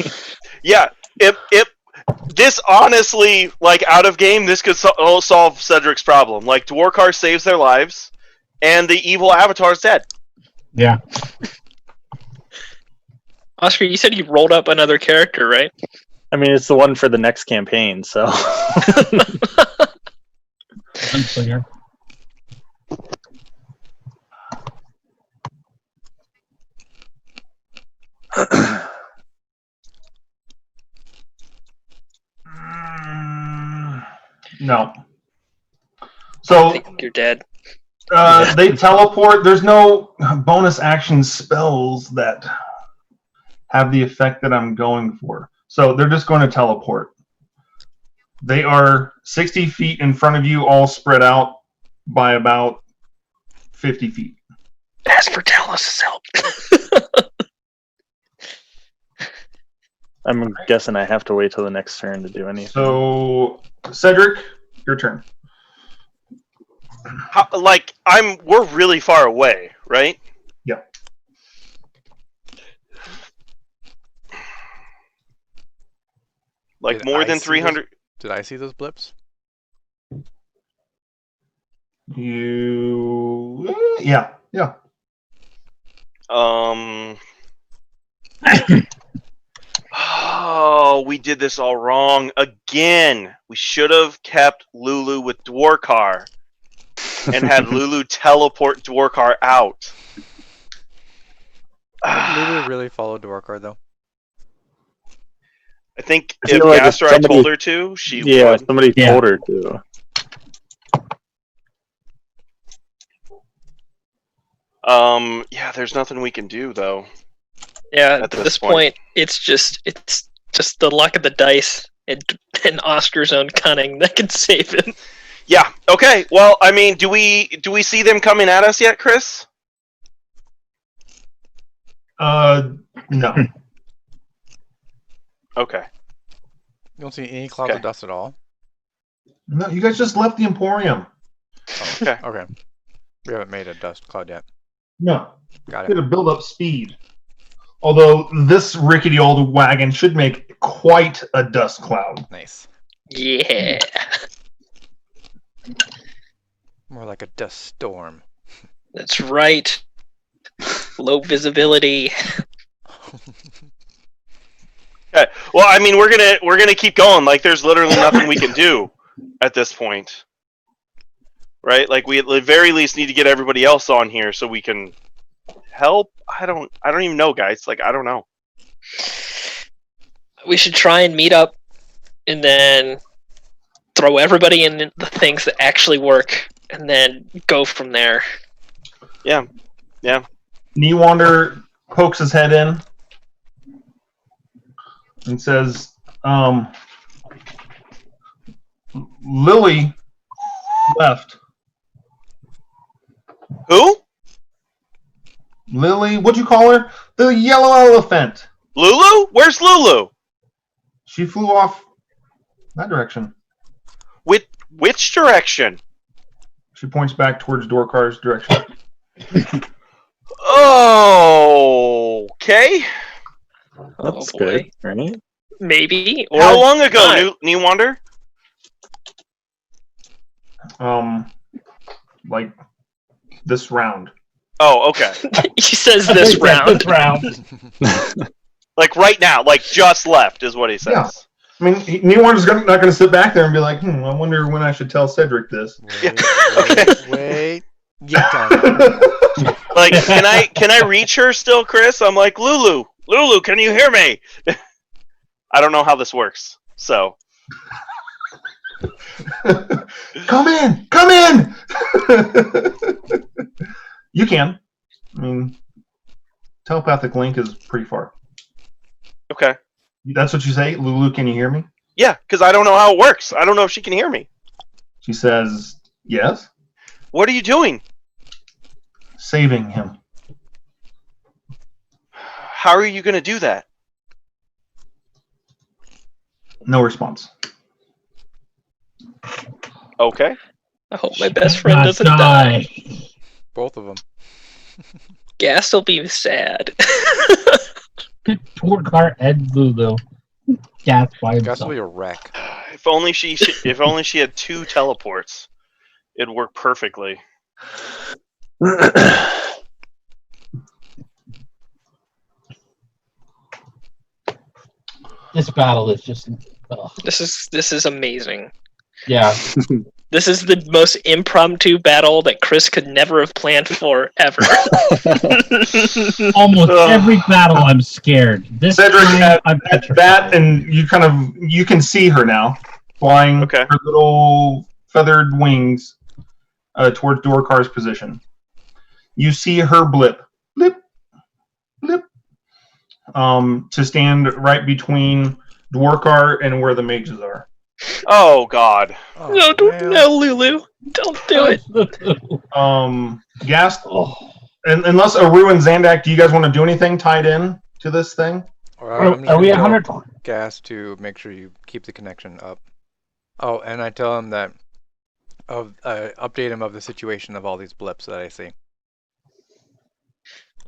C: Yeah. This honestly, like out of game, this could solve Cedric's problem. Like Dwarkar saves their lives, and the evil avatar's dead.
F: Yeah.
B: Oscar, you said you rolled up another character, right?
E: I mean, it's the one for the next campaign, so.
F: Unclear.
A: No.
B: I
A: So
B: think you're dead.
A: they teleport. There's no bonus action spells that have the effect that I'm going for. So they're just going to teleport. They are 60 feet in front of you, all spread out by about 50 feet.
B: Ask for Talos' help.
E: I'm guessing I have to wait till the next turn to do anything.
A: So, Cedric, your turn.
C: We're really far away, right?
A: Yeah.
C: Like
D: Did
C: more
D: I
C: than
D: see
C: 300.
D: Did I see those blips?
A: Yeah.
C: Oh, we did this all wrong again. We should have kept Lulu with Dwarkar and had Lulu teleport Dwarkar out.
D: Lulu really followed Dwarkar though.
C: I think
E: I feel
C: if
E: like if
C: Gastrai
E: somebody-
C: told her to, she
E: Yeah,
C: would.
E: somebody
F: Yeah.
E: told her to.
C: Yeah, there's nothing we can do though.
B: Yeah,
C: At
B: at
C: this
B: this point, it's just the luck of the dice and Oscar's own cunning that can save him.
C: Yeah. Okay. Well, I mean, do we see them coming at us yet, Chris?
A: No.
C: Okay.
D: You don't see any clouds
C: Okay.
D: of dust at all.
A: No, you guys just left the Emporium.
D: Oh,
C: Okay.
D: okay. We haven't made a dust cloud yet.
A: No.
D: Got
A: Got
D: it.
A: to build up speed. Although this rickety old wagon should make quite a dust cloud.
D: Nice.
B: Yeah.
D: More like a dust storm.
B: That's right. Low visibility.
C: Okay. Well, I mean, we're gonna keep going. Like, there's literally nothing we can do at this point, right? Like, we at the very least need to get everybody else on here so we can help. I don't even know, guys. Like, I don't know.
B: We should try and meet up and then throw everybody in the things that actually work and then go from there.
C: Yeah.
A: Newander pokes his head in and says, Lily left.
C: Who?
A: Lily, what'd you call her? The yellow elephant.
C: Lulu? Where's Lulu?
A: She flew off that direction.
C: Which direction?
A: She points back towards Dorkar's direction.
C: Oh, okay.
E: That's
B: Oh,
E: good,
B: boy.
E: right?
B: Maybe. Or
C: How long ago,
B: not.
C: New Wonder?
A: Like this round.
C: Oh, okay.
B: He says this round.
C: Like right now, like just left is what he says.
A: Yeah. I mean, Newander's not going to sit back there and be like, I wonder when I should tell Cedric this.
D: Wait. Get done.
C: Like, can I reach her still, Chris? I'm like, Lulu, can you hear me? I don't know how this works, so.
A: Come in! You can. I mean, telepathic link is pretty far.
C: Okay.
A: That's what you say? Lulu, can you hear me?
C: Yeah, because I don't know how it works. I don't know if she can hear me.
A: She says, yes.
C: What are you doing?
A: Saving him.
C: How are you going to do that?
A: No response.
C: Okay.
B: I hope my best friend
F: Not
B: doesn't die.
D: Both of them.
B: Gas will be sad.
F: Good tour car and Lulu. Gas by
D: Gas will
F: himself.
D: be a wreck.
C: If only she had 2 teleports, it'd work perfectly.
F: This battle is just.
B: This is amazing.
F: Yeah.
B: This is the most impromptu battle that Chris could never have planned for ever.
F: Almost every battle, I'm scared. This
A: Cedric,
F: time, I'm
A: at
F: petrified.
A: that, and you can see her now flying
C: Okay.
A: her little feathered wings towards Dorkar's position. You see her blip, blip, to stand right between Dwarkar and where the mages are.
C: Oh God.
D: Oh,
B: No,
D: man.
B: no, Lulu, don't do it.
A: Gast,
F: Oh.
A: and unless Aru and Zandak, do you guys want to do anything tied in to this thing?
D: I'm just
F: Are we
D: gonna
F: 100?
D: tell Gas to make sure you keep the connection up. Oh, and I tell him that update him of the situation of all these blips that I see.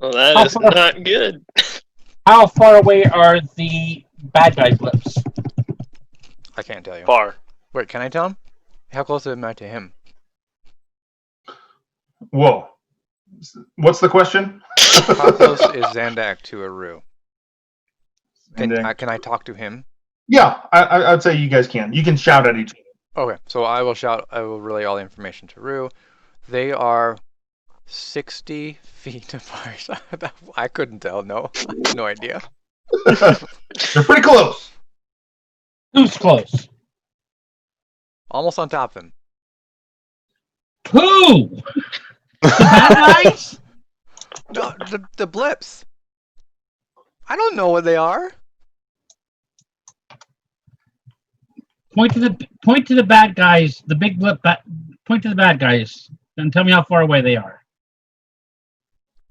B: Well, that
F: How
B: is
F: far-
B: not good.
F: How far away are the bad guys' lips?
D: I can't tell you.
C: Far.
D: Wait, can I tell him? How close am I to him?
A: Whoa. What's the question?
D: How close is Zandak to Aru?
A: Zandak.
D: Can I talk to him?
A: Yeah, I'd say you guys can. You can shout at each other.
D: Okay, so I will relay all the information to Aru. They are 60 feet apart. I couldn't tell, no. I have no idea.
A: They're pretty close.
F: Who's close?
D: Almost on top of him.
F: Who? The bad guys?
D: No, the blips. I don't know what they are.
F: Point to the bad guys. The big blip. Point to the bad guys and tell me how far away they are.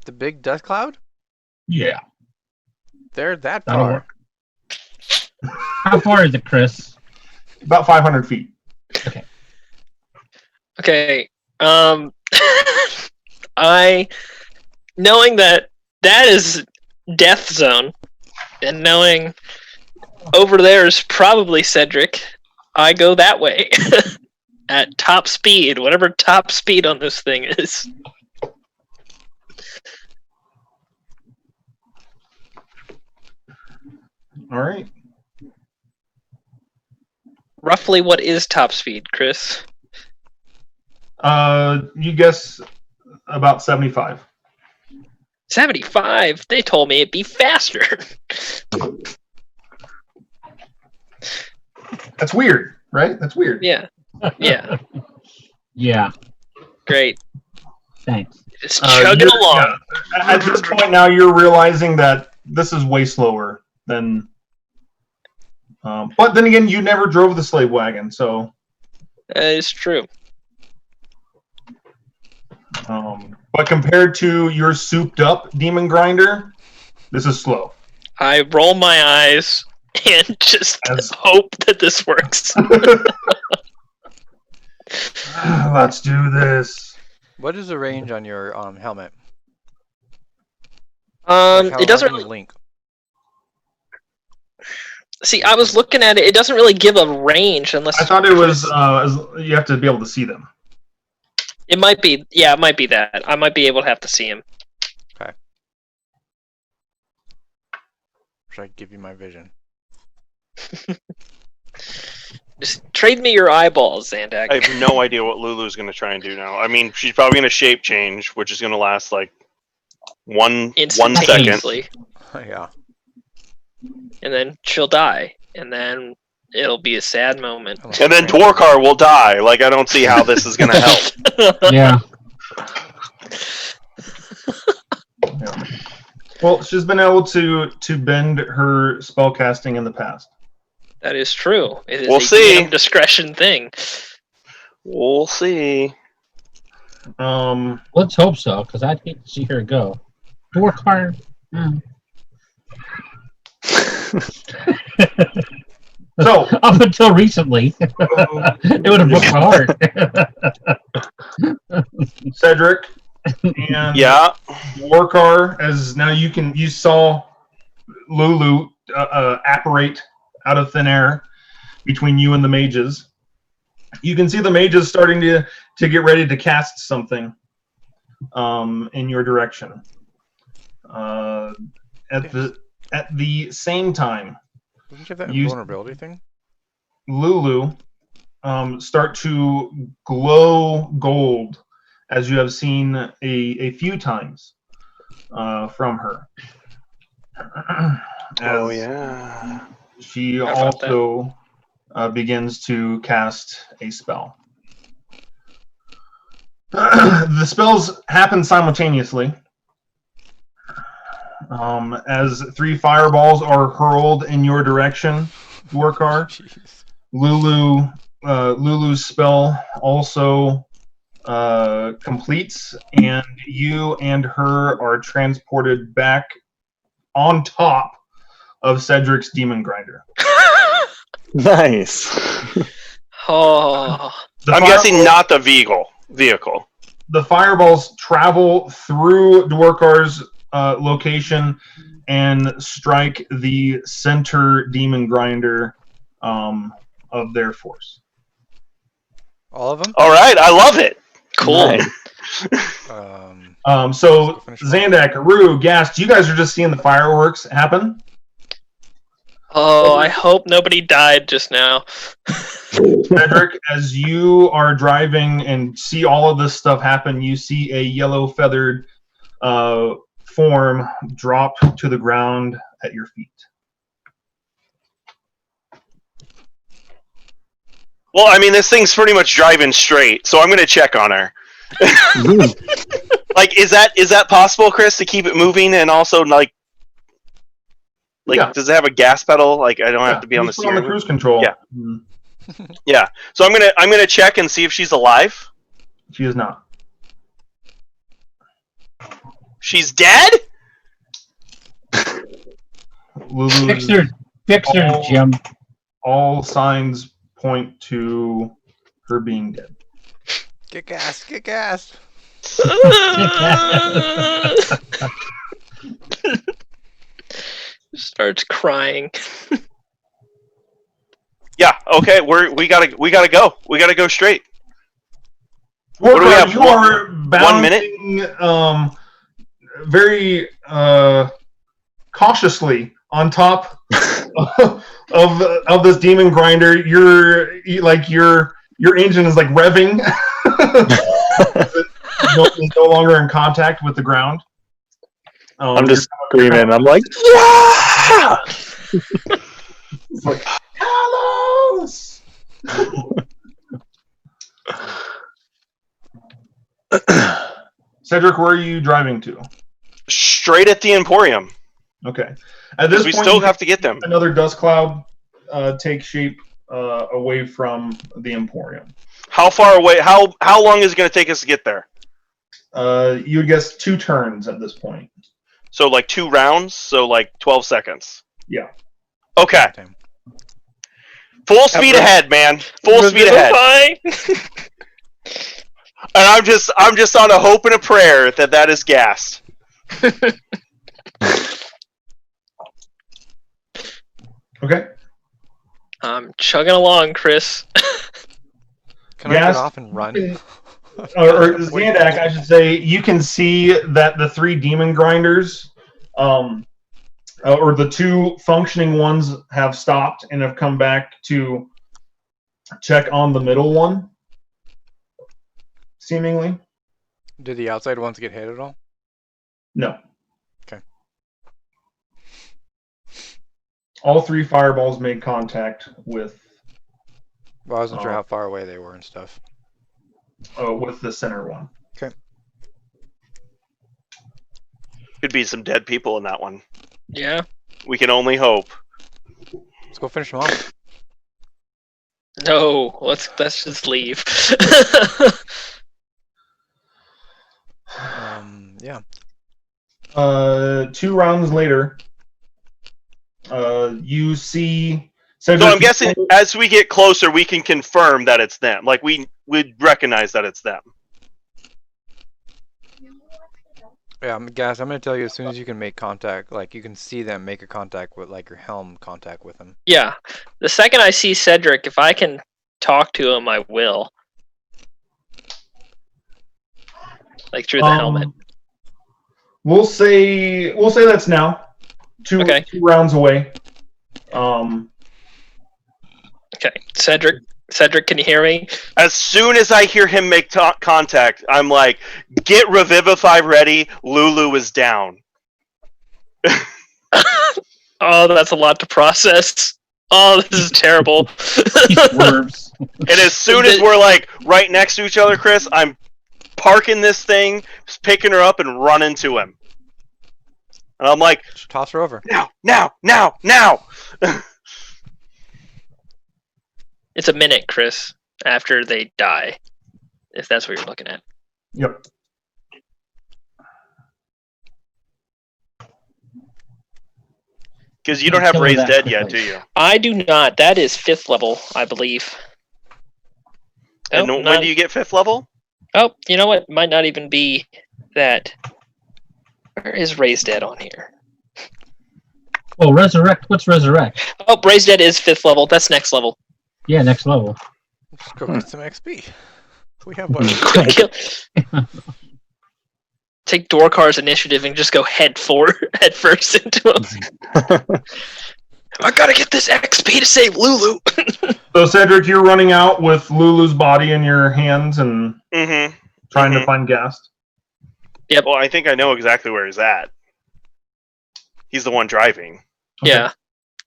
D: The big death cloud?
F: Yeah.
D: They're that
F: That'll
D: far.
F: work. How far is it, Chris?
A: About 500 feet.
B: Okay. I knowing that is death zone, and knowing over there is probably Cedric, I go that way at top speed, whatever top speed on this thing is.
A: All right.
B: Roughly, what is top speed, Chris?
A: You guess about 75.
B: 75. They told me it'd be faster.
A: That's weird, right? That's weird.
B: Yeah. Yeah.
F: Yeah.
B: Great.
F: Thanks.
B: It's chugging along.
A: Yeah. At this point now, you're realizing that this is way slower than. But then again, you never drove the slave wagon, so.
B: It's true.
A: But compared to your souped-up demon grinder, this is slow.
B: I roll my eyes and just hope that this works.
A: Let's do this.
D: What is the range on your helmet? Like
B: It doesn't
D: how do you
B: really.
D: link.
B: See, I was looking at it. It doesn't really give a range unless.
A: I thought it was you have to be able to see them.
B: It might be. Yeah, it might be that. I might be able to have to see him.
D: Okay. Should I give you my vision?
B: Just trade me your eyeballs, Zandak.
C: I have no idea what Lulu's going to try and do now. I mean, she's probably going to shape change, which is going to last like one second.
B: Instantaneously.
D: Yeah.
B: And then she'll die. And then it'll be a sad moment.
C: And then Dwarkar will die. Like, I don't see how this is going to help.
F: Yeah.
A: Yeah. Well, she's been able to bend her spellcasting in the past.
B: That is true. It is
C: We'll
B: a
C: see.
B: DM discretion thing.
C: We'll see.
F: Let's hope so, because I'd hate to see her go. Dwarkar.
A: So
F: Up until recently, it would have broke my heart.
A: Cedric and
C: Yeah.
A: Dwarkar, as now you saw Lulu apparate out of thin air between you and the mages. You can see the mages starting to get ready to cast something in your direction. At the same time,
D: Doesn't you have that
A: You-
D: invulnerability thing?
A: Lulu start to glow gold, as you have seen a few times from her.
C: Oh
A: As
C: yeah.
A: she
B: How about
A: also begins to cast a spell. The spells happen simultaneously. As 3 fireballs are hurled in your direction, Dwarkar.
D: Jeez.
A: Lulu's spell also completes, and you and her are transported back on top of Cedric's Demon Grinder.
E: Nice.
B: Oh,
A: The
C: I'm guessing
A: fireballs-
C: not the vehicle.
A: The fireballs travel through Dwarkar's location and strike the center Demon Grinder of their force.
D: All of them?
C: All right, I love it.
B: cool.
E: Nice.
A: So
D: Finish them
A: Zandak, Rue, Gast, you guys are just seeing the fireworks happen.
B: Oh, I hope nobody died just now.
A: Cedric, as you are driving and see all of this stuff happen, you see a yellow feathered form drop to the ground at your feet.
C: Well, I mean, this thing's pretty much driving straight, so I'm going to check on her. Like, is that possible, Chris, to keep it moving and also like
A: Yeah.
C: does it have a gas pedal? Like, I don't have to be on the
A: Just put on the
C: steering wheel.
A: cruise control.
C: Yeah.
A: Mm,
C: Yeah. So I'm gonna check and see if she's alive.
A: she is not.
C: She's dead.
A: Lulu
F: Fix
A: is-
F: her,
A: Oh.
F: Jim.
A: all signs point to her being dead.
D: Get gassed, get gassed.
B: Starts crying.
C: Yeah. Okay. We gotta go. We gotta go straight.
A: Dwarkar,
C: do we have?
A: you are balancing,
C: 1 minute?
A: Very cautiously on top of this demon grinder. Your engine is like revving. It's no longer in contact with the ground.
E: I'm just screaming. I'm like, yeah!
A: It's like, Carlos! Cedric, where are you driving to?
C: Straight at the Emporium.
A: Okay. At this
C: We
A: point,
C: still
A: you
C: have to get them.
A: another dust cloud take shape away from the Emporium.
C: How far away? How long is it going to take us to get there?
A: You would guess 2 turns at this point.
C: So like 2 rounds. So like 12 seconds.
A: Yeah.
C: Okay.
D: Time.
C: Full speed ahead, man. Full speed ahead. And I'm just on a hope and a prayer that is gas.
A: Okay.
B: I'm chugging along, Chris.
D: Can I
A: Yes.
D: get off and run?
A: Or Zandak, I should say, you can see that the 3 demon grinders, or the 2 functioning ones, have stopped and have come back to check on the middle one, seemingly.
D: Did the outside ones get hit at all?
A: No.
D: Okay.
A: All 3 fireballs made contact with
D: Well, I wasn't sure
A: Oh.
D: how far away they were and stuff.
A: the center one.
C: Could be some dead people in that one.
B: Yeah.
C: We can only hope.
D: Let's go finish them off.
B: No, let's just leave.
D: Yeah.
A: 2 rounds later, you see.
C: So I'm guessing as we get closer, we can confirm that it's them. Like we recognize that it's them.
D: Yeah, Gas, I'm gonna tell you as soon as you can make contact, like you can see them make a contact with like your helm contact with them.
B: Yeah. The second I see Cedric, if I can talk to him, I will. Like through the helmet.
A: We'll say that's now. Two rounds away.
B: Okay, Cedric, can you hear me?
C: As soon as I hear him make contact, I'm like, get Revivify ready. Lulu is down.
B: Oh, that's a lot to process. Oh, this is terrible.
F: Swerves.
C: And as soon as we're like right next to each other, Chris, I'm parking this thing, picking her up, and running to him. And I'm like,
D: just toss her over.
C: Now!
B: It's a minute, Chris, after they die, if that's what you're looking at.
A: Yep.
C: Because you don't have Raised Dead yet, do you?
B: I do not. That is 5th level, I believe.
C: And when do you get 5th level?
B: Oh, you know what? Might not even be that. Where is Raised Dead on here?
F: Well, Resurrect. What's Resurrect?
B: Oh, Raised Dead is 5th level. That's next level.
F: Yeah, next level.
D: Just go get some XP. We have one.
B: Take Dorkar's initiative and just go head first into him. I gotta get this XP to save Lulu.
A: So Cedric, you're running out with Lulu's body in your hands and trying to find Gast.
B: Yep.
C: Well, I think I know exactly where he's at. He's the one driving.
B: Okay.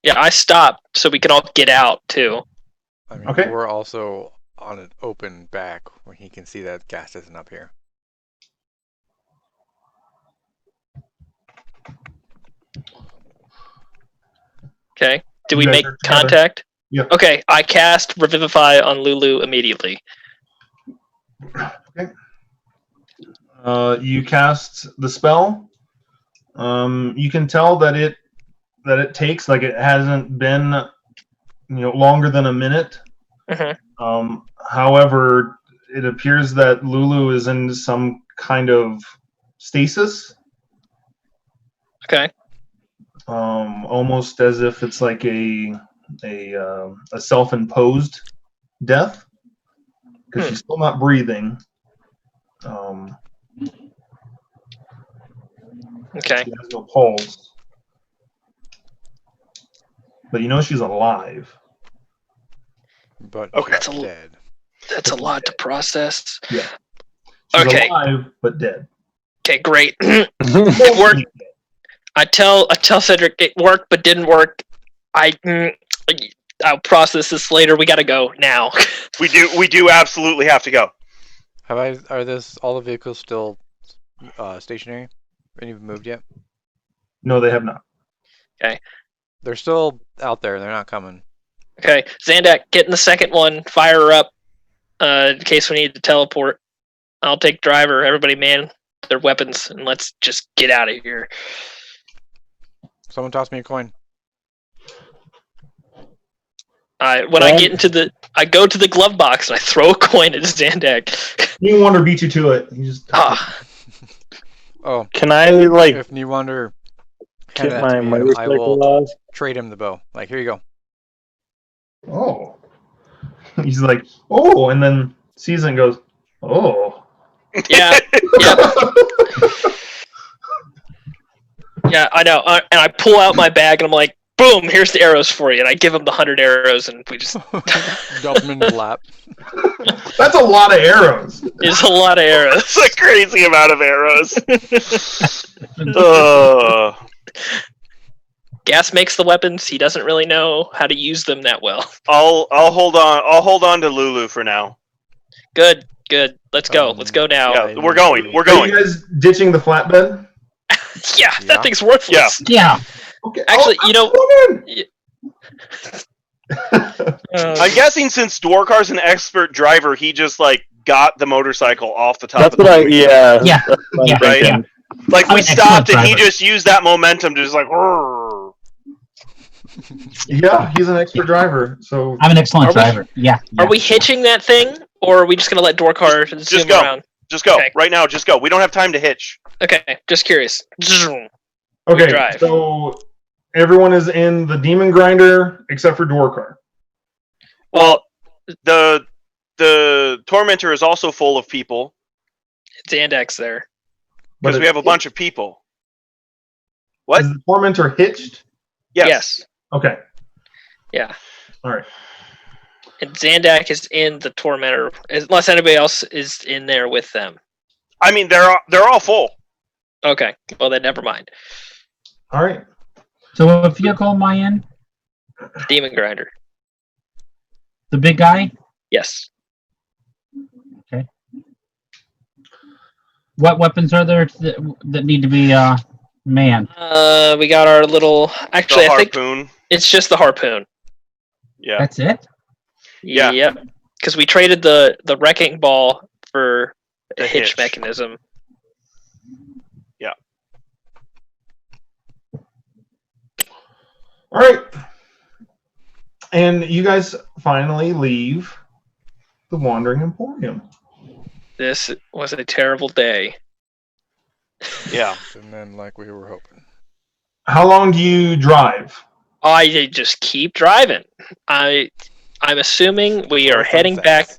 B: Yeah, I stopped so we can all get out too.
D: I mean,
A: Okay.
D: we're also on an open back where he can see that Gas isn't up here.
B: Okay. Do we
A: You guys
B: make
A: are together.
B: contact?
A: Yep.
B: Okay, I cast Revivify on Lulu immediately.
A: Okay. You cast the spell. You can tell that it takes, like, it hasn't been longer than a minute. However, it appears that Lulu is in some kind of stasis.
B: Okay.
A: Almost as if it's like a self-imposed death, because she's still not breathing.
B: Okay.
A: She has no pulse, but she's alive.
D: But
C: Okay.
D: she's dead.
B: That's a lot to process.
A: Yeah. She's
B: Okay.
A: alive but dead.
B: Okay, great. It worked. I tell Cedric it worked, but didn't work. I'll process this later. We gotta go now.
C: We do absolutely have to go.
D: Are all the vehicles still stationary? Any of them moved yet?
A: No, they have not.
D: They're still out there. They're not coming.
B: Okay, Zandak, get in the second one. Fire her up in case we need to teleport. I'll take driver. Everybody man their weapons and let's just get out of here.
D: Someone toss me a coin.
B: I go to the glove box and I throw a coin at Zandak.
A: New Wonder beat you to it. You just
D: Oh,
E: Can I
D: if Newonder hand
E: get
D: that
E: my
D: to me, I
E: motorcycle
D: will
E: off?
D: trade him the bow. Like, here you go.
A: Oh. He's like, oh, and then sees it and goes, oh.
B: Yeah. Yep. Yeah, I know. And I pull out my bag and I'm like, boom, here's the arrows for you. And I give him the 100 arrows and we just...
D: Dump him in the lap.
A: That's a lot of arrows.
B: It's a lot of arrows.
C: It's a crazy amount of arrows.
B: Gas makes the weapons. He doesn't really know how to use them that well.
C: I'll hold on. I'll hold on to Lulu for now.
B: Good. Let's go. Let's go now.
C: Yeah, we're going. We're
A: Are
C: going.
A: you guys ditching the flatbed?
B: Yeah, that thing's worthless.
F: Yeah.
A: Okay.
B: Actually,
A: come
C: I'm guessing since Dwarkar's an expert driver, he just got the motorcycle off the top.
E: That's
C: of the
E: what I.
C: motor.
E: Yeah.
F: Yeah.
E: that's what I'm
F: Yeah.
C: Right?
E: thinking.
C: Like
F: I'm
C: we
F: an
C: stopped and
F: excellent
C: he
F: driver.
C: just used that momentum to just "Rrrr."
A: Yeah, he's an expert driver. So
F: I'm an excellent
B: Are we-
F: driver. Yeah.
B: Are we hitching that thing, or are we just gonna let Dorkar zoom
C: go.
B: around?
C: Just go.
B: Okay.
C: Right now, just go. We don't have time to hitch.
B: Okay, just curious.
A: Okay,
B: drive.
A: so everyone is in the demon grinder except for Dwarkar.
C: Well, the tormentor is also full of people
B: Zandex there.
C: because
A: But
C: we have a bunch of people. What?
A: Is the tormentor hitched?
C: Yes.
A: Okay.
B: Yeah.
A: All right.
B: And Zandak is in the Tormentor, unless anybody else is in there with them.
C: I mean, they're all full.
B: Okay. Well, then never mind.
A: All right.
F: So what vehicle am I in?
B: Demon Grinder.
F: The big guy?
B: Yes.
F: What weapons are there that need to be manned?
B: We got our little. Actually,
C: The
B: I think
C: harpoon.
B: it's just the harpoon.
C: Yeah.
F: That's it?
C: Yeah.
B: Yep. Because we traded the wrecking ball for a
C: The
B: hitch
C: hitch.
B: mechanism.
C: Yeah.
A: All right. And you guys finally leave the Wandering Emporium.
B: This was a terrible day.
C: Yeah.
D: And then, like we were hoping.
A: How long do you drive?
B: I just keep driving. I'm assuming we are
D: Both
B: heading
D: sunsets.
B: back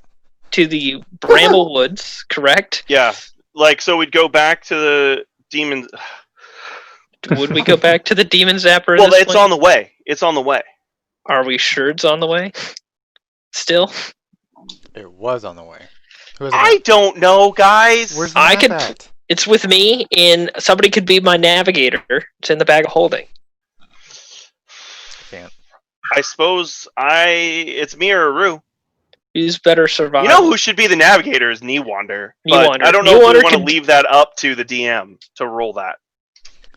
B: to the Bramble Woods, correct?
C: Yeah. Like, so we'd go back to the demons.
B: Would we go back to the Demon Zapper?
C: Well,
B: this
C: it's
B: point?
C: on the way. It's on the way.
B: Are we sure it's on the way? Still?
D: It was on the way. Who has the
C: I
D: map?
C: don't know, guys.
D: Where's the
B: I
D: map
B: could-
D: at?
B: It's with me, and somebody could be my navigator. It's in the bag of holding.
D: Can't.
C: I suppose it's me or Aru.
B: Who's better survival?
C: You know who should be the navigator is Kneewander. But
B: Kneewander.
C: I don't know if
B: Kneewander
C: we want to
B: could-
C: leave that up to the DM to roll that.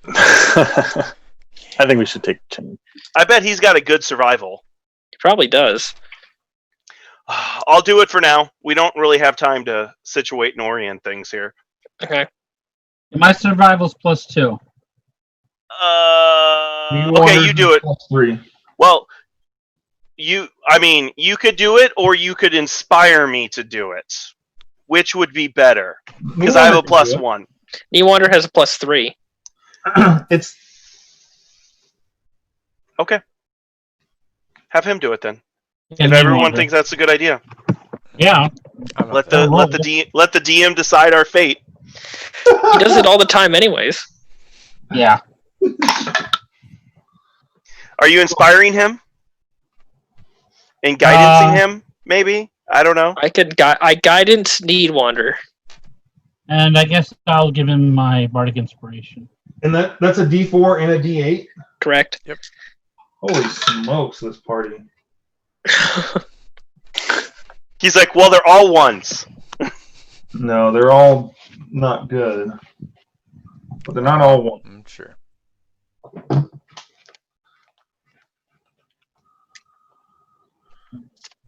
E: I think we should take a change.
C: I bet he's got a good survival.
B: He probably does.
C: I'll do it for now. We don't really have time to situate and orient things here.
B: Okay.
F: My survival's +2.
C: Okay, you do it.
A: +3.
C: Well, you could do it, or you could inspire me to do it. Which would be better? Because I have a +1.
B: Kneewander has a +3.
A: It's
C: Okay. Have him do it then.
F: Yeah,
C: If everyone
F: Kneewander.
C: thinks that's a good idea,
F: Yeah.
D: I'm not
C: let
D: there.
C: the DM decide our fate.
B: He does it all the time, anyways.
F: Yeah.
C: Are you inspiring him? And guidancing him? Maybe. I don't know.
B: I guidance Kneewander.
F: And I guess I'll give him my Bardic Inspiration.
A: and that's a D4 and a D8.
B: Correct.
A: Holy smokes, this party.
C: He's like, well, they're all ones.
A: No, they're all not good. But they're not all one.
D: I'm sure.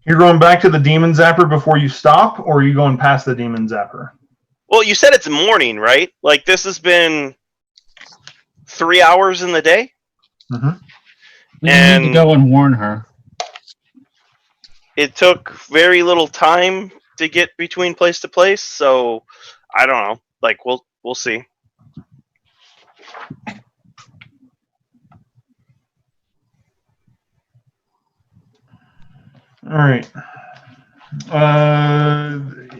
A: You're going back to the Demon Zapper before you stop, or are you going past the Demon Zapper?
C: Well, you said it's morning, right? Like, this has been 3 hours in the day?
A: Mm-hmm.
F: We need
C: And-
F: to go and warn her.
C: It took very little time to get between place to place, so I don't know. Like, we'll see.
A: All right.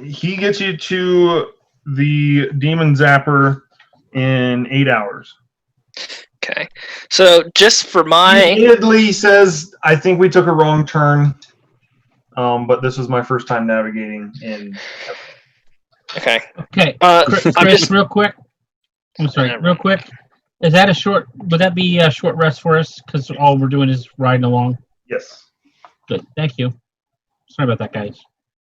A: He gets you to the Demon Zapper in 8 hours.
B: Okay. So just for
A: He
B: my
A: admittedly says, I think we took a wrong turn, but this was my first time navigating in.
B: okay.
F: Okay. Chris,
B: I'm just
F: real quick. I'm sorry, real quick. Is that would that be a short rest for us? Because all we're doing is riding along.
A: Yes.
F: Good. Thank you. Sorry about that, guys.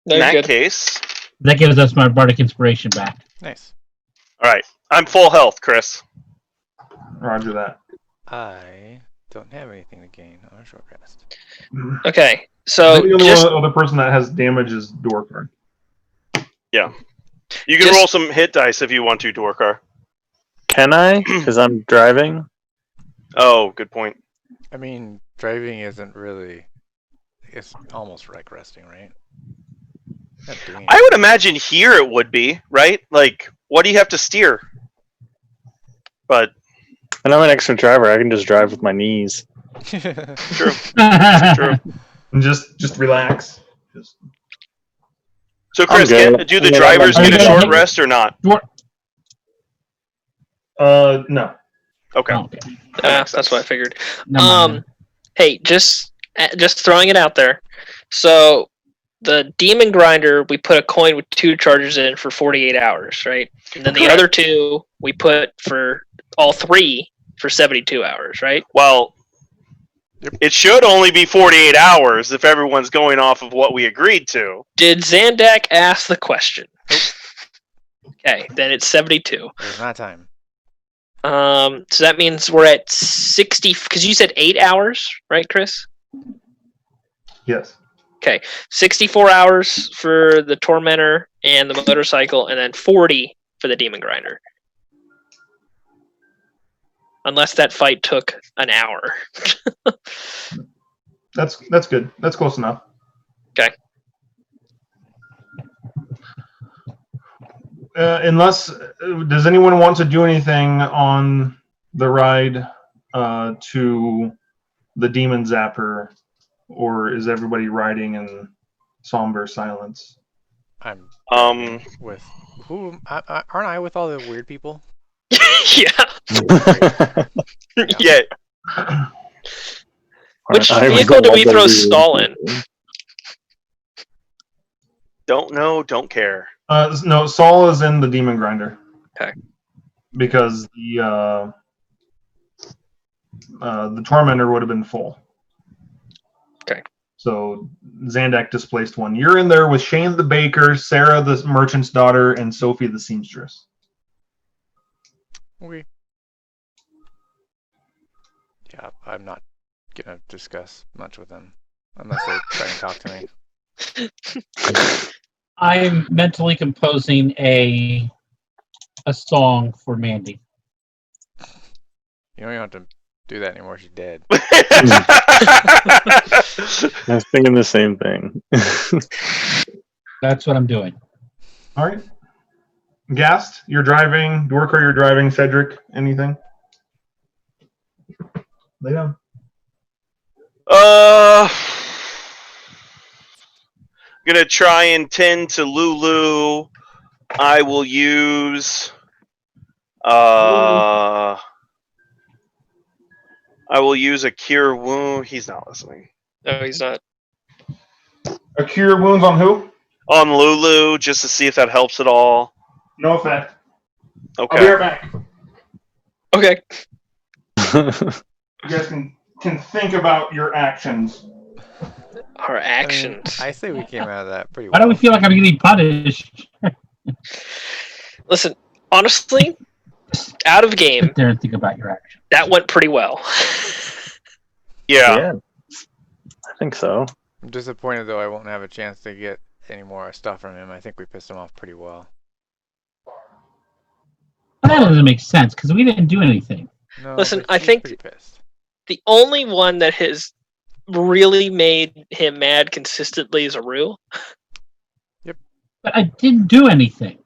B: no,
C: In
B: you're
C: that
B: good.
C: case,
F: That gives us my Bardic Inspiration back.
D: Nice.
C: all right. I'm full health, Chris.
A: Roger that.
D: I don't have anything to gain on a short rest.
B: Okay.
A: I
B: So
A: think the
B: just
A: only other person that has damage is Dorkar.
C: You can
B: Just-
C: roll some hit dice if you want to, Dwarkar.
E: Can I? Because I'm driving.
C: Oh, good point.
D: I mean, driving isn't really. It's almost like resting, right?
C: I would imagine here it would be, right? Like, what do you have to steer? But
E: And I'm an extra driver. I can just drive with my knees.
C: true.
A: And just relax. Just...
C: So, Chris,
E: good.
C: do the
E: I mean,
C: drivers
F: I'm
C: get a
F: good.
C: short rest or not?
A: No.
C: Okay.
F: Oh, okay.
B: That's what I figured.
F: Never mind.
B: Hey, just throwing it out there. So the demon grinder, we put a coin with 2 charges in for 48 hours, right? And then the
C: Correct.
B: other 2 we put for all 3 for 72 hours, right?
C: Well, it should only be 48 hours if everyone's going off of what we agreed to.
B: Did Zandak ask the question? Okay, then it's 72.
D: There's not time.
B: So that means we're at 60, because you said 8 hours, right, Chris?
A: Yes.
B: 64 hours for the Tormentor and the motorcycle, and then 40 for the Demon Grinder. Unless that fight took an hour.
A: That's good. That's close enough.
B: Okay.
A: Unless, does anyone want to do anything on the ride to the Demon Zapper, or is everybody riding in somber silence?
D: I'm
C: Um,
D: with who? Aren't I with all the weird people?
B: Yeah.
C: yeah.
B: Which
E: I
B: vehicle do we
E: love
B: throw
E: those
B: Stall in?
C: Don't know, don't care.
A: No, Saul is in the Demon Grinder.
B: Okay.
A: Because the Tormentor would have been full.
B: Okay.
A: So Zandak displaced one. You're in there with Shane the baker, Sarah the merchant's daughter, and Sophie the seamstress.
D: Okay. Yeah, I'm not gonna discuss much with them unless they try and talk to me.
F: I'm mentally composing a song for Mandy.
D: You don't even have to do that anymore. She's dead.
E: I was thinking the same thing.
F: That's what I'm doing.
A: All right. Gast, you're driving. Dwarkar, you're driving. Cedric, anything? Lay down.
C: Gonna try and tend to Lulu. I will use I will use a cure wound. He's not listening.
B: No, he's not.
A: A cure wounds on who?
C: On Lulu, just to see if that helps at all.
A: No effect.
C: Okay.
A: I'll be right back.
B: Okay.
A: You guys can think about your actions.
B: Our actions.
D: I say we came out of that pretty
F: Why
D: well.
F: do we feel like I'm getting punished?
B: Listen, honestly, out of game,
F: Sit there and think about your actions.
B: that went pretty well.
C: Yeah.
E: I think so.
D: I'm disappointed though I won't have a chance to get any more stuff from him. I think we pissed him off pretty well.
F: But that doesn't make sense because we didn't do anything.
D: No,
B: Listen,
D: but
B: I
D: she's
B: think-
D: pretty pissed.
B: The only one that has really made him mad consistently is Aru.
F: But I didn't do anything.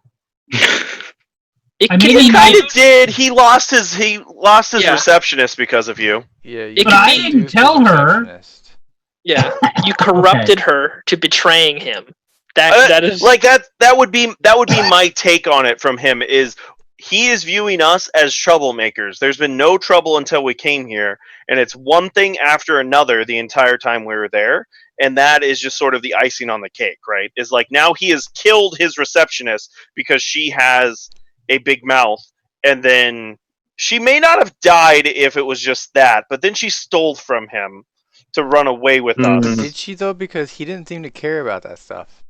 B: It
F: I
B: can
F: mean,
C: He
B: be
C: kind of did. He lost his
B: Yeah.
C: receptionist because of you.
D: Yeah,
B: It
D: you
B: could
F: But I
B: be-
F: didn't tell her.
D: receptionist.
B: Yeah, you corrupted her to betraying him. That is
C: Like that would be my take on it from him is he is viewing us as troublemakers. There's been no trouble until we came here, and it's one thing after another the entire time we were there, and that is just sort of the icing on the cake, right? Is like now he has killed his receptionist because she has a big mouth, and then she may not have died if it was just that, but then she stole from him to run away with us.
D: Did she though? Because he didn't seem to care about that stuff.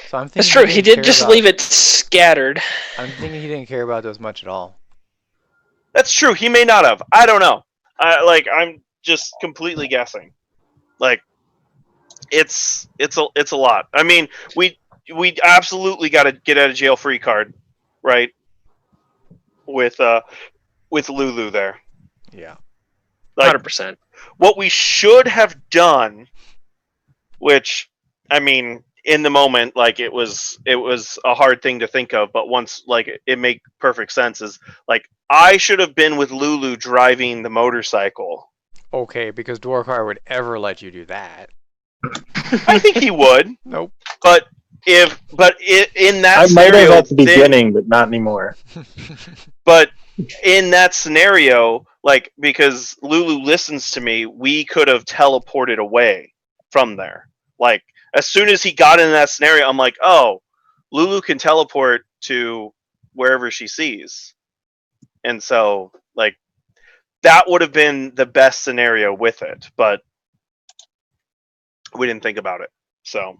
D: So I'm thinking
B: that's true. He
D: didn't
B: did just
D: care
B: leave
D: about-
B: it scattered.
D: I'm thinking he didn't care about those much at all.
C: That's true. He may not have. I don't know. I'm just completely guessing. Like, it's a lot. I mean, we absolutely got to get out of jail free card, right? With Lulu there.
D: Yeah.
C: Like,
B: 100%.
C: what we should have done, which I mean, in the moment, like it was a hard thing to think of, but once like it made perfect sense. Is like I should have been with Lulu driving the motorcycle.
D: Okay, because Dwarkar would ever let you do that.
C: I think he would,
D: Nope.
C: but in that
E: I might
C: scenario,
E: have at the beginning, but not anymore.
C: But in that scenario, like because Lulu listens to me, we could have teleported away from there. Like as soon as he got in that scenario, I'm like, oh, Lulu can teleport to wherever she sees, and so like that would have been the best scenario with it, but we didn't think about it. So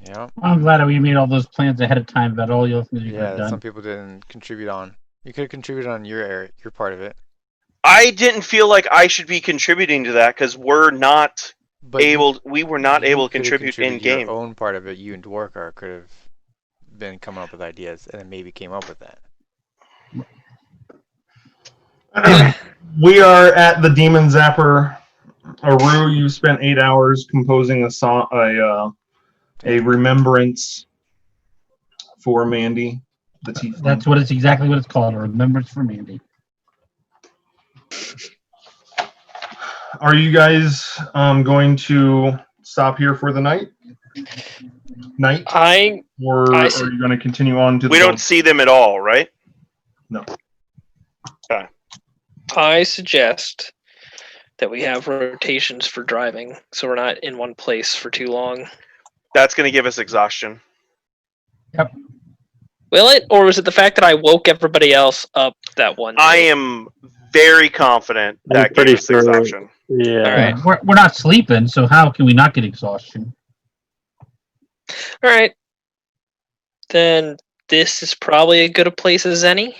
D: Yeah.
F: I'm glad that we made all those plans ahead of time about all the other things we could have
D: Yeah,
F: done.
D: some people didn't contribute on. You could have contributed on your area, your part of it.
C: I didn't feel like I should be contributing to that because we're not
D: But
C: we were not
D: you
C: able to
D: could have
C: contribute in
D: contributed
C: game.
D: your own part of it. You and Dwarkar could have been coming up with ideas, and then maybe came up with that.
A: We are at the Demon Zapper. Aru, you spent 8 hours composing a remembrance for Mandy, the tiefling.
F: That's what it's exactly what it's called. A remembrance for Mandy.
A: Are you guys going to stop here for the night? Or
B: I
A: are
B: see.
A: you going to continue on to the
C: We don't see them at all, right?
A: No.
B: I suggest that we have rotations for driving, so we're not in one place for too long.
C: That's going to give us exhaustion.
B: Will it, or was it the fact that I woke everybody else up that one day?
C: I am very confident
E: I'm
C: that
E: pretty
C: gave us
E: sure-
C: exhaustion.
E: Yeah.
B: All right.
F: We're not sleeping, so how can we not get exhaustion?
B: All right. Then this is probably as good a place as any.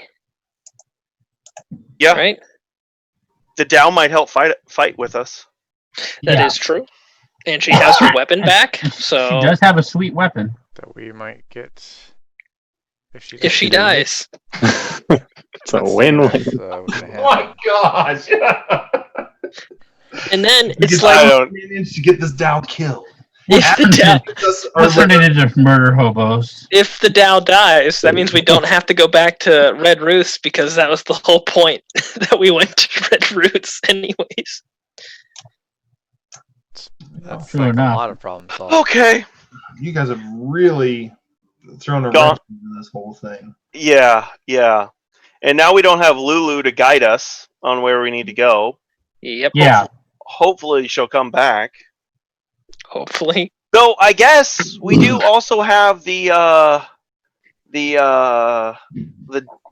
C: Yeah.
B: Right.
C: The Dow might help fight with us.
B: That is true. And she has her weapon back,
F: She
B: so
F: does have a sweet weapon.
D: That we might get
B: if she dies.
E: It's a win-win.
D: Gonna happen.
A: My gosh!
B: And then
A: We
B: it's
A: get
B: like
A: managed to get this Dow killed.
B: if the Dow
F: Let's turn it into murder hobos.
B: if the Dow dies, that means we don't have to go back to Red Roots because that was the whole point that we went to Red Roots anyways.
D: That's
F: True
D: like
F: enough.
D: a lot of problems solved.
C: Okay.
A: You guys have really thrown a
C: Gone.
A: wrench into this whole thing.
C: Yeah. And now we don't have Lulu to guide us on where we need to go.
B: Yep.
F: Yeah.
C: Hopefully she'll come back.
B: Hopefully.
C: Though I guess we do also have the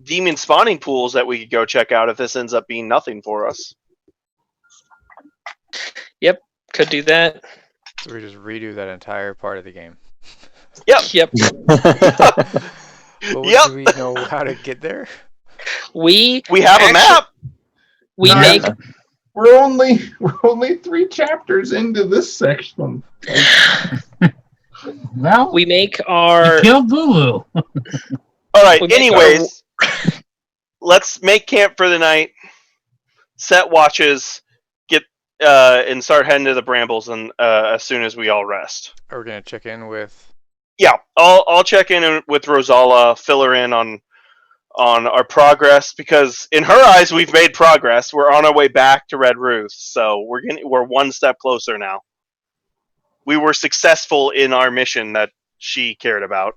C: demon spawning pools that we could go check out if this ends up being nothing for us.
B: Could do that.
D: So we just redo that entire part of the game.
B: Yep.
D: But
C: Yep.
D: do we know how to get there?
B: We
C: have a map.
B: We
A: Yeah.
B: make
A: We're only 3 chapters into this section.
F: Well,
B: we make
F: we
B: our
F: killed Lulu.
C: All right.
B: We make
C: Anyways, let's make camp for the night. Set watches. Get and start heading to the brambles and as soon as we all rest.
D: Are we gonna check in with?
C: Yeah, I'll check in with Rosala, fill her in on our progress because in her eyes we've made progress. We're on our way back to Red Ruth, so we're one step closer now. We were successful in our mission that she cared about.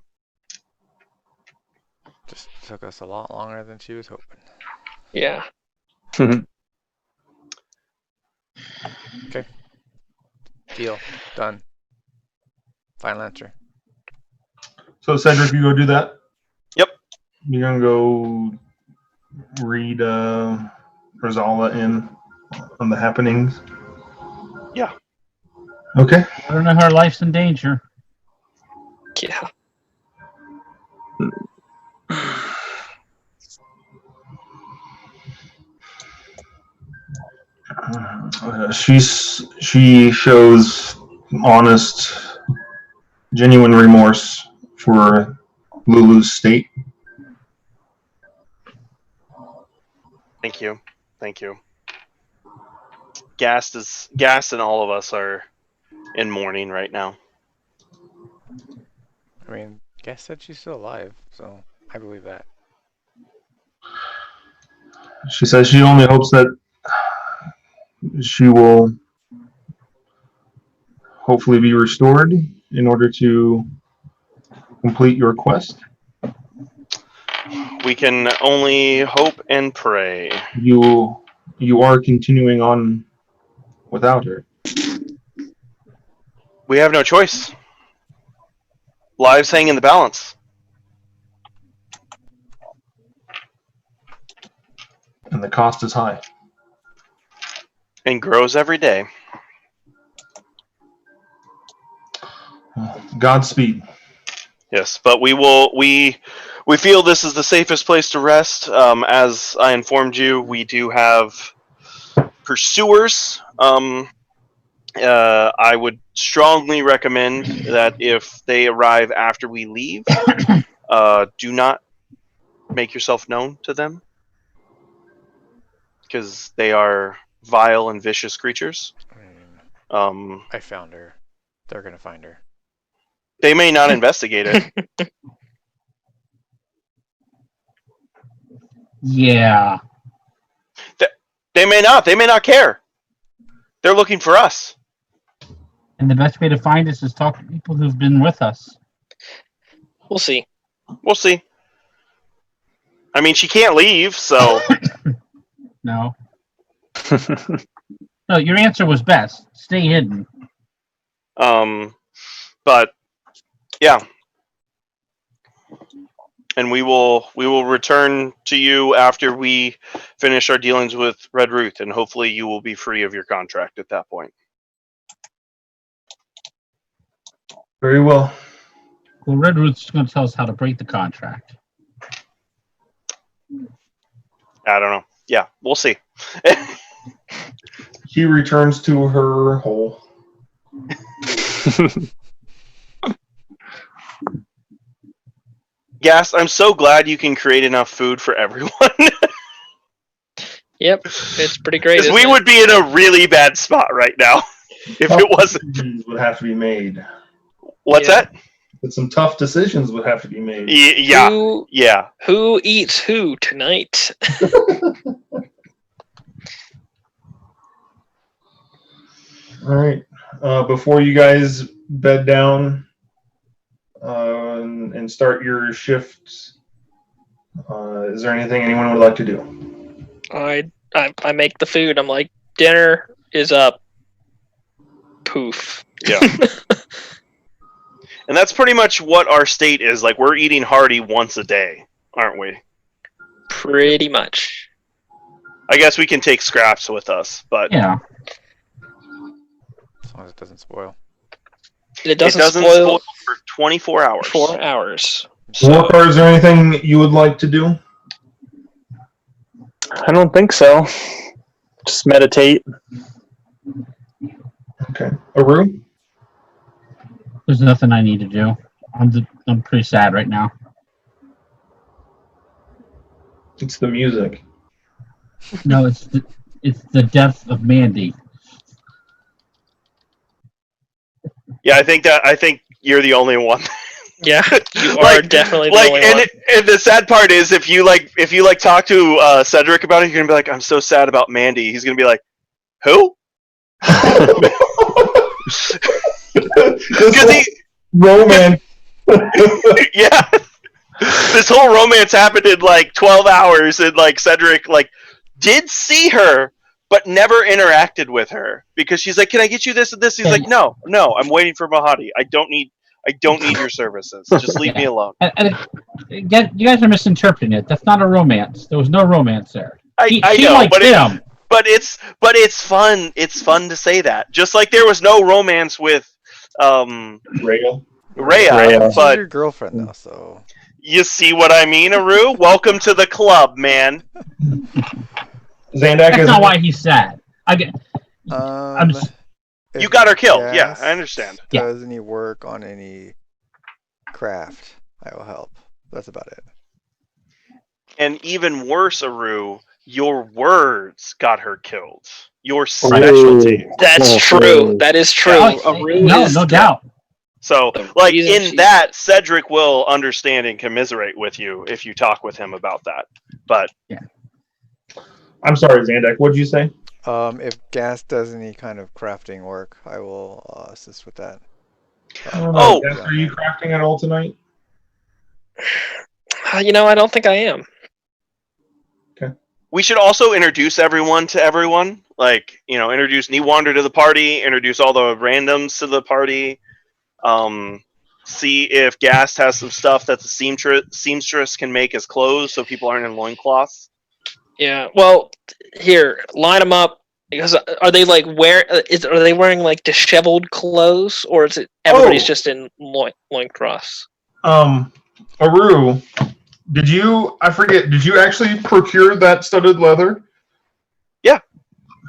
D: Just took us a lot longer than she was hoping.
B: yeah.
D: Okay. Deal. Done. Final answer.
A: So Cedric, you go do that?
C: Yep.
A: You're gonna go read Rosala in on the happenings?
C: Yeah.
A: Okay.
F: I don't know her life's in danger.
B: Yeah.
A: She shows honest, genuine remorse for Lulu's state.
C: Thank you. Gast and all of us are in mourning right now.
D: I mean, Guess said she's still alive, so I believe that.
A: She says she only hopes that she will hopefully be restored in order to complete your quest.
C: We can only hope and pray.
A: You are continuing on without her.
C: We have no choice. Lives hang in the balance.
A: And the cost is high.
C: And grows every day.
A: Godspeed.
C: Yes, but we feel this is the safest place to rest. As I informed you, we do have pursuers. I would strongly recommend that if they arrive after we leave, do not make yourself known to them, because they are vile and vicious creatures.
D: I mean, I found her. They're gonna find her.
C: They may not investigate it.
F: Yeah.
C: They may not. They may not care. They're looking for us.
F: And the best way to find us is talk to people who've been with us.
B: We'll see.
C: We'll see. I mean, she can't leave, so...
F: No. No, your answer was best. Stay hidden.
C: But yeah, and we will return to you after we finish our dealings with Red Ruth, and hopefully you will be free of your contract at that point.
A: Very well.
F: Well, Red Root's going to tell us how to break the contract.
C: I don't know. Yeah, we'll see.
A: She returns to her hole.
C: Gas, I'm so glad you can create enough food for everyone.
B: Yep, it's pretty great.
C: Because we would be in a really bad spot right now if it wasn't.
A: Decisions would have to be made.
C: What's
B: Yeah.
C: that?
A: But some tough decisions would have to be made.
C: Yeah. Yeah.
B: Who eats who tonight?
A: All right. Before you guys bed down and start your shifts, is there anything anyone would like to do?
B: I make the food. I'm like, dinner is up. Poof.
C: Yeah. And that's pretty much what our state is. Like, we're eating hearty once a day, aren't we?
B: Pretty much.
C: I guess we can take scraps with us, but
F: Yeah.
D: As long as it doesn't spoil.
B: It doesn't,
C: spoil
B: spoil
C: for 24 hours.
B: 4 hours.
A: Warcar, is there anything you would like to do?
E: I don't think so. Just meditate.
A: Okay. Aru?
F: There's nothing I need to do. I'm pretty sad right now.
A: It's the music.
F: No, it's the death of Mandy.
C: Yeah, I think you're the only one.
B: Yeah, you are
C: Like-
B: definitely the
C: Like,
B: only
C: and
B: one.
C: and the sad part is, if you talk to Cedric about it, you're gonna be like, "I'm so sad about Mandy." He's gonna be like, "Who?" Because he,
A: Romance.
C: yeah, this whole romance happened in like 12 hours, and like Cedric did see her, but never interacted with her because she's like, "Can I get you this and this?" He's like, "No, I'm waiting for Mahadi. I don't need your services. Just leave me alone."
F: And you guys are misinterpreting it. That's not a romance. There was no romance there.
C: I
F: She
C: know,
F: liked
C: but
F: him.
C: it's fun. It's fun to say that. Just like there was no romance with
A: Rhea.
C: Rhea,
E: Rhea.
D: She's
C: but
D: your girlfriend now, so
C: you see what I mean, Aru? Welcome to the club, man.
A: Zandak
F: That's
A: is
F: not why he's sad. I'm just-
C: You got her killed. Yeah,
D: Gas
C: I understand.
F: Yeah.
D: Does any work on any craft? I will help. That's about it.
C: And even worse, Aru, your words got her killed. Your specialty.
E: Ooh.
B: That's
E: Oh,
B: true.
E: really?
B: That is true.
F: Oh,
B: Aru
F: no,
B: is
F: no doubt.
C: So,
B: The
C: like,
B: reason
C: in
B: she's-
C: that, Cedric will understand and commiserate with you if you talk with him about that. But
A: I'm sorry, Zandak. What'd you say?
D: If Gas does any kind of crafting work, I will assist with that.
C: Oh!
A: Yes, are you crafting at all tonight?
B: I don't think I am.
C: We should also introduce everyone to everyone. Like, introduce Newander to the party, introduce all the randoms to the party. See if Gast has some stuff that the seamstress can make as clothes so people aren't in loincloths.
B: Yeah. Well, here, line them up. Because are they like are they wearing like disheveled clothes, or is it everybody's just in loincloths?
A: Aru, did you actually procure that studded leather?
C: Yeah.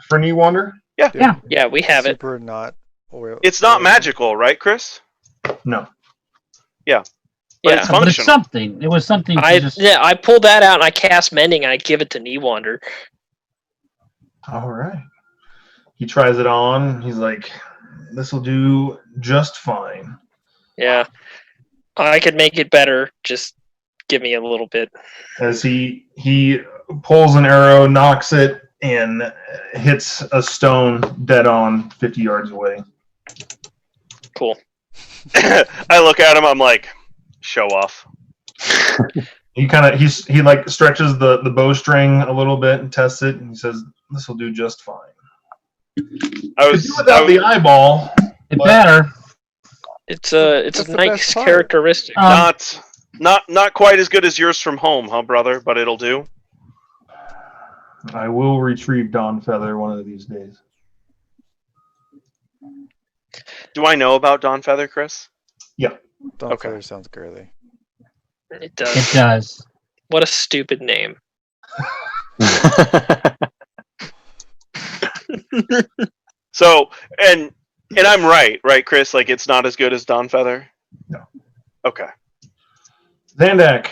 A: For Newander?
F: Yeah.
B: Yeah, we have it.
D: Super not oil.
C: It's not magical, right, Chris?
A: No.
C: But
B: Yeah.
C: it's
F: But it's
C: functional.
F: something. It was something to just...
B: I pulled that out and I cast mending and I give it to Newander.
A: All right. He tries it on. He's like, "This will do just fine."
B: Yeah. I could make it better. Just give me a little bit.
A: As he pulls an arrow, knocks it, and hits a stone dead on 50 yards away.
B: Cool.
C: I look at him, I'm like, show off.
A: He like stretches the bowstring a little bit and tests it, and he says, "This will do just fine." Could do without the eyeball.
F: It better.
B: It's a
D: That's the
B: nice
D: best part.
B: characteristic.
C: Not quite as good as yours from home, huh, brother? But it'll do.
A: I will retrieve Dawn Feather one of these days.
C: Do I know about Dawn Feather, Chris?
D: Don't
C: Okay.
D: Feather sounds girly.
B: It does.
F: It does.
B: What a stupid name.
C: So, and I'm right, Chris? Like, it's not as good as Dawn Feather?
A: No.
C: Okay.
A: Zandak,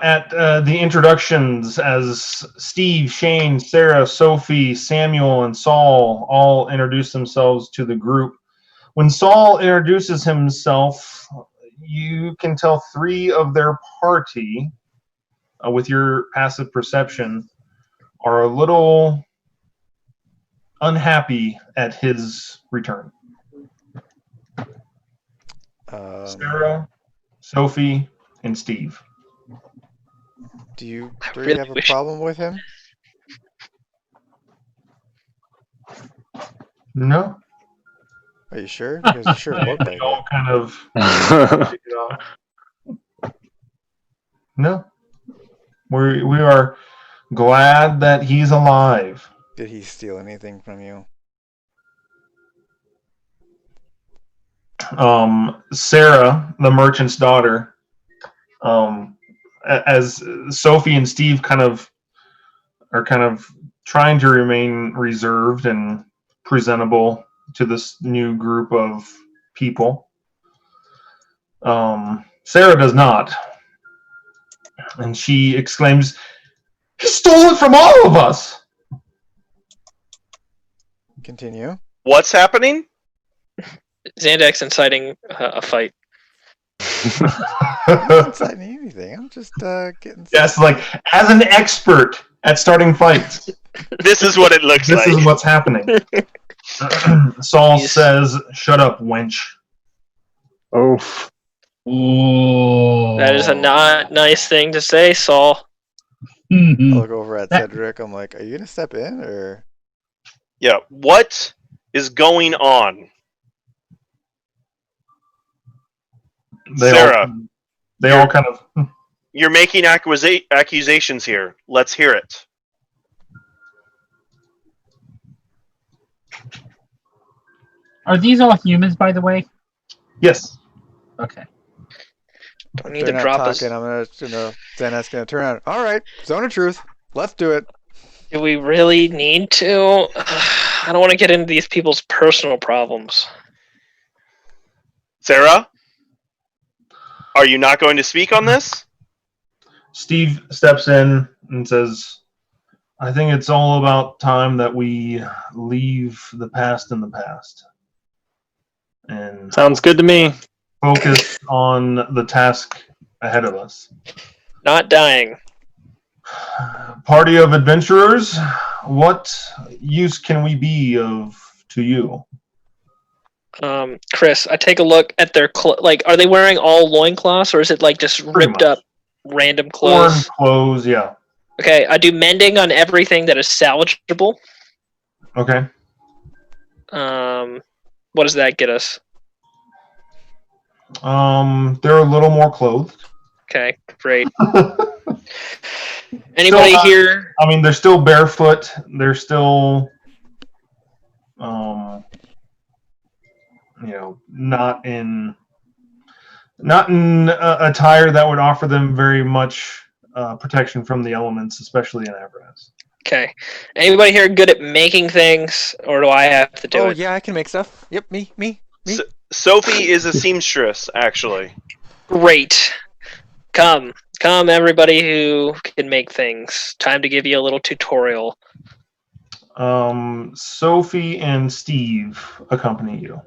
A: at the introductions as Steve, Shane, Sarah, Sophie, Samuel, and Saul all introduce themselves to the group. When Saul introduces himself, you can tell 3 of their party, with your passive perception, are a little unhappy at his return. Sarah, Sophie, and Steve.
D: Do you
B: I
D: 3
B: really
D: have a
B: wish-
D: problem with him?
A: No?
D: Are you sure? Because you sure look
A: They
D: like
A: all
D: it.
A: kind of no. We are glad that he's alive.
D: Did he steal anything from you?
A: Sarah, the merchant's daughter, as Sophie and Steve are trying to remain reserved and presentable to this new group of people. Sarah does not. And she exclaims, "He stole it from all of us!"
D: Continue.
C: What's happening?
B: Xandak's inciting a fight.
D: I'm not inciting anything. I'm just getting.
A: Yes, like, as an expert at starting fights,
C: This is what it looks
A: this
C: like.
A: is what's happening. Saul says, "Shut up, wench."
E: Oh,
F: Ooh.
B: That is a not nice thing to say, Saul.
D: I
F: Mhm.
D: look over at Cedric. I'm like, are you gonna step in or?
C: Yeah. What is going on? Sarah.
A: They all kind of.
C: You're making accusations here. Let's hear it.
F: Are these all humans, by the way?
A: Yes.
F: Okay.
B: Don't
D: If
B: need
D: they're
B: to
D: not
B: drop us.
D: talking, I'm gonna. Xana's gonna turn around. All right, zone of truth. Let's do it.
B: Do we really need to? I don't want to get into these people's personal problems.
C: Sarah? Are you not going to speak on this?
A: Steve steps in and says, "I think it's all about time that we leave the past in the past." And
E: sounds good to me.
A: focus on the task ahead of us.
B: Not dying.
A: Party of adventurers, what use can we be of to you?
B: Chris, I take a look at their like. Are they wearing all loincloths, or is it like just
A: Pretty
B: ripped
A: much.
B: up random
A: Torn
B: clothes?
A: clothes, yeah.
B: Okay, I do mending on everything that is salvageable.
A: Okay.
B: What does that get us?
A: They're a little more clothed.
B: Okay, great. Anybody here?
A: I mean, they're still barefoot. They're still, not in attire that would offer them very much protection from the elements, especially in Avernus.
B: Okay. Anybody here good at making things, or do I have to do it?
D: Yeah, I can make stuff. Yep, me.
C: Sophie is a seamstress, actually.
B: Great. Come, everybody who can make things. Time to give you a little tutorial.
A: Sophie and Steve accompany you.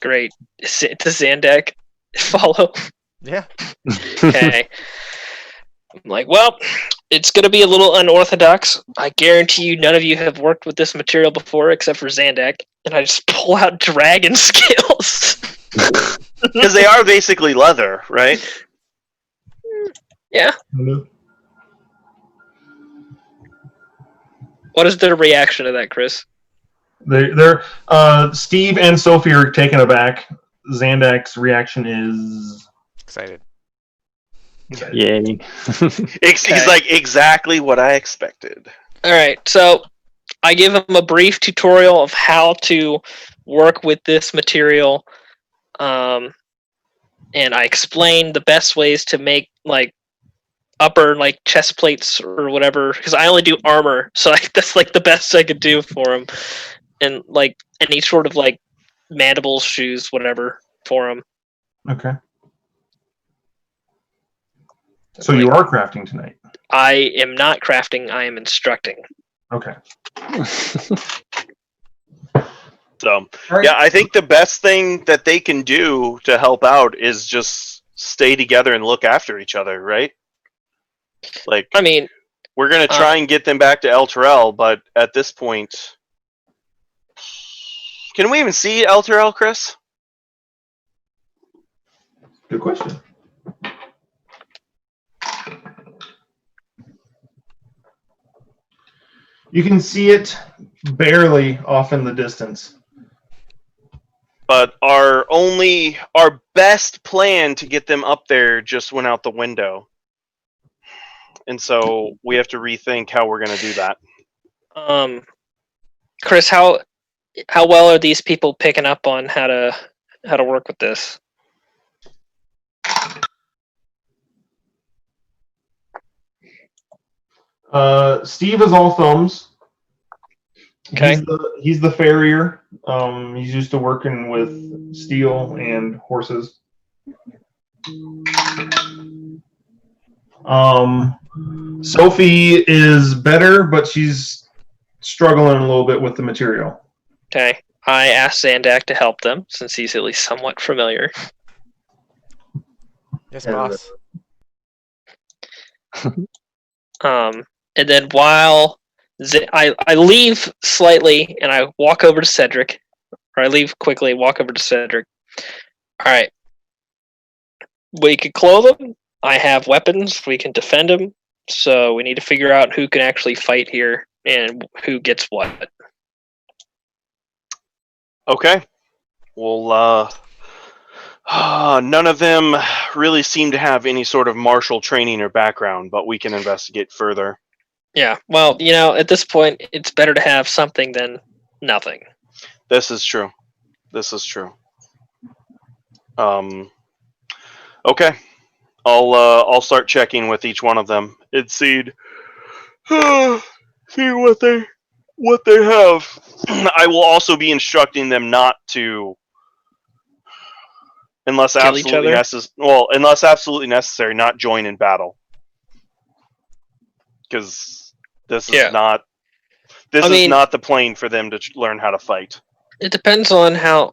B: Great. Does Zandak follow?
D: Yeah.
B: Okay. I'm like, well, it's going to be a little unorthodox. I guarantee you none of you have worked with this material before except for Zandak. And I just pull out dragon skills.
C: Because they are basically leather, right?
B: Yeah.
A: Mm-hmm.
B: What is their reaction to that, Chris?
A: They're Steve and Sophie are taken aback. Zandak's reaction is
D: Excited.
E: Yay.
C: He's like, exactly what I expected.
B: All right, so I give him a brief tutorial of how to work with this material, and I explain the best ways to make like upper like chest plates or whatever, because I only do armor, so that's like the best I could do for him, and like any sort of like mandibles, shoes, whatever for him.
A: okay. So you are crafting tonight.
B: I am not crafting. I am instructing.
A: Okay.
C: So,
A: Right.
C: yeah, I think the best thing that they can do to help out is just stay together and look after each other, right? Like,
B: I mean,
C: we're going to try and get them back to El Terrell, but at this point... Can we even see El Terrell, Chris?
A: Good question. You can see it barely off in the distance.
C: But our best plan to get them up there just went out the window. And so we have to rethink how we're going to do that.
B: Chris, how well are these people picking up on how to work with this?
A: Steve is all thumbs.
B: Okay.
A: He's the farrier. He's used to working with steel and horses. Sophie is better, but she's struggling a little bit with the material.
B: Okay. I asked Zandak to help them since he's at least somewhat familiar.
D: Yes, boss.
B: And then while I leave slightly and I walk over to Cedric, or I leave quickly and walk over to Cedric. All right. We can clothe them. I have weapons. We can defend them. So we need to figure out who can actually fight here and who gets what.
C: Okay. Well, none of them really seem to have any sort of martial training or background, but we can investigate further.
B: Yeah, well, at this point, it's better to have something than nothing.
C: This is true. Okay. I'll start checking with each one of them. See what they have. I will also be instructing them not to, unless
B: kill each
C: absolutely
B: other?
C: unless absolutely necessary, not join in battle. Because this is not the plane for them to learn how to fight.
B: It depends on how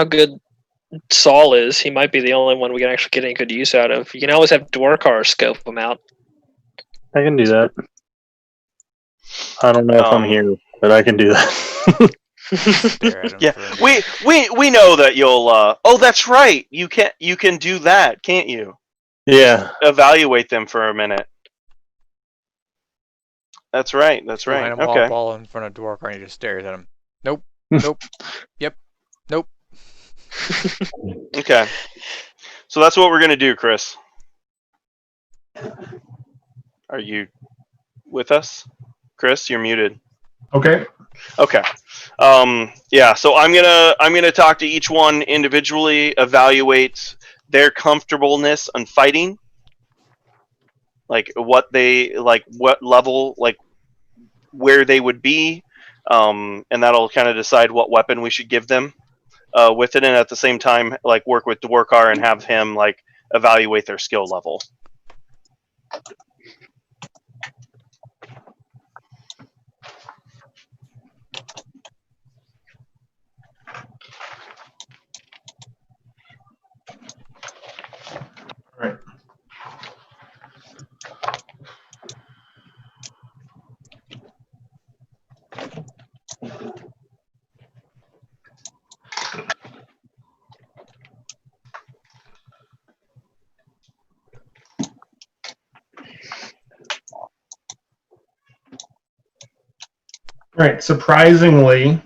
B: good Saul is. He might be the only one we can actually get any good use out of. You can always have Dwarkar scope him out.
E: I can do that. I don't know if I'm here, but I can do that.
D: Stare at him
C: Yeah,
D: for a minute.
C: we know that you'll. Oh, that's right. You can do that, can't you?
E: Yeah.
C: Evaluate them for a minute. That's right. That's right.
D: Behind him
C: Okay.
D: ball in front of Dwarkar and he just stares at him. Nope. Nope. Yep. Nope.
C: Okay. So that's what we're gonna do, Chris. Are you with us? Chris, you're muted.
A: Okay.
C: Okay. Yeah, so I'm gonna talk to each one individually, evaluate their comfortableness on fighting. Like what level, like where they would be. And that'll kind of decide what weapon we should give them with it, and at the same time like work with Dwarkar and have him like evaluate their skill level.
A: Right. Right. Surprisingly,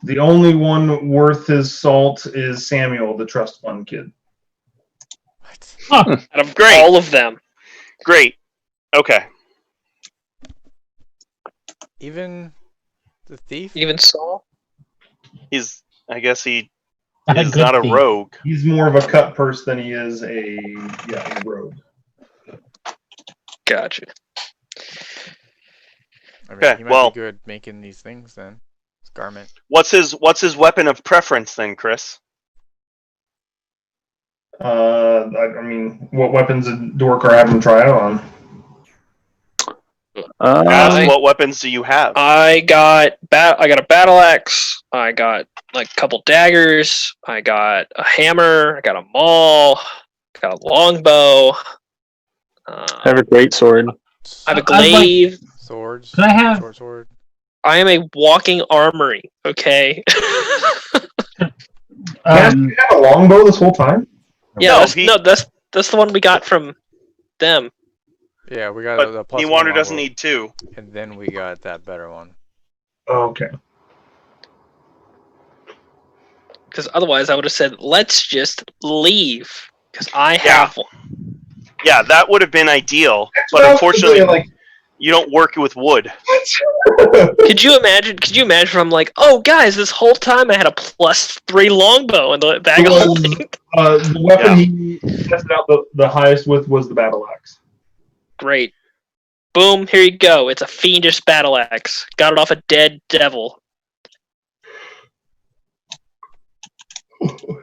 A: the only one worth his salt is Samuel, the trust fund kid.
D: What?
B: Out of
C: Great.
B: all of them.
C: Great. Okay.
D: Even the thief?
B: Even Saul?
C: I guess he
F: A
C: is
F: good
C: not a
F: thief.
C: rogue.
A: He's more of a cut purse than he is a rogue.
B: Gotcha.
D: I mean,
C: Okay,
D: he might
C: well-
D: be good making these things then. His garment.
C: What's his weapon of preference then, Chris?
A: I mean, what weapons did Dorkar have him try out on?
C: Ask
B: I-
C: what weapons do you have?
B: I got a battle axe. I got like a couple daggers. I got a hammer. I got a maul. Got a longbow.
E: I have a great sword.
B: I have a
F: I'd like-
B: glaive.
D: Swords.
F: Can I have-
D: Short sword.
B: I am a walking armory. Okay.
A: You had a longbow this whole time?
B: Yeah.
C: No,
B: That's the one we got from them.
D: Yeah, we got
C: but
D: the plus
C: Newander
D: one
C: doesn't
D: longbow,
C: need two.
D: and then we got that better one.
A: Okay.
B: Because otherwise, I would have said, "Let's just leave." Because I
C: Yeah.
B: have one.
C: Yeah, that would have been ideal, but
A: Well,
C: unfortunately,
A: like,
C: you don't work with wood.
B: Could you imagine? If I'm like, "Oh, guys, this whole time I had a +3 longbow in the bag of
A: Was-
B: holding."
A: the weapon he tested out the highest with was the battle axe.
B: Great. Boom! Here you go. It's a fiendish battle axe. Got it off a dead devil.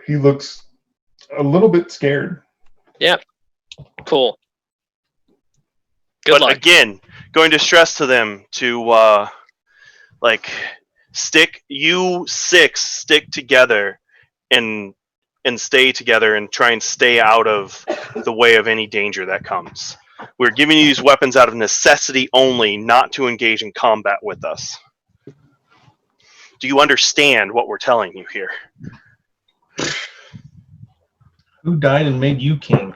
A: He looks a little bit scared.
B: Cool. Good
C: But
B: luck.
C: again, going to stress to them to stick together and stay together and try and stay out of the way of any danger that comes. We're giving you these weapons out of necessity only, not to engage in combat with us. Do you understand what we're telling you here?
A: Who died and made you king?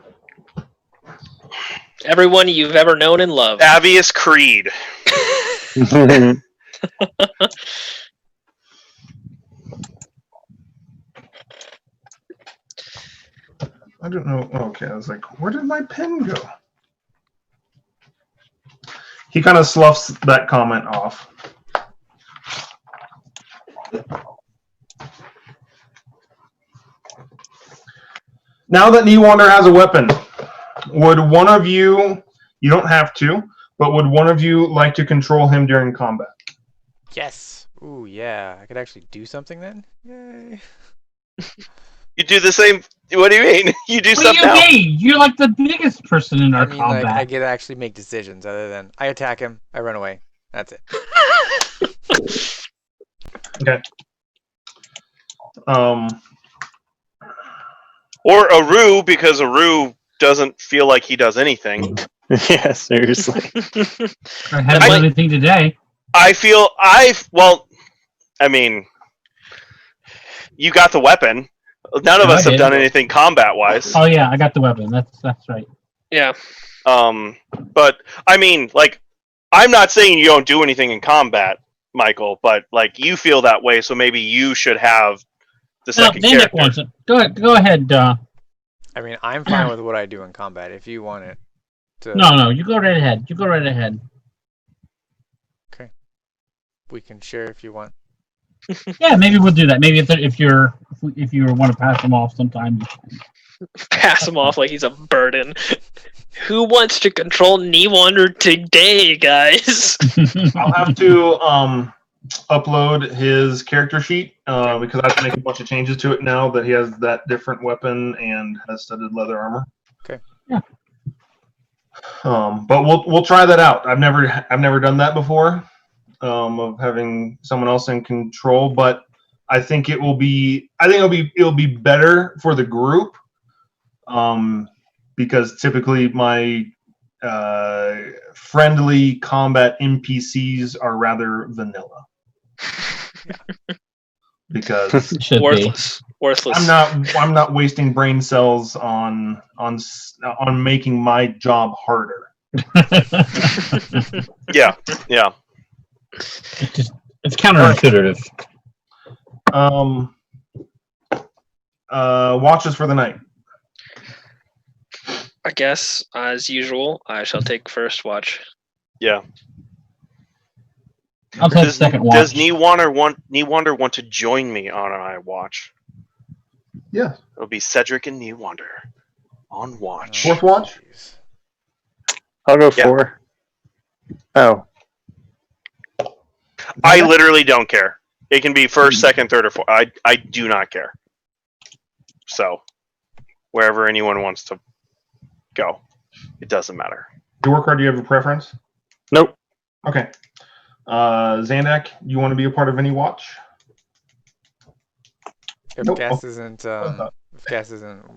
B: Everyone you've ever known and loved.
C: Avius Creed.
A: I don't know. Okay, I was like, where did my pen go? He kind of sloughs that comment off. Now that Newander has a weapon, would one of you don't have to, but would one of you like to control him during combat?
D: Yes. Ooh, yeah. I could actually do something then. Yay.
C: You do the same. What do you mean? You do
F: What do
C: stuff
F: you
C: now.
F: mean? You're like the biggest person in our
D: I mean,
F: combat.
D: like, I get to actually make decisions other than I attack him, I run away. That's it.
A: Okay.
C: Or Aru, because Aru doesn't feel like he does anything.
E: Yeah, seriously.
F: I haven't done anything today.
C: I mean, you got the weapon. None of us have done anything combat-wise.
F: Oh yeah, I got the weapon. That's right.
B: Yeah.
C: But I mean, like, I'm not saying you don't do anything in combat, Michael, but like you feel that way, so maybe you should have the second character.
F: Wants it. Go ahead.
D: I mean, I'm fine with what I do in combat. If you want it to,
F: No, you go right ahead. You go right ahead.
D: okay. We can share if you want.
F: Yeah, maybe we'll do that. Maybe if you want to pass them off sometime.
B: Pass him off like he's a burden. Who wants to control Newander today, guys?
A: I'll have to upload his character sheet because I have to make a bunch of changes to it now that he has that different weapon and has studded leather armor.
D: Okay.
F: Yeah.
A: But we'll try that out. I've never done that before, of having someone else in control. But I think it'll be better for the group, because typically my friendly combat NPCs are rather vanilla. Because
B: worthless.
A: I'm not wasting brain cells on making my job harder.
C: Yeah.
F: It's counterintuitive.
A: Watches for the night.
B: I guess, as usual, I shall take first watch.
C: Yeah.
F: I'll take second watch.
C: Does Newander want to join me on I watch?
A: Yeah.
C: It'll be Cedric and Newander on watch.
A: Fourth watch?
E: I'll go 4. Oh.
C: I literally don't care. It can be first, second, third, or fourth. I do not care. So, wherever anyone wants to go, it doesn't matter.
A: Your work card, do you have a preference?
E: Nope.
A: Okay. Zandak, you want to be a part of any watch?
D: If
A: Nope.
D: gas isn't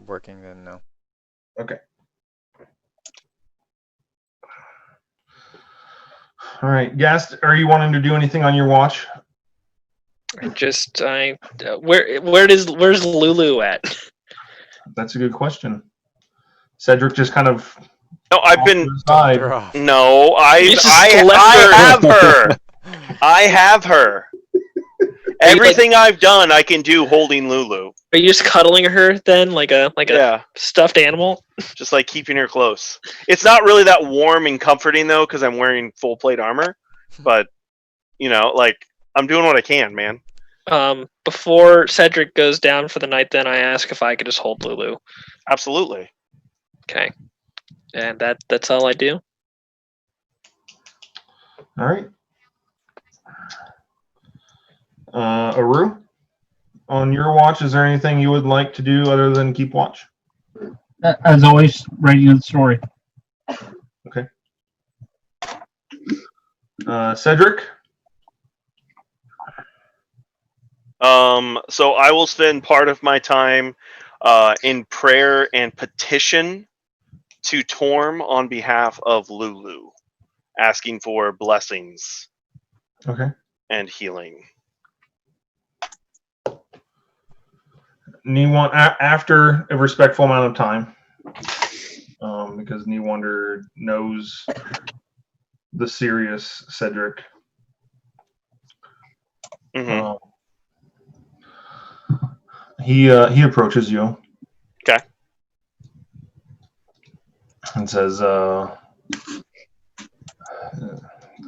D: working, then no.
A: Okay. All right, Gast, are you wanting to do anything on your watch?
B: Where's Lulu at?
A: That's a good question. Cedric just kind of.
C: No, I've been.
D: They're off.
C: No, I have her. I have her. Everything I've done, I can do holding Lulu.
B: Are you just cuddling her then, like a stuffed animal?
C: Just like keeping her close. It's not really that warm and comforting though, because I'm wearing full plate armor. But like I'm doing what I can, man.
B: Before Cedric goes down for the night, then I ask if I could just hold Lulu.
C: Absolutely.
B: Okay, and that's all I do.
A: All right. Aru, on your watch, is there anything you would like to do other than keep watch?
F: As always, writing the story.
A: Okay. Cedric?
C: So I will spend part of my time in prayer and petition to Torm on behalf of Lulu, asking for blessings and healing.
A: After a respectful amount of time, because Newander knows the serious Cedric.
C: Mm-hmm.
A: He approaches you.
C: Okay.
A: And says,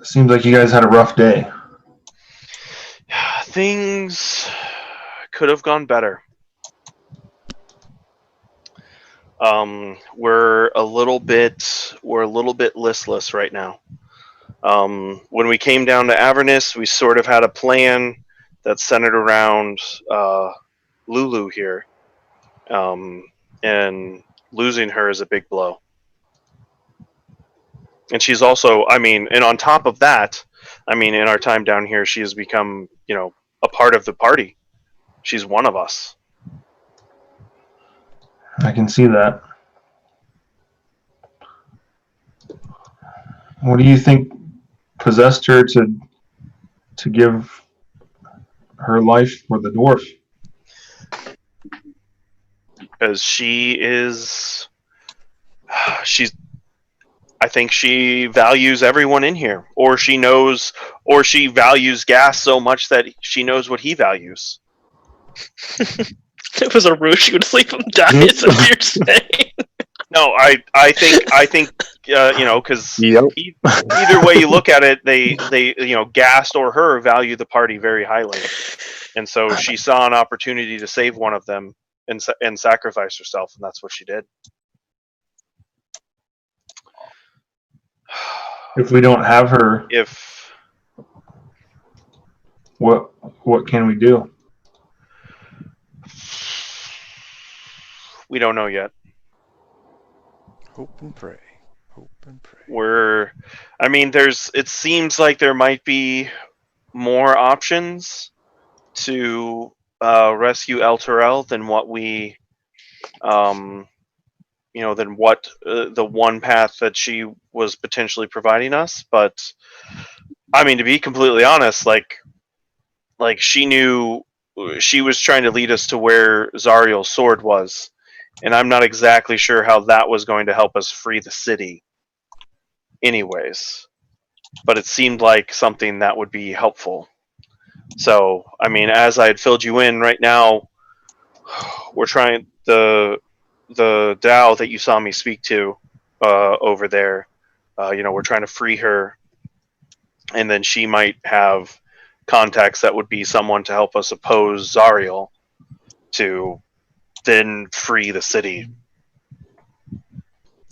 A: seems like you guys had a rough day.
C: Things could have gone better. We're a little bit listless right now. When we came down to Avernus, we sort of had a plan that centered around Lulu here, and losing her is a big blow. And she's also, and on top of that, in our time down here, she has become, a part of the party. She's one of us.
A: I can see that. What do you think possessed her to give her life for the dwarf?
C: Because I think she values everyone in here, or she values Gas so much that she knows what he values.
B: It was a ruse. She would leave him die. Is that what you're saying?
C: No, I think because
E: Yep.
C: either way you look at it, they Gast or her value the party very highly, and so she saw an opportunity to save one of them and sacrifice herself, and that's what she did.
A: If we don't have her,
C: If
A: what can we do?
C: we don't know yet,
D: Hope and pray. Hope and pray.
C: it seems like there might be more options to rescue El Terrell than what we than what the one path that she was potentially providing us. But I mean, to be completely honest, like she knew she was trying to lead us to where Zariel's sword was, and I'm not exactly sure how that was going to help us free the city anyways, but it seemed like something that would be helpful. So I mean, as I had filled you in right now, we're trying the Dow that you saw me speak to over there. We're trying to free her, and then she might have contacts that would be someone to help us oppose Zariel to then free the city.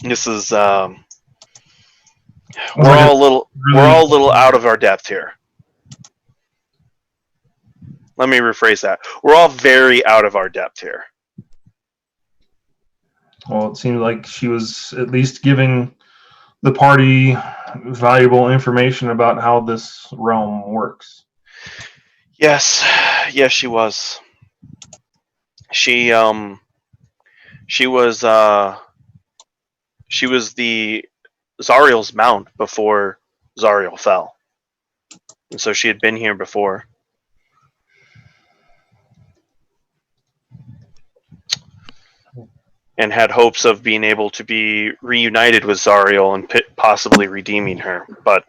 C: This is we're all a little out of our depth here. Let me rephrase that. We're all very out of our depth here.
A: Well, it seemed like she was at least giving the party valuable information about how this realm works.
C: Yes, she was. She was the Zariel's mount before Zariel fell, and so she had been here before. And had hopes of being able to be reunited with Zariel and possibly redeeming her. But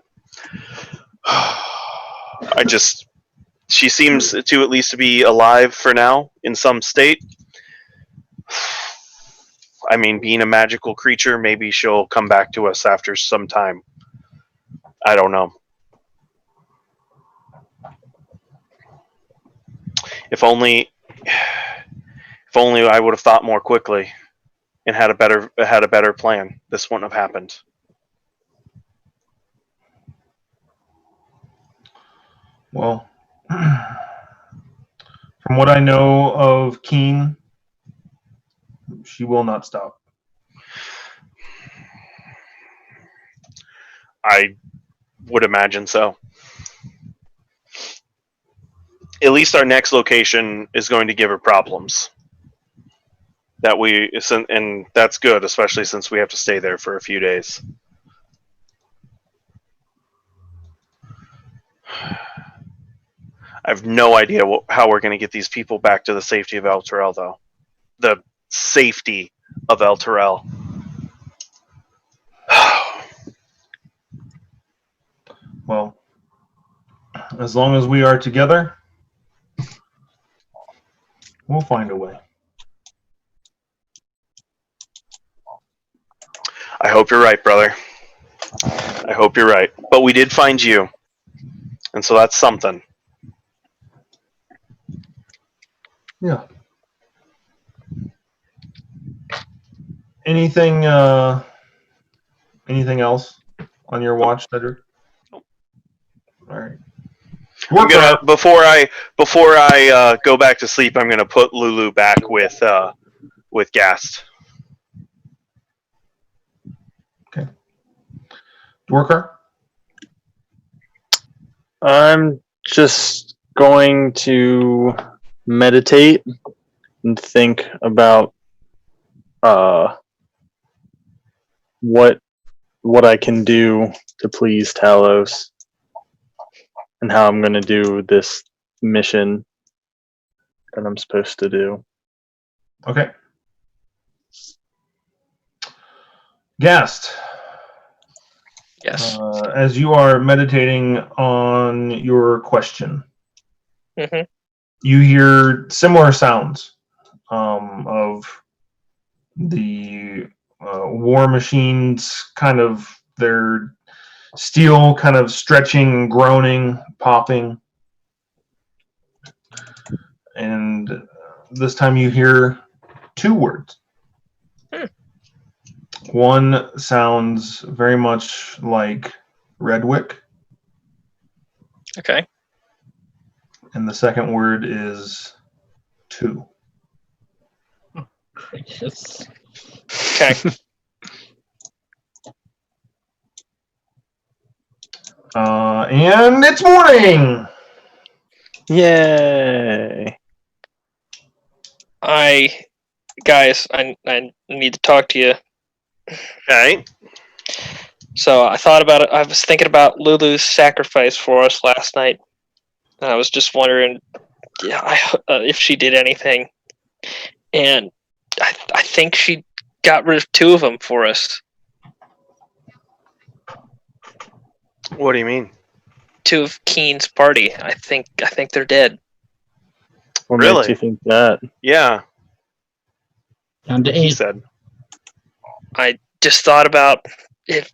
C: she seems to at least be alive for now in some state. I mean, being a magical creature, maybe she'll come back to us after some time. I don't know. If only I would have thought more quickly and had a better plan, this wouldn't have happened.
A: Well, from what I know of Keen, she will not stop.
C: I would imagine so. At least our next location is going to give her problems. And that's good, especially since we have to stay there for a few days. I have no idea how we're going to get these people back to the safety of El Terrell, though. The safety of El Terrell.
A: Well, as long as we are together, we'll find a way.
C: I hope you're right, brother. I hope you're right. But we did find you. And so that's something.
A: Yeah. Anything else on your watch, Cedric?
C: Nope.
A: All right.
C: Before I go back to sleep, I'm gonna put Lulu back with Gast.
A: Okay. Dwarkar?
E: I'm just going to meditate and think about what I can do to please Talos and how I'm going to do this mission that I'm supposed to do.
A: Okay. Gast,
B: Yes.
A: as you are meditating on your question,
B: hmm
A: you hear similar sounds of the war machines, kind of their steel kind of stretching, groaning, popping. And this time you hear two words. One sounds very much like Redwick,
B: Okay.
A: and the second word is two.
F: Gracious.
B: Okay.
A: And it's morning!
E: Yay!
B: Guys, I need to talk to you.
C: Okay.
B: So I thought about it. I was thinking about Lulu's sacrifice for us last night. And I was just wondering, if she did anything. And I think she got rid of two of them for us.
C: What do you mean?
B: Two of Keen's party. I think they're dead.
E: What
C: Really?
E: makes you think that?
C: Yeah,
F: Down to
C: he
F: 8.
C: said.
B: I just thought about if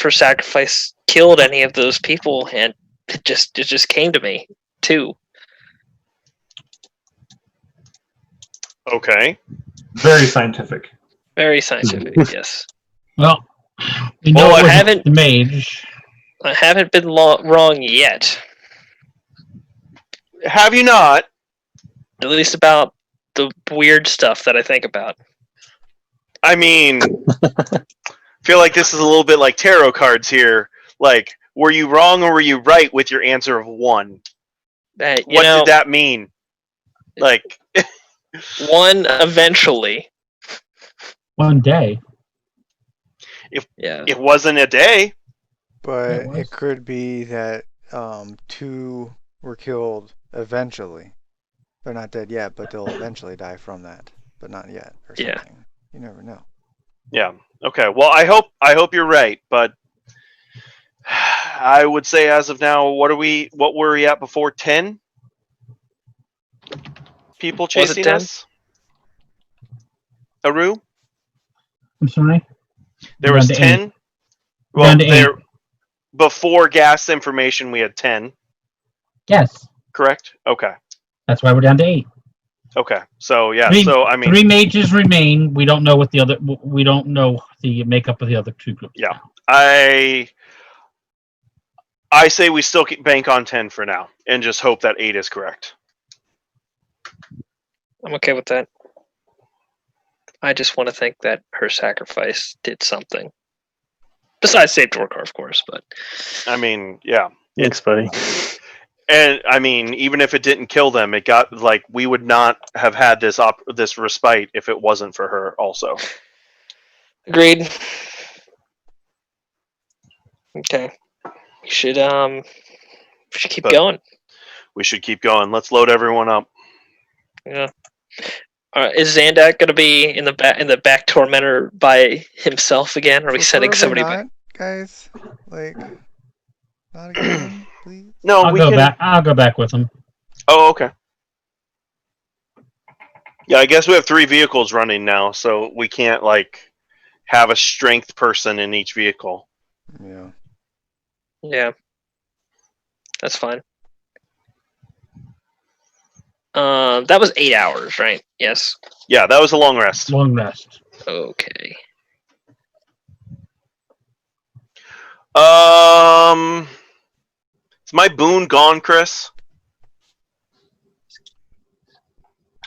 B: her sacrifice killed any of those people, and it just came to me too.
C: Okay.
A: Very scientific.
B: Very scientific, yes.
F: Well, we know
B: Well,
F: it
B: I
F: wasn't
B: haven't-
F: the mage.
B: I haven't been wrong yet.
C: Have you not?
B: At least about the weird stuff that I think about.
C: I mean, feel like this is a little bit like tarot cards here. Like, were you wrong or were you right with your answer of 1? What did that mean? Like,
B: one eventually.
F: One day.
B: Yeah.
C: it wasn't a day.
D: But
F: It was.
D: it could be that two were killed eventually. They're not dead yet, but they'll eventually die from that, but not yet, or
B: Yeah.
D: something. You never know.
C: Yeah. Okay. Well, I hope you're right, but I would say as of now, what were we at before? 10 people
B: Was it
C: chasing
B: 10?
C: us? Aru?
F: I'm sorry?
C: There
F: Down
C: was
F: to
C: 10.
F: 8.
C: Well,
F: Down to 8.
C: before gas information, we had 10.
F: Yes.
C: Correct. Okay.
F: That's why we're down to 8.
C: Okay. So yeah.
F: Three,
C: So I mean,
F: 3 mages remain. We don't know what the other. We don't know the makeup of the other 2 groups.
C: Yeah.
F: now.
C: I say we still bank on 10 for now, and just hope that 8 is correct.
B: I'm okay with that. I just want to think that her sacrifice did something. Besides save Dorkar, of course, but
C: I mean, yeah.
E: Thanks, buddy.
C: And I mean, even if it didn't kill them, it got like we would not have had this respite if it wasn't for her. Also,
B: agreed. Okay. We should keep going.
C: we should keep going. Let's load everyone up.
B: Yeah. Is Zandak gonna be in the back tormentor by himself again? Or are we sending somebody
D: Preferably
B: back?
D: not, guys? Like, not again, please?
C: No,
F: I'll
C: we
F: go
C: can.
F: back. I'll go back with them.
C: Oh, okay. Yeah, I guess we have 3 vehicles running now, so we can't like have a strength person in each vehicle.
D: Yeah.
B: Yeah. That's fine. That was 8 hours, right? Yes.
C: Yeah, that was a long rest.
F: Long rest.
B: Okay.
C: Is my boon gone, Chris?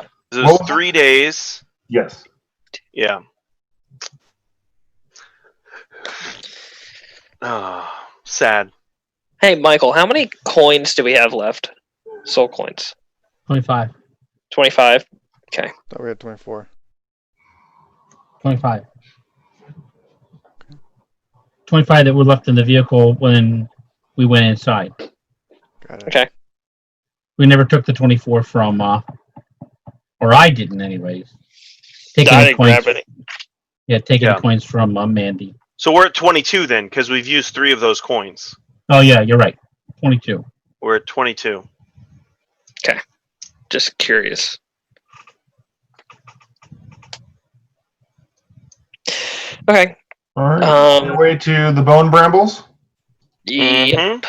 C: It was
A: What was
C: 3 days.
A: Yes.
C: Yeah. Sad.
B: Hey, Michael, how many coins do we have left? Soul coins.
F: 25.
B: 25.
D: Thought we had 24.
F: 25. 25 that were left in the vehicle when we went inside.
D: Got it.
B: Okay.
F: We never took the 24 from, or I didn't, anyways. Taking
B: I
F: the
B: didn't
F: coins,
B: grab any.
F: yeah, taking
C: Yeah.
F: the coins from Mandy.
C: So we're at 22 then, because we've used 3 of those coins.
F: Oh yeah, you're right. 22.
C: We're at 22.
B: Just curious. Okay.
A: All right. On your way to the Bone Brambles.
B: Yep.
C: Mhm.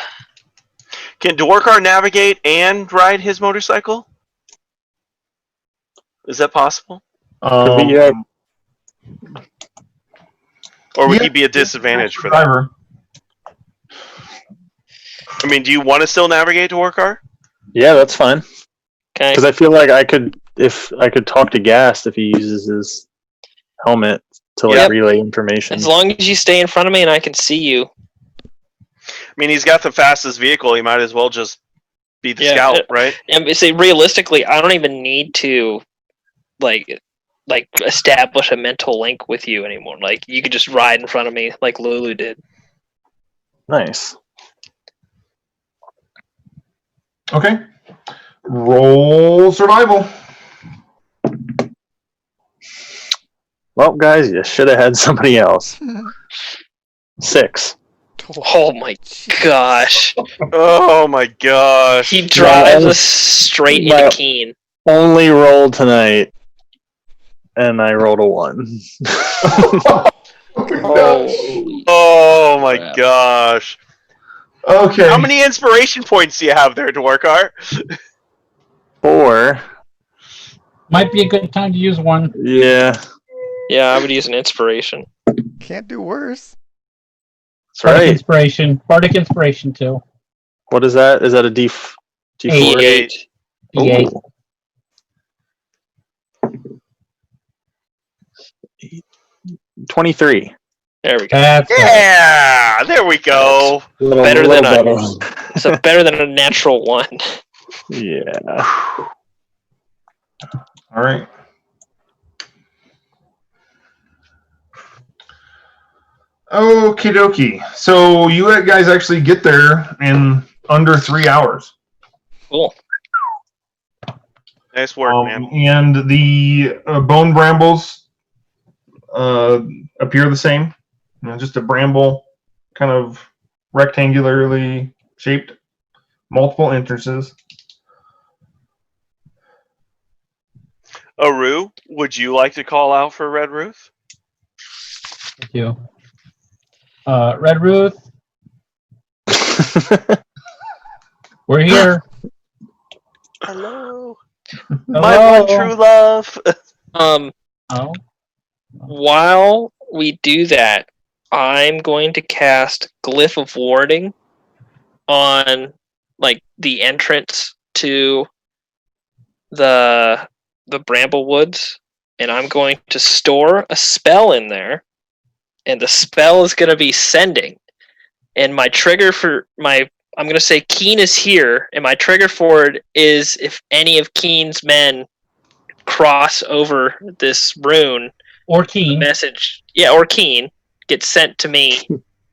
C: Can Dwarkar navigate and ride his motorcycle? Is that possible?
E: Could be, yeah.
C: Or would
A: Yeah,
C: he be a disadvantage for that?
A: driver.
C: I mean, do you want to still navigate Dwarkar?
E: Yeah, that's fine.
B: Okay.
E: Because I feel like I could talk to Gast if he uses his helmet to like
B: Yep.
E: relay information.
B: As long as you stay in front of me and I can see you.
C: I mean, he's got the fastest vehicle. He might as well just be the
B: Yeah,
C: scout, right?
B: And say realistically, I don't even need to like establish a mental link with you anymore. Like you could just ride in front of me like Lulu did.
E: Nice.
A: Okay. Roll survival.
E: Well, guys, you should have had somebody else. 6.
B: Oh my gosh.
C: Oh my gosh.
B: He drives
E: My-
B: us straight
E: my-
B: into Keen.
E: Only roll tonight, and I rolled a 1.
C: Oh my
B: Crap.
C: gosh.
A: Okay.
C: How many inspiration points do you have there, Dwarkar?
E: 4.
F: Might be a good time to use one.
E: Yeah,
B: Yeah, I would use an inspiration.
D: Can't do worse.
E: that's
F: Bardic
E: right.
F: inspiration. Bardic inspiration too.
E: What is that? Is that a D4?
B: D8.
F: D8.
E: Ooh. 23.
B: There we go.
F: That's
C: Yeah, there we go.
B: Better than I-
E: better.
B: So better than a natural one.
E: Yeah.
A: All right. Okie dokie. So you guys actually get there in under 3 hours.
B: Cool.
C: Nice work, man.
A: And the bone brambles appear the same. You know, just a bramble, kind of rectangularly shaped, multiple entrances.
C: Aru, would you like to call out for Red Ruth?
F: Thank you. Red Ruth, we're here.
C: Hello. My one
F: Hello.
C: true love.
F: Oh,
B: While we do that, I'm going to cast Glyph of Warding on like the entrance to the Bramble Woods, and I'm going to store a spell in there, and the spell is going to be Sending. And my trigger for I'm going to say Keen is here, and my trigger for it is if any of Keen's men cross over this rune,
F: or Keen.
B: message, or Keen, gets sent to me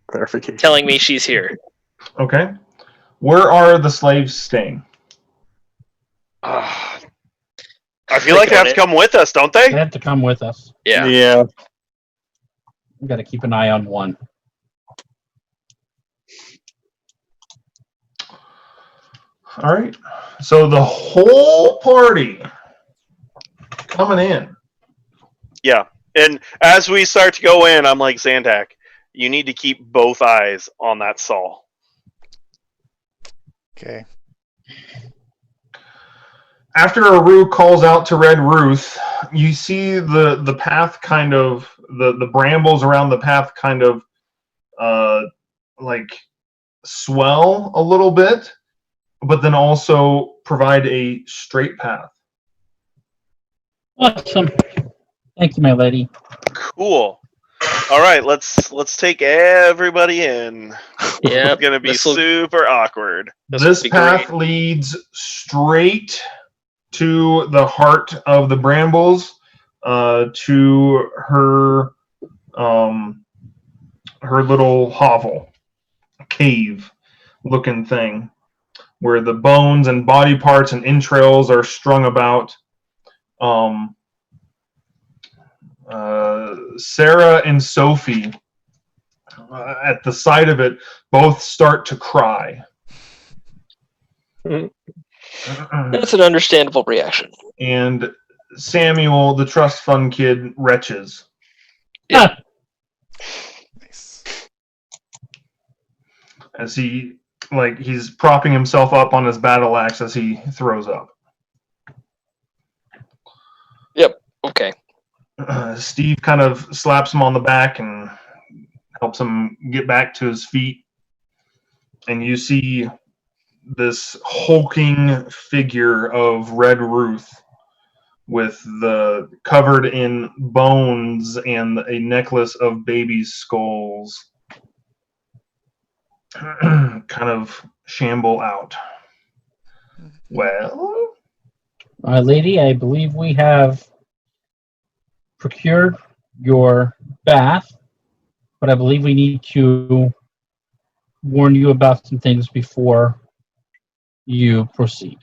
E: Clarification.
B: telling me she's here.
A: Okay. Where are the slaves staying?
C: I feel like they have to come with us, don't
F: They
C: they?
F: have to come with us.
B: Yeah.
E: Yeah.
F: We got to keep an eye on one.
A: All right. So the whole party coming in.
C: Yeah. And as we start to go in, I'm like, Zandak, you need to keep both eyes on that Saul.
D: Okay.
A: After Aru calls out to Red Ruth, you see the path kind of the brambles around the path kind of like swell a little bit, but then also provide a straight path.
F: Awesome. Thank you, my lady.
C: Cool. All right, let's take everybody in.
B: Yep.
C: It's gonna be
B: This'll-
C: super awkward.
A: This
B: be
A: path
B: great.
A: leads straight to the heart of the brambles. to her her little hovel, cave-looking thing, where the bones and body parts and entrails are strung about. Sarah and Sophie, at the sight of it, both start to cry.
B: That's an understandable reaction.
A: And Samuel, the trust fund kid, retches.
B: Yeah.
D: Nice.
A: As he's propping himself up on his battle axe as he throws up.
B: Yep. Okay.
A: Steve kind of slaps him on the back and helps him get back to his feet. And you see this hulking figure of Red Ruth with the covered in bones and a necklace of baby skulls kind of shamble out. Well,
F: Lady, I believe we have procured your bath, but I believe we need to warn you about some things before you proceed.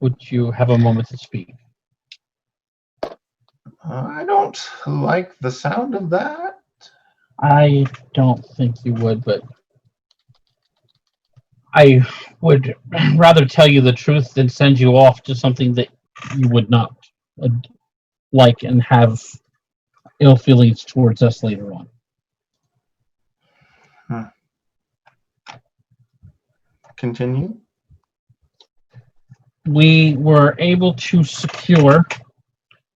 F: Would you have a moment to speak?
A: I don't like the sound of that.
F: I don't think you would, but I would rather tell you the truth than send you off to something that you would not like and have ill feelings towards us later on.
A: Continue.
F: We were able to secure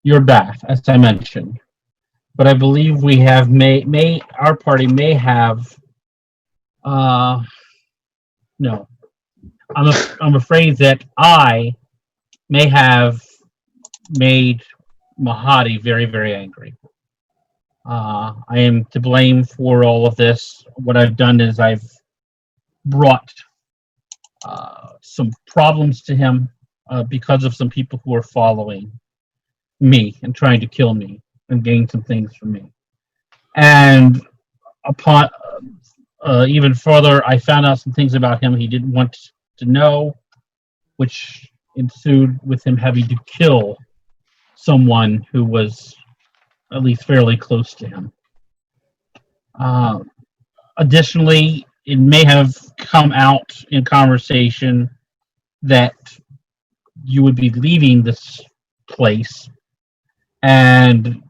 F: your bath, as I mentioned, but I believe we have our party may have. No, I'm afraid that I may have made Mahadi very, very angry. I am to blame for all of this. What I've done is I've brought some problems to him because of some people who are following me and trying to kill me and gain some things from me. And upon even further, I found out some things about him he didn't want to know, which ensued with him having to kill someone who was at least fairly close to him. Additionally, it may have come out in conversation that you would be leaving this place, and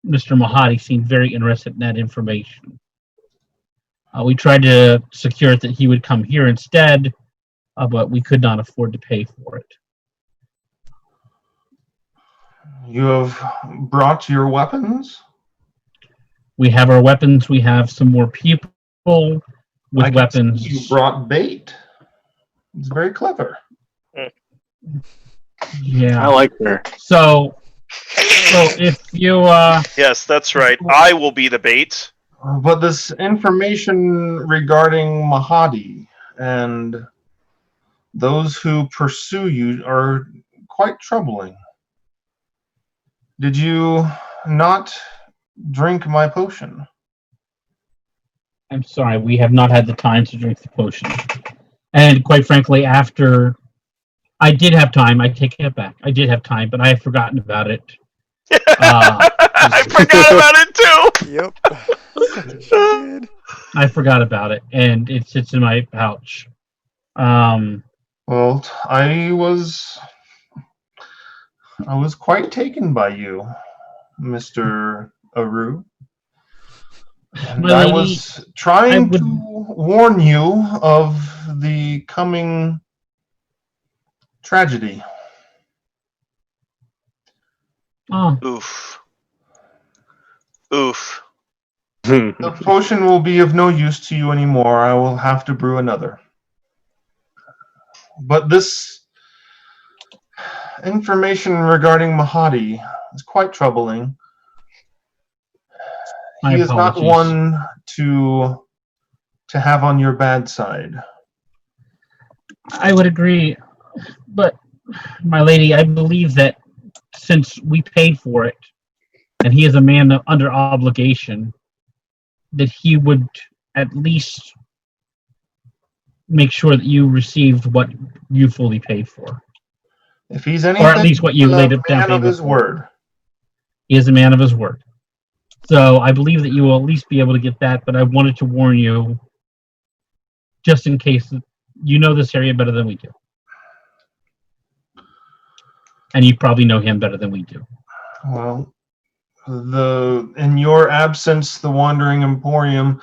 F: Mr. Mahadi seemed very interested in that information. We tried to secure it that he would come here instead, but we could not afford to pay for it.
A: You have brought your weapons?
F: We have our weapons. We have some more people with
A: I can
F: weapons.
A: see you brought bait. It's very clever.
F: Yeah.
E: I like her.
F: So if you
C: Yes, that's right. I will be the bait.
A: But this information regarding Mahadi and those who pursue you are quite troubling. Did you not drink my potion?
F: I'm sorry, we have not had the time to drink the potion. And quite frankly, after I did have time, I take it back. I did have time, but I have forgotten about it.
C: I forgot about it too.
D: Yep. Sure did.
F: I forgot about it, and it sits in my pouch.
A: Well, I was quite taken by you, Mr. Aru. And
F: My
A: I
F: lady,
A: was trying to warn you of the coming tragedy.
F: Oh,
C: Oof. Oof.
A: The potion will be of no use to you anymore. I will have to brew another. But this information regarding Mahadi is quite troubling.
F: my
A: He is not
F: apologies.
A: one to have on your bad side.
F: I would agree, but my lady, I believe that since we paid for it, and he is a man under obligation, that he would at least make sure that you received what you fully paid for,
A: If he's anything,
F: or at least what you
A: but
F: laid
A: a
F: it down
A: man of
F: payment
A: his
F: for.
A: word.
F: He is a man of his word. So I believe that you will at least be able to get that, but I wanted to warn you, just in case. You know this area better than we do. And you probably know him better than we do.
A: Well, in your absence, the Wandering Emporium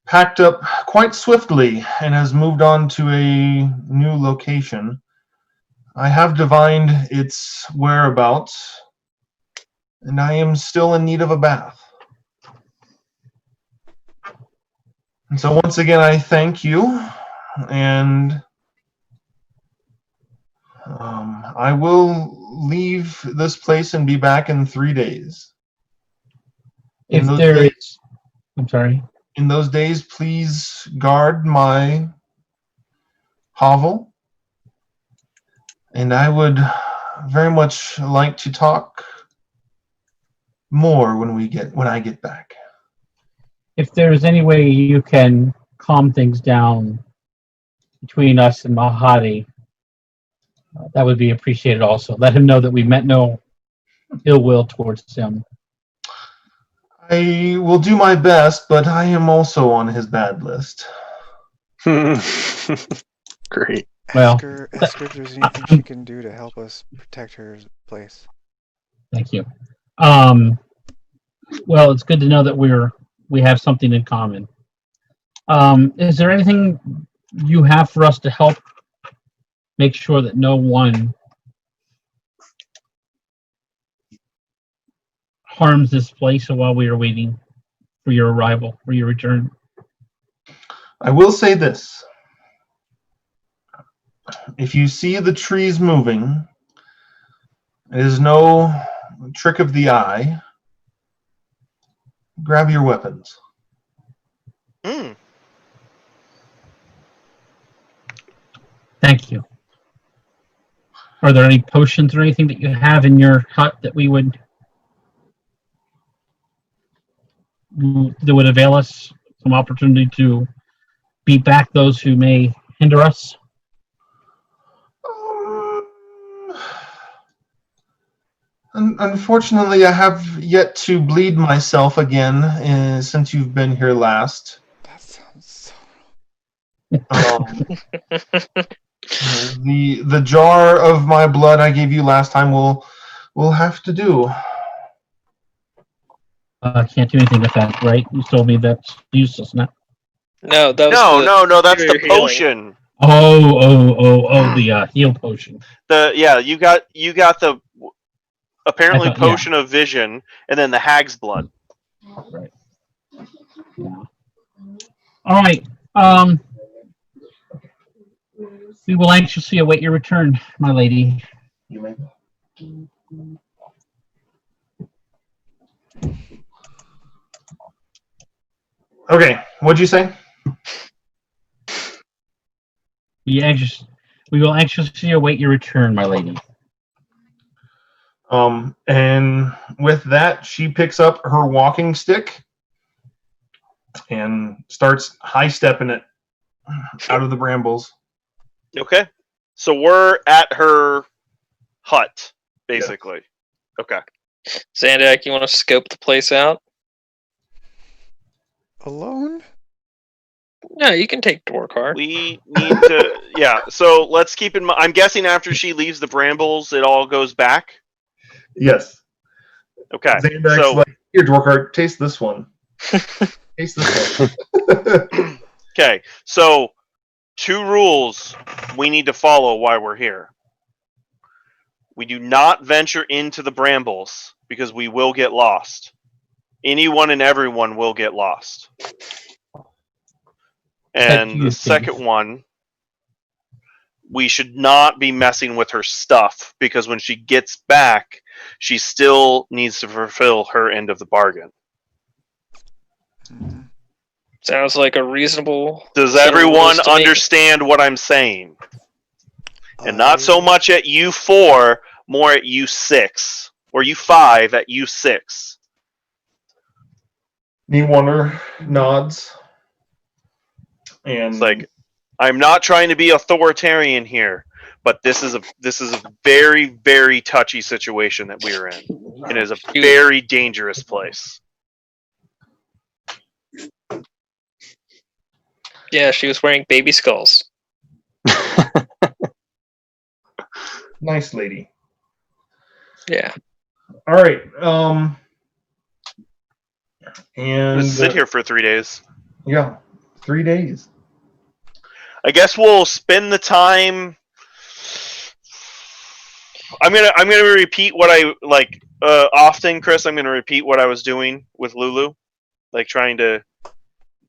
A: packed up quite swiftly and has moved on to a new location. I have divined its whereabouts, and I am still in need of a bath. And so once again, I thank you, and I will leave this place and be back in 3 days.
F: If there is, I'm sorry.
A: In those days, please guard my hovel, and I would very much like to talk more when I get back.
F: If there is any way you can calm things down between us and Mahadi, that would be appreciated also. Let him know that we meant no ill will towards him.
A: I will do my best, but I am also on his bad list.
E: Great.
F: Well,
D: Ask her if there's anything she can do to help us protect her place.
F: Thank you. Well, it's good to know that we have something in common. Is there anything you have for us to help make sure that no one harms this place while we are waiting for your arrival, for your return?
A: I will say this. If you see the trees moving, it is no trick of the eye. Grab your weapons.
F: Thank you. Are there any potions or anything that you have in your hut that would avail us some opportunity to beat back those who may hinder us?
A: Unfortunately, I have yet to bleed myself again since you've been here last.
D: That sounds so.
A: The jar of my blood I gave you last time will have to do.
F: I can't do anything with that, right? You told me that's useless, not.
B: No, that was
C: No, that's the
B: superior healing.
C: potion.
F: The heal potion.
C: You got the apparently
F: I thought,
C: potion of vision, and then the hag's blood.
F: Right. Yeah. All right. We will anxiously await your return, my lady.
A: You may. Okay, what'd you say?
F: We will anxiously await your return, my lady.
A: And with that, she picks up her walking stick and starts high-stepping it out of the brambles.
C: Okay. So we're at her hut, basically. Yeah. Okay.
B: Zandak, you want to scope the place out?
D: Alone?
B: No, you can take Dwarkar.
C: We need to... Yeah, so let's keep in mind... I'm guessing after she leaves the brambles, it all goes back?
A: Yes.
C: Okay.
A: Zandak's like, here, Dwarkar, taste this one. Taste this one.
C: Okay, so 2 rules we need to follow while we're here. We do not venture into the brambles because we will get lost. Anyone and everyone will get lost. And the second one, we should not be messing with her stuff because when she gets back, she still needs to fulfill her end of the bargain.
B: Sounds like a reasonable...
C: Does everyone understand what I'm saying? And not so much at you 4, more at U6 or U5 at U6.
A: Newander nods. And
C: It's like, I'm not trying to be authoritarian here, but this is a very, very touchy situation that we are in. It is a very dangerous place.
B: Yeah, she was wearing baby skulls.
A: nice lady.
B: Yeah.
A: All right. And
C: Just sit here for 3 days.
A: Yeah, 3 days.
C: I guess we'll spend the time. I'm gonna repeat what I like often, Chris. I'm gonna repeat what I was doing with Lulu, like trying to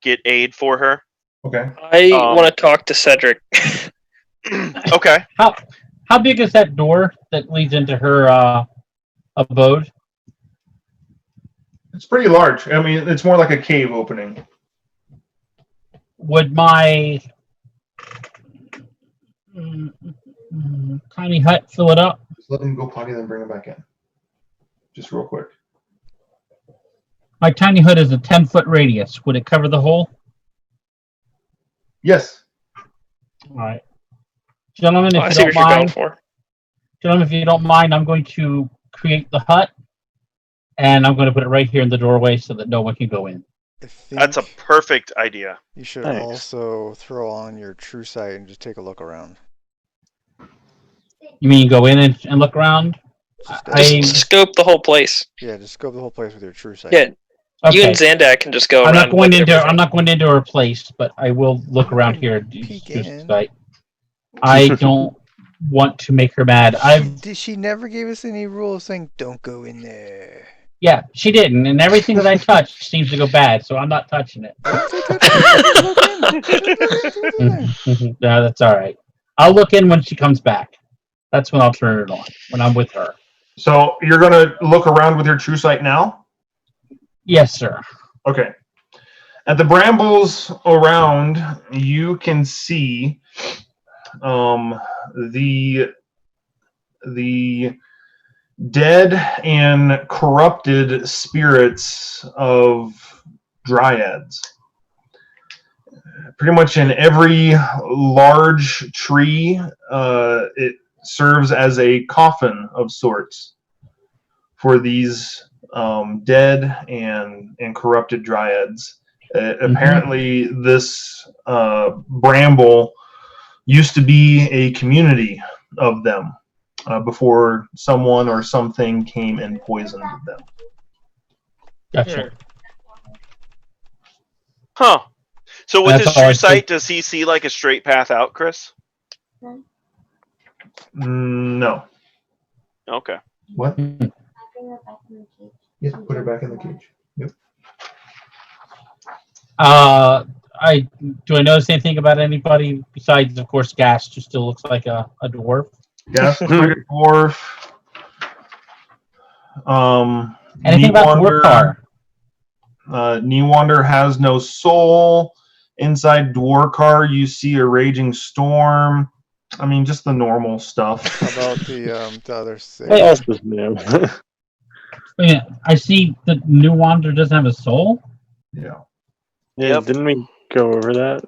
C: get aid for her.
A: Okay.
B: I want to talk to Cedric.
C: Okay.
F: How big is that door that leads into her abode?
A: It's pretty large. I mean, it's more like a cave opening.
F: Would my tiny hut fill it up?
A: Just let him go potty, then bring him back in. Just real quick.
F: My tiny hut is a 10-foot radius. Would it cover the hole?
A: Yes.
F: All right. Gentlemen,
B: I
F: if
B: see
F: you
B: what
F: don't
B: you're going
F: mind,
B: for.
F: gentlemen, if you don't mind, I'm going to create the hut, and I'm going to put it right here in the doorway so that no one can go in.
D: I think
C: That's a perfect idea.
D: you should
E: Thanks.
D: also throw on your true sight and just take a look around.
F: You mean go in and look around?
B: Just scope the whole place.
D: Yeah, just scope the whole place with your true sight.
B: Yeah, you
F: Okay.
B: and Zandak can just go
F: I'm
B: around.
F: not
B: and
F: going
B: look at
F: into.
B: everything.
F: I'm not going into her place, but I will look around here.
D: Peek
F: Just
D: in.
F: like, I don't want to make her mad.
D: She never gave us any rules saying don't go in there.
F: Yeah, she didn't, and everything that I touch seems to go bad, so I'm not touching it. No, that's all right. I'll look in when she comes back. That's when I'll turn it on, when I'm with her.
A: So you're going to look around with your true sight now?
F: Yes, sir.
A: Okay. At the brambles around, you can see the dead and corrupted spirits of dryads. Pretty much in every large tree, it serves as a coffin of sorts for these dead and corrupted dryads. Apparently, this bramble used to be a community of them before someone or something came and poisoned them.
F: Gotcha.
C: Huh. So with
F: That's
C: his
F: all I
C: true
F: see.
C: sight, does he see like a straight path out, Chris?
A: No.
C: Okay.
A: What? Yes, put her back in the cage. Yep.
F: Do I notice anything about anybody besides, of course, Gas? Who still looks like a dwarf.
A: Yes, looks like a dwarf.
F: Anything about Dwarkar?
A: Newander has no soul. Inside Dwarkar, you see a raging storm. I mean, just the normal stuff.
D: How about the other six?
E: What else is new?
F: Yeah, I see the new Wander doesn't have a soul.
A: Yeah.
E: Yeah,
C: Yep.
E: didn't we go over that?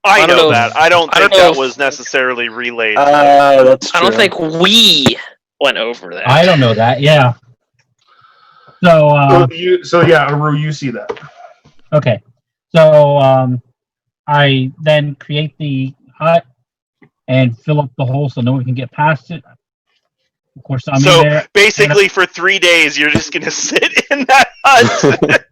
C: I
B: don't
C: know
B: know
C: that.
B: if-
C: I don't
B: I
C: think
B: don't know
C: that
B: if-
C: was necessarily relayed.
E: That's true.
B: I don't think we went over that.
F: I don't know that. Yeah. So
A: Aru, you see that.
F: okay. So I then create the hut and fill up the hole so no one can get past it. Of course, I'm
C: So
F: in there.
C: basically, for 3 days, you're just gonna sit in that hut.